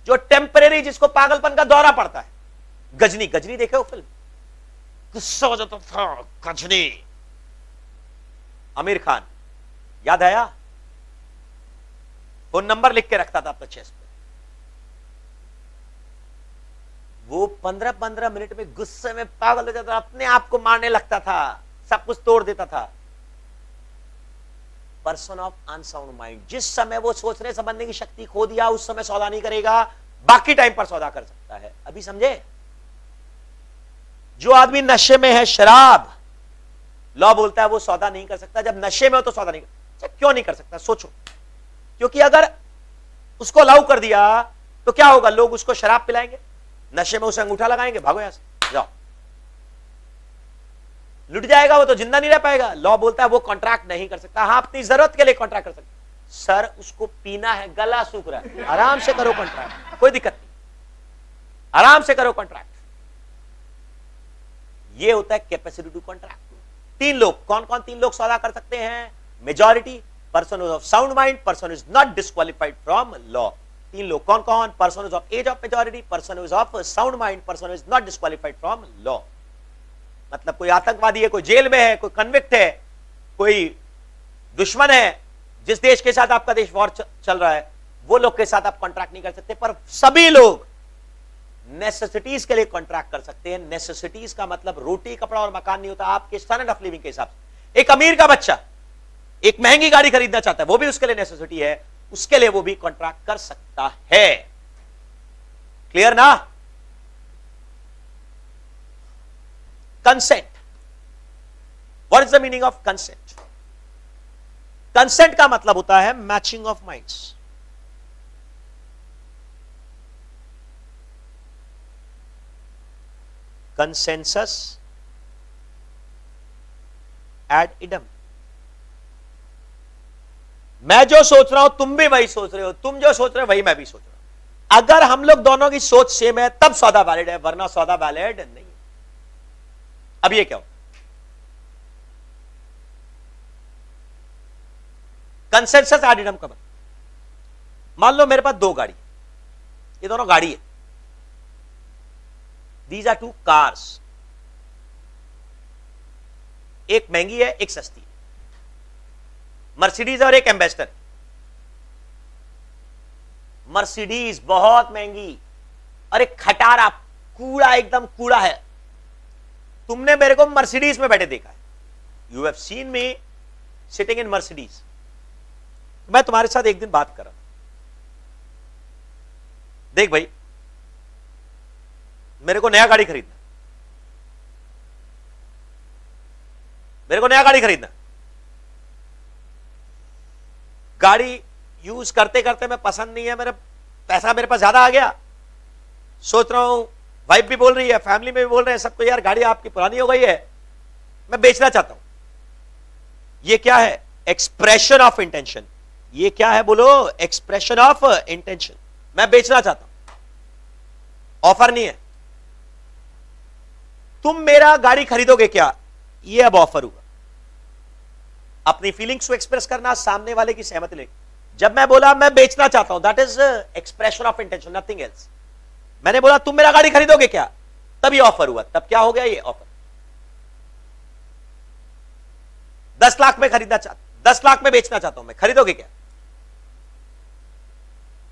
जो टेम्परेरी, जिसको पागलपन का दौरा पड़ता है, गजनी, गजनी देखे हो फिल्म? गुस्सा हो जाता था, गजनी, आमिर खान, याद आया? फोन नंबर लिख के रखता था अपने चेस्ट पे। वो 15-15 मिनट में गुस्से में पागल हो जाता था, अपने आप को मारने लगता था, सब कुछ तोड़ देता था। पर्सन ऑफ अनसाउंड माइंड, जिस समय वो सोचने समझने की शक्ति खो दिया, उस समय सौदा नहीं करेगा, बाकी टाइम पर सौदा कर सकता है। अभी समझे? जो आदमी नशे में है, शराब, लॉ बोलता है वो सौदा नहीं कर सकता। जब नशे में हो तो सौदा नहीं कर, क्यों नहीं कर सकता? सोचो, क्योंकि अगर उसको अलाउ कर दिया तो क्या होगा? लोग उसको शराब पिलाएंगे, नशे में उसे अंगूठा लगाएंगे, भागो यहां से, जाओ, लुट जाएगा वो, तो जिंदा नहीं रह पाएगा। लॉ बोलता है वो कॉन्ट्रैक्ट नहीं कर सकता। हाँ, अपनी जरूरत के लिए कॉन्ट्रैक्ट कर सकता। सर उसको पीना है, गला सूख रहा है, आराम से करो कॉन्ट्रैक्ट, कोई दिक्कत नहीं, आराम से करो कॉन्ट्रैक्ट। ये होता है कैपेसिटी टू कॉन्ट्रैक्ट। तीन लोग, कौन कौन तीन लोग सौदा कर सकते हैं? Majority, person of sound mind, person is not disqualified from law. तीन लोग कौन कौन? Person is of age of majority, person is of sound mind, person is not disqualified from law. मतलब कोई आतंकवादी है, कोई जेल में है, कोई कन्विक्ट है, कोई दुश्मन है, जिस देश के साथ आपका देश वॉर चल रहा है, वो लोग के साथ आप कॉन्ट्रैक्ट नहीं कर सकते। पर सभी लोग नेसेसिटीज के लिए कॉन्ट्रैक्ट कर सकते हैं। नेसेसिटीज का मतलब रोटी, कपड़ा और मकान नहीं होता, आपके स्टैंडर्ड ऑफ लिविंग के हिसाब से। एक अमीर का बच्चा एक महंगी गाड़ी खरीदना चाहता है, वो भी उसके लिए नेसेसिटी है, उसके लिए वो भी कॉन्ट्रैक्ट कर सकता है। क्लियर ना? Consent, what is the meaning of consent? Consent का मतलब होता है matching of minds. Consensus ad idem. मैं जो सोच रहा हूं तुम भी वही सोच रहे हो, तुम जो सोच रहे हो वही मैं भी सोच रहा हूं। अगर हम लोग दोनों की सोच सेम है तब सौदा वैलिड है, वरना सौदा वैलिड नहीं है। अब ये क्या हो? कंसेंसस एड इडम का मतलब, मान लो मेरे पास दो गाड़ी, ये दोनों गाड़ी है, दीज आर टू कार्स, एक महंगी है एक सस्ती है, मर्सिडीज और एक एम्बेसडर। मर्सिडीज बहुत महंगी और एक खटारा कूड़ा, एकदम कूड़ा है। तुमने मेरे को मर्सिडीज में बैठे देखा है, you have seen me sitting in Mercedes. मैं तुम्हारे साथ एक दिन बात कर रहा हूं, देख भाई मेरे को नया गाड़ी खरीदना, मेरे को नया गाड़ी खरीदना, गाड़ी यूज करते करते मैं पसंद नहीं है, मेरा पैसा मेरे पास ज्यादा आ गया, सोच रहा हूं, वाइफ भी बोल रही है, फैमिली में भी बोल रहे हैं सबको, यार गाड़ी आपकी पुरानी हो गई है, मैं बेचना चाहता हूं। ये क्या है? Expression of intention. ये क्या है बोलो? Expression of intention. मैं बेचना चाहता हूं, ऑफर नहीं है। तुम मेरा गाड़ी खरीदोगे क्या? ये अब ऑफर हुआ। अपनी फीलिंग्स को एक्सप्रेस करना, सामने वाले की सहमति लेगी। जब मैं बोला मैं बेचना चाहता हूं, that is expression of intention, nothing else. मैंने बोला तुम मेरा गाड़ी खरीदोगे क्या? तब ये ऑफर हुआ। तब क्या हो गया? ये ऑफर। 10 लाख में खरीदना चाहता, 10 लाख में बेचना चाहता हूं मैं, खरीदोगे क्या?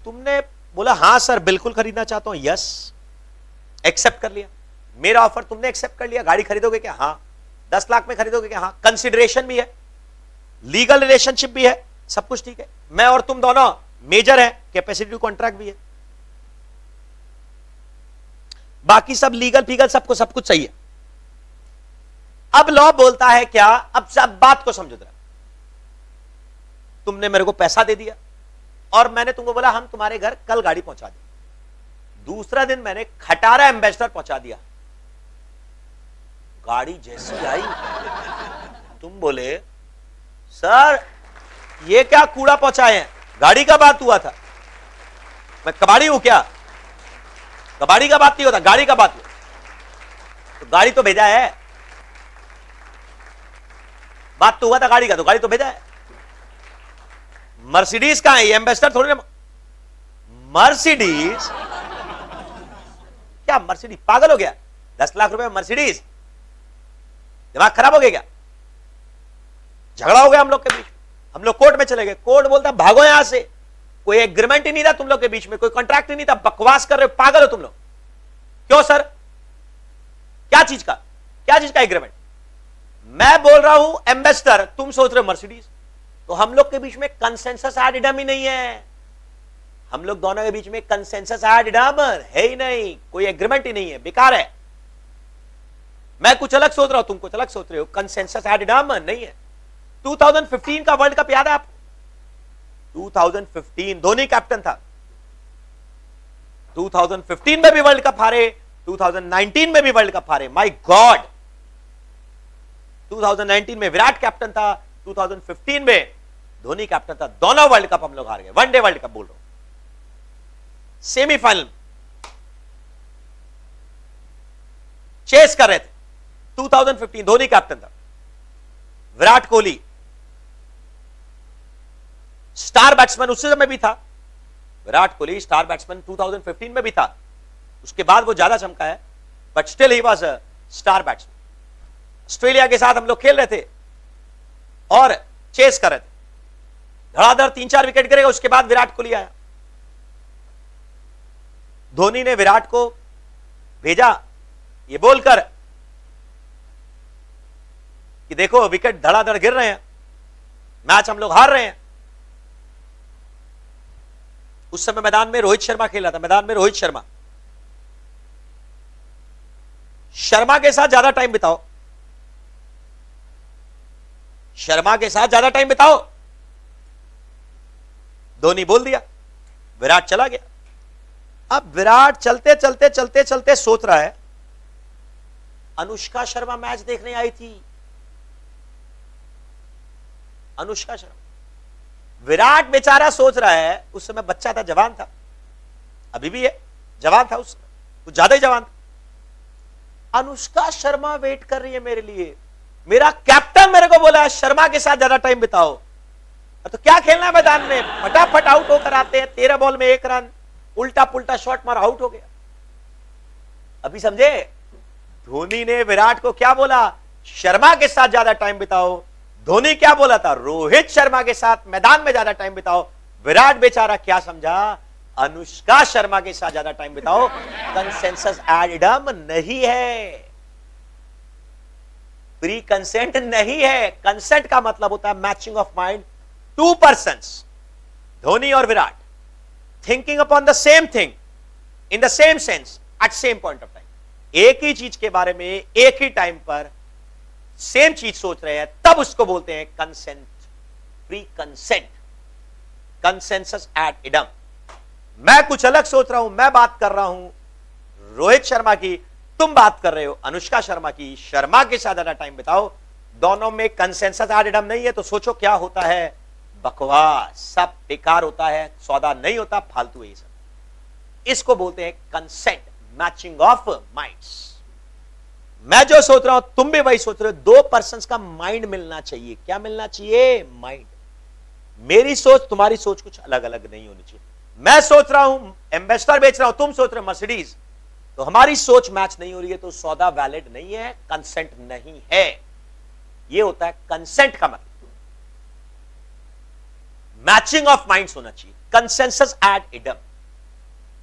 तुमने बोला हां सर बिल्कुल खरीदना चाहता हूं, यस, एक्सेप्ट कर लिया मेरा ऑफर, तुमने एक्सेप्ट कर लिया। गाड़ी खरीदोगे क्या? हां। 10 लाख में खरीदोगे क्या? हां। कंसिडरेशन भी है, लीगल रिलेशनशिप भी है, सब कुछ ठीक है। मैं और तुम दोनों मेजर है, कैपेसिटी टू कॉन्ट्रैक्ट भी है, बाकी सब लीगल फीगल सबको सब कुछ सही है। अब लॉ बोलता है क्या? अब सब बात को समझो जरा। तुमने मेरे को पैसा दे दिया और मैंने तुमको बोला हम तुम्हारे घर कल गाड़ी पहुंचा दें। दूसरा दिन मैंने खटारा एम्बेसडर पहुंचा दिया। गाड़ी जैसी आई तुम बोले सर ये क्या कूड़ा पहुंचाए हैं, गाड़ी का बात हुआ था, मैं कबाड़ी हूं क्या? कबाड़ी का बात नहीं होता, गाड़ी का बात हुआ। तो गाड़ी तो भेजा है, बात तो हुआ था गाड़ी का, तो गाड़ी तो भेजा है। मर्सिडीज कहां है? ये एम्बेसडर थोड़ी ना। मर्सिडीज क्या? मर्सिडीज पागल हो गया? 10 लाख रुपए मर्सिडीज, दिमाग खराब हो गया क्या? झगड़ा हो गया हम लोग के बीच, हम लोग कोर्ट में चले गए। कोर्ट बोलता भागो यहां से, कोई एग्रीमेंट ही नहीं था तुम लोग के बीच में, कोई कॉन्ट्रैक्ट ही नहीं था, बकवास कर रहे हो, पागल हो तुम लोग। क्यों सर? क्या चीज का? क्या चीज का एग्रीमेंट? मैं बोल रहा हूं एम्बेसडर, तुम सोच रहे हो मर्सिडीज। तो हम लोग के बीच में कंसेंसस एड इडम ही नहीं है, हम लोग दोनों के बीच में कंसेंसस एड इडम है ही नहीं, कोई एग्रीमेंट ही नहीं है, बेकार है। मैं कुछ अलग सोच रहा हूं, तुम कुछ अलग सोच रहे हो। कंसेंसस एड इडम नहीं है। 2015 का वर्ल्ड कप याद है आपको? 2015 धोनी कैप्टन था। 2015 में भी वर्ल्ड कप हारे, 2019 में भी वर्ल्ड कप हारे। माय गॉड, 2019 में विराट कैप्टन था, 2015 में धोनी कैप्टन था। दोनों वर्ल्ड कप हम लोग हार गए। वनडे वर्ल्ड कप बोल रहा हूं, सेमीफाइनल चेस कर रहे थे। 2015 धोनी कैप्टन था, विराट कोहली स्टार बैट्समैन उस समय भी था। विराट कोहली स्टार बैट्समैन 2015 में भी था, उसके बाद वो ज्यादा चमका है, but still he was a star batsman. Australia के साथ हम लोग खेल रहे थे और चेस कर रहे थे। धड़ाधड़ 3-4 विकेट गिरेगा, उसके बाद विराट कोहली आया। धोनी ने विराट को भेजा ये बोलकर कि देखो विकेट धड़ाधड़ गिर रहे हैं, मैच हम लोग हार रहे हैं। उस समय मैदान में रोहित शर्मा खेल रहा था। मैदान में रोहित शर्मा के साथ ज्यादा टाइम बिताओ, शर्मा के साथ ज्यादा टाइम बिताओ। धोनी बोल दिया, विराट चला गया। अब विराट चलते चलते चलते चलते सोच रहा है, अनुष्का शर्मा मैच देखने आई थी। अनुष्का शर्मा, विराट बेचारा सोच रहा है, उस समय बच्चा था, जवान था, अभी भी है, जवान था उस समय, कुछ ज्यादा ही जवान था। अनुष्का शर्मा वेट कर रही है मेरे लिए, मेरा कैप्टन मेरे को बोला है शर्मा के साथ ज्यादा टाइम बिताओ। तो क्या खेलना है मैदान में, फटाफट आउट होकर आते हैं। 13 बॉल में 1 रन, उल्टा पुल्टा शॉट मारा, आउट हो गया। अभी समझे, धोनी ने विराट को क्या बोला, शर्मा के साथ ज्यादा टाइम बिताओ। धोनी क्या बोला था, रोहित शर्मा के साथ मैदान में ज्यादा टाइम बिताओ। विराट बेचारा क्या समझा, अनुष्का शर्मा के साथ ज्यादा टाइम बिताओ। कंसेंसस एड इडम नहीं है, प्री कंसेंट नहीं है। कंसेंट का मतलब होता है matching of mind, 2 persons, Dhoni और Virat, thinking upon the same thing in the same sense at same point of time. एक ही चीज के बारे में एक ही टाइम पर सेम चीज सोच रहे हैं, तब उसको बोलते हैं consent, pre consent, consensus ad idem. मैं कुछ अलग सोच रहा हूं, मैं बात कर रहा हूं रोहित शर्मा की, तुम बात कर रहे हो अनुष्का शर्मा की। शर्मा के साथ ज्यादा टाइम बिताओ, दोनों में कंसेंसस एड इडम नहीं है, तो सोचो क्या होता है, बकवास, सब बेकार होता है, सौदा नहीं होता, फालतू है ये सब। इसको बोलते हैं कंसेंट, मैचिंग ऑफ माइंड्स। मैं जो सोच रहा हूं तुम भी वही सोच रहे हो, 2 पर्सन्स का माइंड मिलना चाहिए। क्या मिलना चाहिए, माइंड। मेरी सोच तुम्हारी सोच कुछ अलग अलग नहीं होनी चाहिए। मैं सोच रहा हूं एम्बेसडर बेच रहा हूं, तुम सोच रहे हो मर्सिडीज, तो हमारी सोच मैच नहीं हो रही है, तो सौदा वैलिड नहीं है, कंसेंट नहीं है। यह होता है कंसेंट का मतलब, मैचिंग ऑफ माइंड्स होना चाहिए, कंसेंसस एड इडम।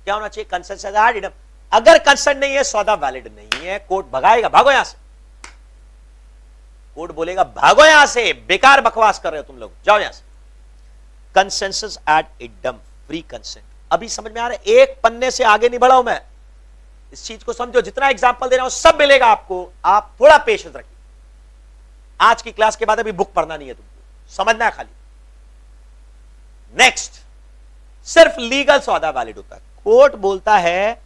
क्या होना चाहिए, कंसेंसस एड इडम। अगर कंसेंट नहीं है, सौदा वैलिड नहीं है, कोर्ट भगाएगा, भागो यहां से। कोर्ट बोलेगा भागो यहां से, बेकार बकवास कर रहे हो तुम लोग, जाओ यहां से। Consensus ad idem, free consent. अभी समझ में आ रहा है, एक पन्ने से आगे नहीं बढ़ा हूं मैं, इस चीज को समझो। जितना एग्जांपल दे रहा हूं सब मिलेगा आपको, आप थोड़ा पेशेंस रखिए। आज की क्लास के बाद अभी बुक पढ़ना नहीं है तुमको, समझना है खाली। नेक्स्ट, सिर्फ लीगल सौदा वैलिड होता है। कोर्ट बोलता है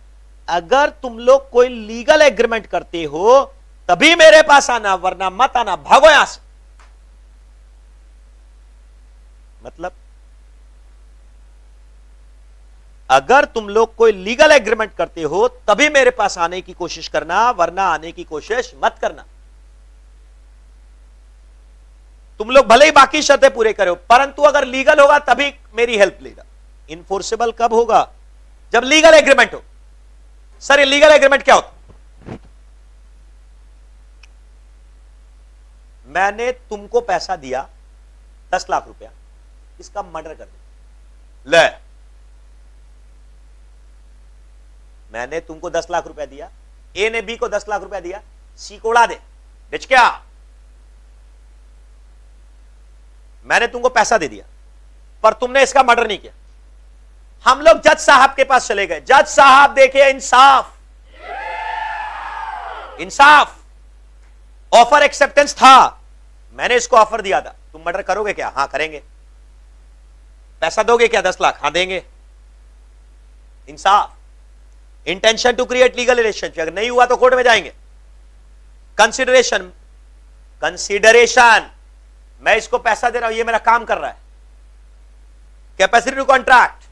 अगर तुम लोग कोई लीगल एग्रीमेंट करते हो तभी मेरे पास आना, वरना मत आना, भागो यहां से। मतलब अगर तुम लोग कोई लीगल एग्रीमेंट करते हो तभी मेरे पास आने की कोशिश करना, वरना आने की कोशिश मत करना। तुम लोग भले ही बाकी शर्तें पूरे करो, परंतु अगर लीगल होगा तभी मेरी हेल्प लेगा। इनफोर्सेबल कब होगा, जब लीगल एग्रीमेंट हो। सर ये लीगल एग्रीमेंट क्या होता, मैंने तुमको पैसा दिया 10 लाख रुपया, इसका मर्डर कर दे। ले, मैंने तुमको 10 लाख रुपया दिया, ए ने बी को 10 लाख रुपया दिया, सी को उड़ा दे, बिच क्या। मैंने तुमको पैसा दे दिया पर तुमने इसका मर्डर नहीं किया। हम लोग जज साहब के पास चले गए, जज साहब देखे इंसाफ, इंसाफ, ऑफर एक्सेप्टेंस था, मैंने इसको ऑफर दिया था, तुम मर्डर करोगे क्या? हां करेंगे। पैसा दोगे क्या? 10 लाख। हां देंगे। इंसाफ। Intention to create legal relationship, अगर नहीं हुआ तो कोर्ट में जाएंगे। कंसिडरेशन, कंसिडरेशन, मैं इसको पैसा दे रहा हूं, ये मेरा काम कर रहा है। Capacity to contract,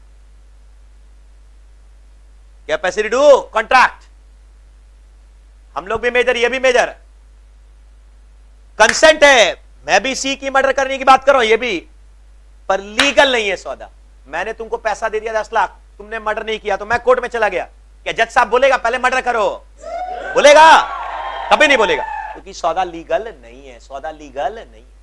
capacity to contract, हम लोग भी मेजर, ये भी मेजर। कंसेंट है, मैं भी सी की मर्डर करने की बात कर रहा हूं, ये भी, पर लीगल नहीं है सौदा। मैंने तुमको पैसा दे दिया 10 लाख, तुमने मर्डर नहीं किया, तो मैं कोर्ट में चला गया, क्या जज साहब बोलेगा पहले मर्डर करो? बोलेगा? कभी नहीं बोलेगा, क्योंकि सौदा लीगल नहीं है, सौदा लीगल नहीं है।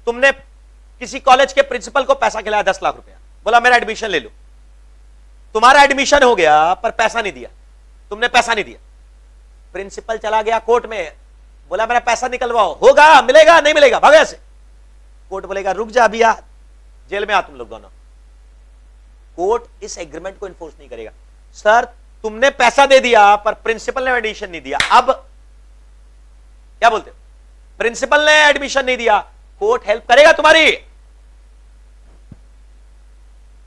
तुमने किसी कॉलेज के प्रिंसिपल को पैसा खिलाया 10 लाख रुपया, बोला मेरा एडमिशन ले लो, तुम्हारा एडमिशन हो गया पर पैसा नहीं दिया, तुमने पैसा नहीं दिया, प्रिंसिपल चला गया कोर्ट में, बोला मेरा पैसा निकलवाओ, होगा, मिलेगा, नहीं मिलेगा, भागो ऐसे। कोर्ट बोलेगा रुक जा अभी, आ जेल में आ तुम लोग दोनों। कोर्ट इस एग्रीमेंट को इन्फोर्स नहीं करेगा। सर तुमने पैसा दे दिया पर प्रिंसिपल ने एडमिशन नहीं दिया, अब क्या बोलते हो? प्रिंसिपल ने एडमिशन नहीं दिया, कोर्ट हेल्प करेगा तुम्हारी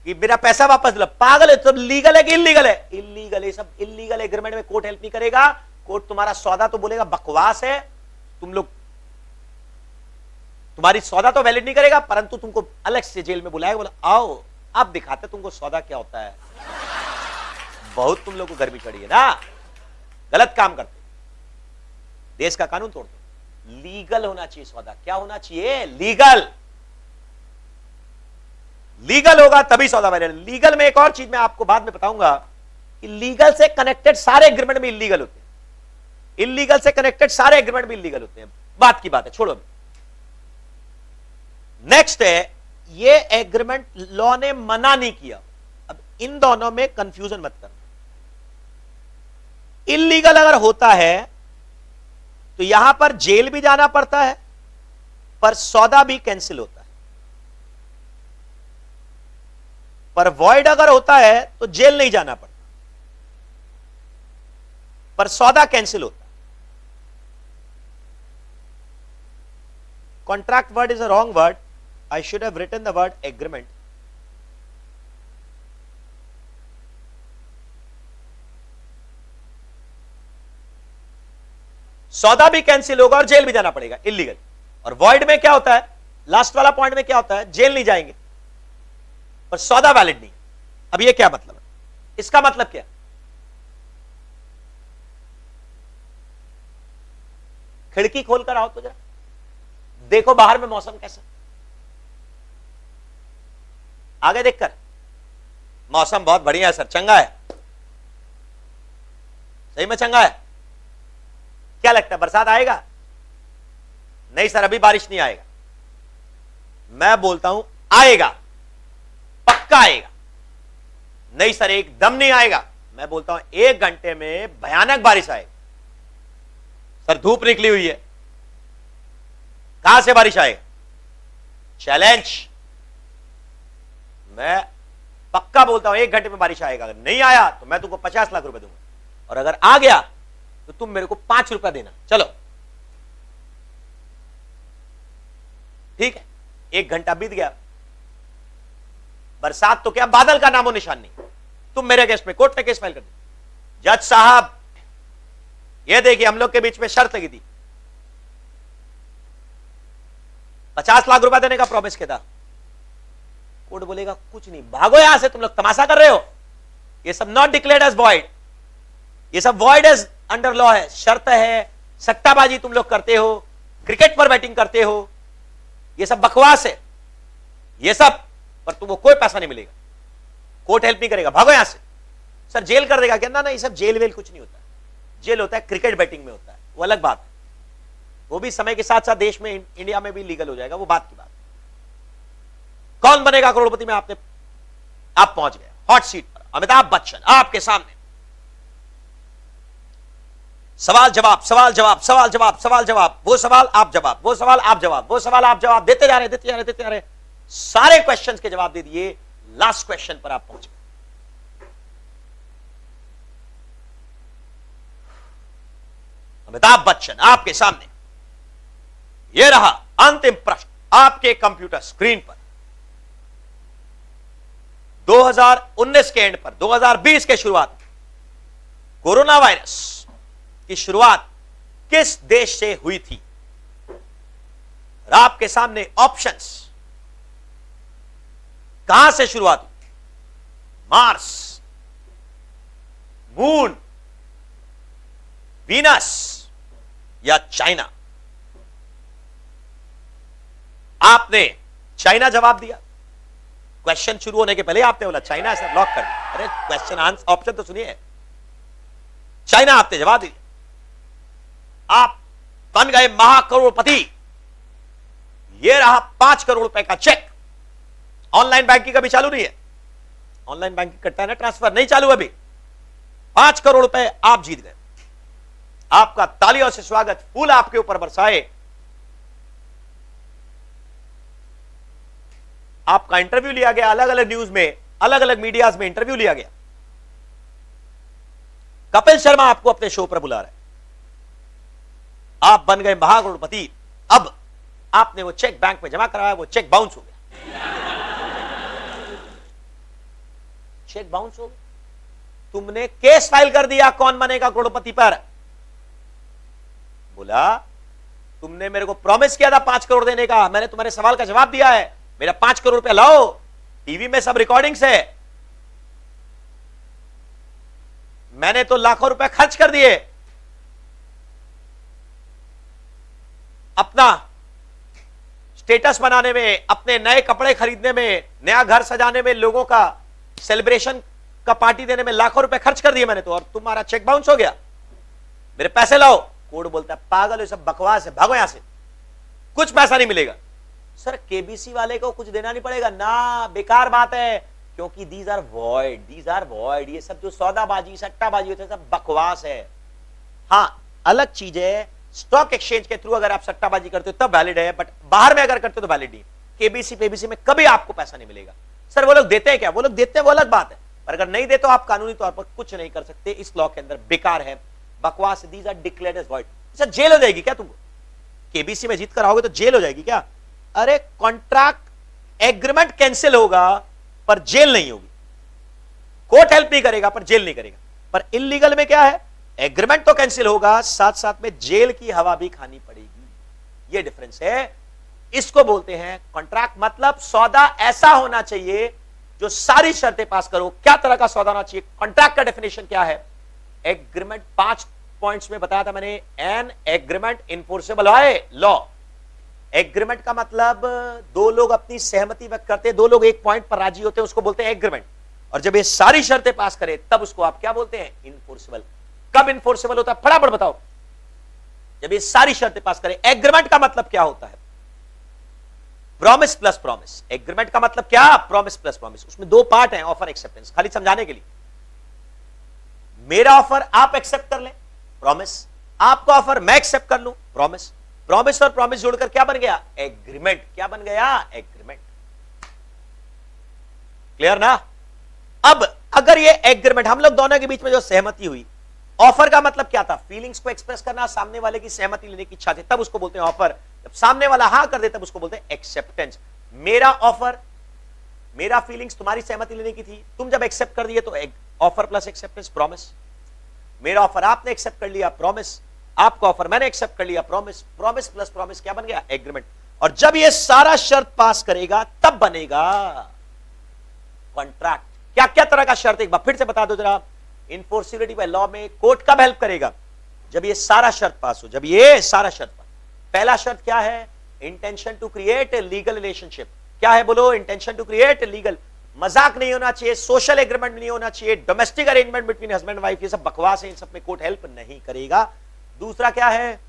कि मेरा पैसा वापस लो? पागल है, सब लीगल है कि इलीगल है? इलीगल है, सब इलीगल एग्रीमेंट में कोर्ट हेल्प नहीं करेगा। कोर्ट तुम्हारा सौदा तो बोलेगा बकवास है, तुम लोग, तुम्हारी सौदा तो वैलिड नहीं करेगा, परंतु तुमको अलग से जेल में बुलाएगा, बोला आओ आप दिखाते तुमको सौदा क्या होता है। बहुत तुम लोग को गर्मी चढ़ी है ना, गलत काम करते, देश का कानून तोड़ते। लीगल होना चाहिए सौदा। क्या होना चाहिए? लीगल। लीगल होगा तभी सौदा वैलिड। लीगल में एक और चीज मैं आपको बाद में बताऊंगा कि लीगल से कनेक्टेड सारे एग्रीमेंट में इलीगल होते हैं, इलीगल से कनेक्टेड सारे एग्रीमेंट भी इलीगल होते हैं, बात की बात है, छोड़ो। नेक्स्ट है, ये एग्रीमेंट लॉ ने मना नहीं किया। अब इन दोनों में कंफ्यूजन मत करना। इलीगल अगर होता है तो यहां पर जेल भी जाना पड़ता है, पर सौदा भी कैंसिल होता है। पर वॉइड अगर होता है तो जेल नहीं जाना पड़ता, पर सौदा कैंसिल होता है। Contract word is a wrong word, I should have written the word agreement. सौदा भी कैंसिल होगा और जेल भी जाना पड़ेगा, इलीगल। और वॉइड में क्या होता है? लास्ट वाला पॉइंट में क्या होता है? जेल नहीं जाएंगे पर सौदा वैलिड नहीं। अब ये क्या मतलब है? इसका मतलब क्या? खिड़की खोलकर आओ तो जरा देखो बाहर में मौसम कैसा। आगे देखकर, मौसम बहुत बढ़िया है सर, चंगा है, सही में चंगा है। क्या लगता है बरसात आएगा? नहीं सर अभी बारिश नहीं आएगा। मैं बोलता हूं आएगा, पक्का आएगा। नहीं सर एकदम नहीं आएगा। मैं बोलता हूं 1 घंटे में भयानक बारिश आएगी। सर धूप निकली हुई है, कहां से बारिश आएगा? चैलेंज। मैं पक्का बोलता हूं 1 घंटे में बारिश आएगा। अगर नहीं आया तो मैं तुमको 50 लाख रुपए दूंगा, और अगर आ गया तो तुम मेरे को 5 रुपया देना। चलो ठीक है। 1 घंटा बीत गया, बरसात तो क्या बादल का नामो निशान नहीं। तुम मेरे केस में कोर्ट में केस फाइल कर दो। जज साहब ये देखिए हम लोग के बीच में शर्त लगी थी, 50 लाख रुपया देने का प्रॉमिस किया था। कोर्ट बोलेगा कुछ नहीं, भागो यहां से, तुम लोग तमाशा कर रहे हो, ये सब नॉट डिक्लेयर्ड एज वॉइड, ये सब वॉइड एज अंडर लॉ है, शर्त है, सट्टाबाजी तुम लोग करते हो, क्रिकेट पर बैटिंग करते हो, ये सब बकवास है, ये सब, पर तुमको कोई पैसा नहीं मिलेगा, कोर्ट हेल्प नहीं करेगा, भागो यहां से। सर जेल कर देगा क्या? ना ये सब जेल वेल कुछ नहीं होता है। जेल होता है क्रिकेट बैटिंग में होता है, वो अलग बात है, वो भी समय के साथ साथ देश में, इंडिया में भी लीगल हो जाएगा, वो बात की बात। कौन बनेगा करोड़पति में आप पहुंच गए हॉट सीट पर, अमिताभ बच्चन आपके सामने। सवाल जवाब, सवाल जवाब, सवाल जवाब, सवाल जवाब, वो सवाल आप जवाब, वो सवाल आप जवाब, वो सवाल आप जवाब देते जा रहे, देते जा रहे, देते जा रहे, सारे क्वेश्चंस के जवाब दे दिए, लास्ट क्वेश्चन पर आप पहुंच गए। अमिताभ बच्चन आपके सामने, यह रहा अंतिम प्रश्न आपके कंप्यूटर स्क्रीन पर। 2019 के एंड पर 2020 के शुरुआत में कोरोना वायरस की शुरुआत किस देश से हुई थी? और आपके सामने ऑप्शंस, कहां से शुरुआत हुई? मार्स, मून, वीनस या चाइना? आपने चाइना जवाब दिया। क्वेश्चन शुरू होने के पहले आपने बोला चाइना, ऐसा लॉक कर दिया। अरे क्वेश्चन आंसर ऑप्शन तो सुनिए। चाइना आपने जवाब दिया, आप बन गए महाकरोड़पति। यह रहा 5 करोड़ रुपए का चेक। ऑनलाइन बैंकिंग अभी चालू नहीं है, ऑनलाइन बैंकिंग करता है ना, ट्रांसफर नहीं चालू अभी। 5 करोड़ रुपए आप जीत गए। आपका तालियों से स्वागत, फूल आपके ऊपर बरसाए। आपका इंटरव्यू लिया गया, अलग अलग न्यूज में, अलग अलग मीडियाज में इंटरव्यू लिया गया। कपिल शर्मा आपको अपने शो पर बुला रहे हैं। आप बन गए महाकरोड़पति। अब आपने वो चेक बैंक में जमा कराया, वो चेक बाउंस हो गया। चेक बाउंस हो गया। तुमने केस फाइल कर दिया कौन बनेगा करोड़पति पर। बोला तुमने मेरे को प्रॉमिस किया था 5 करोड़ देने का, मैंने तुम्हारे सवाल का जवाब दिया है, मेरा 5 करोड़ रुपया लाओ। टीवी में सब रिकॉर्डिंग्स है, मैंने तो लाखों रुपए खर्च कर दिए अपना स्टेटस बनाने में, अपने नए कपड़े खरीदने में, नया घर सजाने में, लोगों का सेलिब्रेशन का पार्टी देने में लाखों रुपए खर्च कर दिए मैंने तो, और तुम्हारा चेक बाउंस हो गया। मेरे पैसे लाओ। कोर्ट बोलता है पागल, ये सब बकवास है, भागो यहां से, कुछ पैसा नहीं मिलेगा। सर केबीसी वाले को कुछ देना नहीं पड़ेगा ना, बेकार बात है, क्योंकि दीज आर वॉइड, ये सब जो सौदाबाजी सट्टाबाजी होते हैं सब बकवास है। हां अलग चीज है, स्टॉक एक्सचेंज के थ्रू अगर आप सट्टाबाजी करते हो तब वैलिड है, बट बाहर में अगर करते हो तो वैलिड नहीं। केबीसी में कभी आपको पैसा नहीं मिलेगा। सर वो लोग देते हैं क्या? वो लोग देते हैं, वो अलग बात है, पर अगर नहीं देते तो आप कानूनी तौर पर कुछ नहीं कर सकते। इस लॉ के अंदर बेकार है, बकवास है, these are declared as void. Sir jail हो जाएगी क्या तुमको? केबीसी में जीत कर आओगे तो जेल हो जाएगी क्या? अरे कॉन्ट्रैक्ट एग्रीमेंट कैंसिल होगा पर जेल नहीं होगी। कोर्ट हेल्प नहीं करेगा पर जेल नहीं करेगा। पर इलीगल में क्या है, एग्रीमेंट तो कैंसिल होगा, साथ साथ में जेल की हवा भी खानी पड़ेगी। यह डिफरेंस है। इसको बोलते हैं कॉन्ट्रैक्ट, मतलब सौदा ऐसा होना चाहिए जो सारी शर्तें पास करो। क्या तरह का सौदा होना चाहिए? कॉन्ट्रैक्ट का डेफिनेशन क्या है? एग्रीमेंट 5 पॉइंट्स में बताया था मैंने। एन एग्रीमेंट इनफोर्सेबल है लॉ। एग्रीमेंट का मतलब दो लोग अपनी सहमति व्यक्त करते हैं, दो लोग एक पॉइंट पर राजी होते हैं, उसको बोलते हैं एग्रीमेंट। और जब ये सारी शर्तें पास करे तब उसको आप क्या बोलते हैं? इनफोर्सेबल। कब इनफोर्सेबल होता है? फटाफट बताओ। जब ये सारी शर्तें पास करे। एग्रीमेंट का मतलब क्या होता है? Promise plus promise. एग्रीमेंट का मतलब क्या? Promise plus promise. उसमें 2 पार्ट हैं, ऑफर एक्सेप्टेंस, खाली समझाने के लिए। मेरा ऑफर आप एक्सेप्ट कर लें, प्रॉमिस। आपका ऑफर मैं एक्सेप्ट कर लूं, प्रॉमिस। प्रॉमिस और प्रॉमिस जोड़कर क्या बन गया? एग्रीमेंट। क्या बन गया? एग्रीमेंट। क्लियर ना? अब अगर ये एग्रीमेंट, हम लोग दोनों के बीच में जो सहमति हुई, ऑफर का मतलब क्या था? फीलिंग्स को एक्सप्रेस करना, सामने वाले की सहमति लेने की इच्छा थी, तब उसको बोलते हैं ऑफर। जब सामने वाला हां कर दे तब उसको बोलते हैं एक्सेप्टेंस। मेरा ऑफर, मेरा फीलिंग्स तुम्हारी सहमति लेने की थी, तुम जब एक्सेप्ट कर दिए तो ऑफर प्लस एक्सेप्टेंस, प्रॉमिस। मेरा ऑफर आपने एक्सेप्ट कर लिया, प्रॉमिस। आपका ऑफर मैंने एक्सेप्ट कर लिया, प्रॉमिस। प्रॉमिस प्लस प्रॉमिस क्या बन गया? एग्रीमेंट। और जब ये सारा शर्त पास करेगा तब बनेगा कॉन्ट्रैक्ट। क्या क्या तरह का शर्त, एक बार फिर से बता दो जरा। इनफोर्सिबिलिटी बाय लॉ में कोर्ट कब हेल्प करेगा? जब ये सारा शर्त पास हो। जब ये सारा शर्त पास। पहला शर्त क्या है? Intention to create a legal relationship. क्या है बोलो? Intention to create a legal. मजाक नहीं होना चाहिए, सोशल एग्रीमेंट नहीं होना चाहिए, domestic arrangement between husband wife, ये सब बकवास है, इन सब में कोर्ट हेल्प नहीं करेगा। दूसरा क्या है?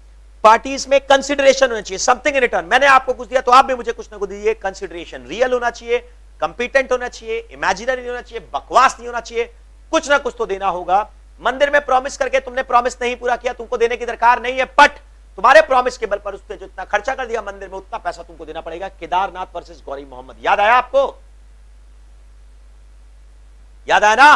पार्टीज में कंसिडरेशन होना चाहिए, समथिंग इन रिटर्न। मैंने आपको कुछ दिया तो आप भी मुझे कुछ ना कुछ दीजिए। कंसिडरेशन रियल होना चाहिए, कंपिटेंट होना चाहिए, इमेजिनरी नहीं होना चाहिए, बकवास नहीं होना चाहिए, कुछ ना कुछ तो देना होगा। मंदिर में प्रॉमिस करके तुमने प्रॉमिस नहीं पूरा किया, तुमको देने की दरकार नहीं है, बट तुम्हारे प्रॉमिस के बल पर उसने जितना खर्चा कर दिया मंदिर में उतना पैसा तुमको देना पड़ेगा। केदारनाथ वर्सेस गौरी मोहम्मद, याद आया आपको? याद आया ना?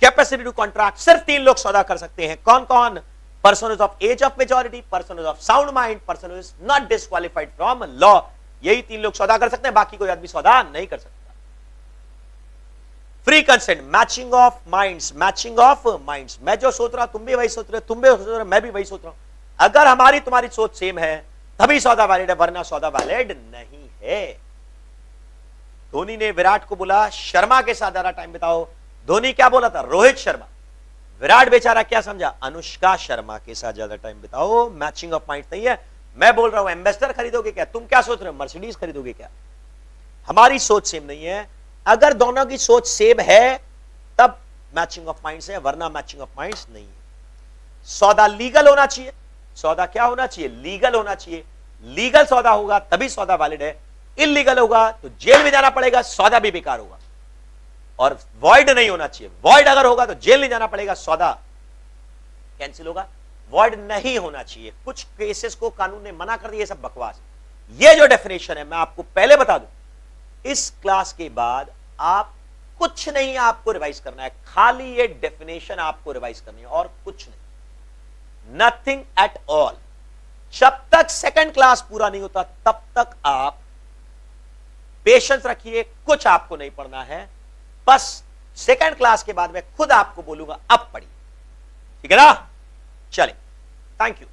Capacity to contract. सिर्फ 3 लोग सौदा कर सकते हैं। कौन कौन? Person is of age of majority, person is of sound mind, person is not disqualified from law. यही 3 लोग सौदा कर सकते हैं, बाकी कोई आदमी सौदा नहीं कर सकता। Free consent, matching of minds, matching of minds. मैं जो सोच रहा तुम भी वही सोच रहे, तुम भी सोच रहे मैं भी वही सोच रहा हूं। अगर हमारी तुम्हारी सोच सेम है तभी सौदा वैलिड है, वरना सौदा वैलिड नहीं है। धोनी ने विराट को बोला शर्मा के साथ ज्यादा टाइम बिताओ। धोनी क्या बोला था? रोहित शर्मा। विराट बेचारा क्या समझा? अनुष्का शर्मा के साथ ज्यादा टाइम बिताओ। मैचिंग ऑफ माइंड नहीं है। मैं बोल रहा हूं एम्बेसडर खरीदोगे क्या? तुम क्या सोच रहे हो? मर्सिडीज खरीदोगे क्या? हमारी सोच सेम नहीं है। अगर दोनों की सोच सेम है तब मैचिंग ऑफ माइंड्स है, वरना मैचिंग ऑफ माइंड्स नहीं है। सौदा लीगल होना चाहिए। सौदा क्या होना चाहिए? लीगल होना चाहिए। लीगल सौदा होगा तभी सौदा वैलिड है। इलीगल होगा तो जेल में जाना पड़ेगा, सौदा भी बेकार होगा। और वॉइड नहीं होना चाहिए। वॉइड अगर होगा तो जेल नहीं जाना पड़ेगा, सौदा कैंसिल होगा। वॉइड नहीं होना चाहिए। कुछ केसेस को कानून ने मना कर दिया, सब बकवास। ये जो डेफिनेशन है मैं आपको पहले बता दूं, इस क्लास के बाद आप कुछ नहीं आपको रिवाइज करना है, खाली ये डेफिनेशन आपको रिवाइज करनी है और कुछ नहीं, नथिंग एट ऑल। जब तक सेकंड क्लास पूरा नहीं होता तब तक आप पेशेंस रखिए, कुछ आपको नहीं पढ़ना है। बस सेकंड क्लास के बाद मैं खुद आपको बोलूंगा अब पढ़िए, ठीक है ना? चलिए, थैंक यू।